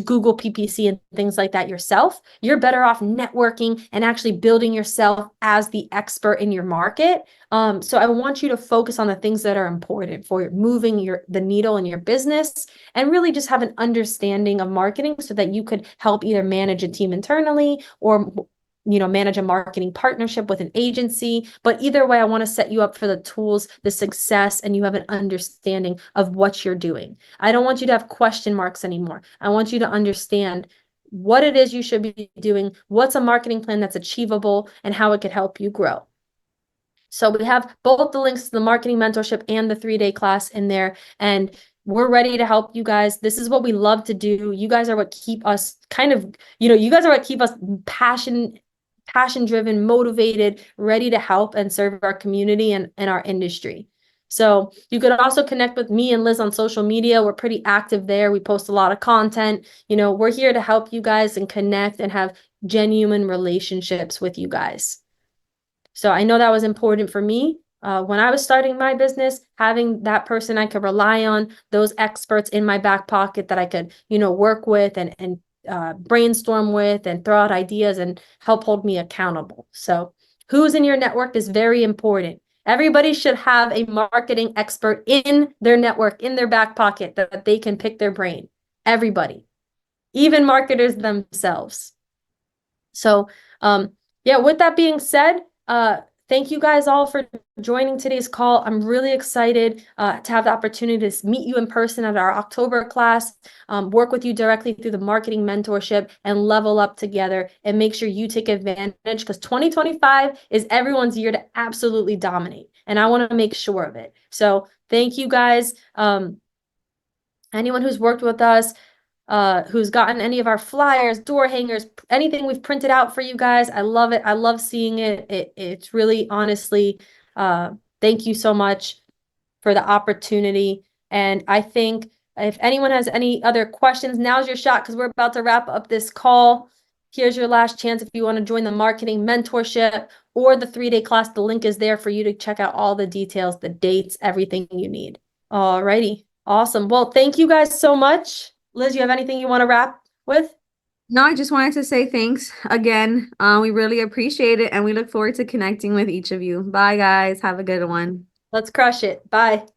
Google PPC and things like that yourself. You're better off networking and actually building yourself as the expert in your market. So I want you to focus on the things that are important for moving the needle in your business and really just have an understanding of marketing so that you could help either manage a team internally or manage a marketing partnership with an agency. But either way, I want to set you up for the tools, the success, and you have an understanding of what you're doing. I don't want you to have question marks anymore. I want you to understand what it is you should be doing, what's a marketing plan that's achievable, and how it could help you grow. So we have both the links to the marketing mentorship and the 3-day class in there. And we're ready to help you guys. This is what we love to do. You guys are what keep us you guys are what keep us passion-driven, motivated, ready to help and serve our community and our industry. So you could also connect with me and Liz on social media. We're pretty active there. We post a lot of content. We're here to help you guys and connect and have genuine relationships with you guys. So I know that was important for me. When I was starting my business, having that person I could rely on, those experts in my back pocket that I could, work with and brainstorm with and throw out ideas and help hold me accountable. So who's in your network is very important. Everybody should have a marketing expert in their network, in their back pocket, that they can pick their brain. Everybody, even marketers themselves. So, yeah, with that being said, thank you guys all for joining today's call. I'm really excited to have the opportunity to meet you in person at our October class, work with you directly through the marketing mentorship, and level up together and make sure you take advantage, because 2025 is everyone's year to absolutely dominate. And I want to make sure of it. So thank you guys. Anyone who's worked with us, who's gotten any of our flyers, door hangers, anything we've printed out for you guys. I love it. I love seeing it. It's really, honestly, thank you so much for the opportunity. And I think if anyone has any other questions, now's your shot, because we're about to wrap up this call. Here's your last chance if you want to join the marketing mentorship or the 3-day class. The link is there for you to check out all the details, the dates, everything you need. All righty. Awesome. Well, thank you guys so much. Liz, you have anything you want to wrap with? No, I just wanted to say thanks again. We really appreciate it, and we look forward to connecting with each of you. Bye, guys. Have a good one. Let's crush it. Bye.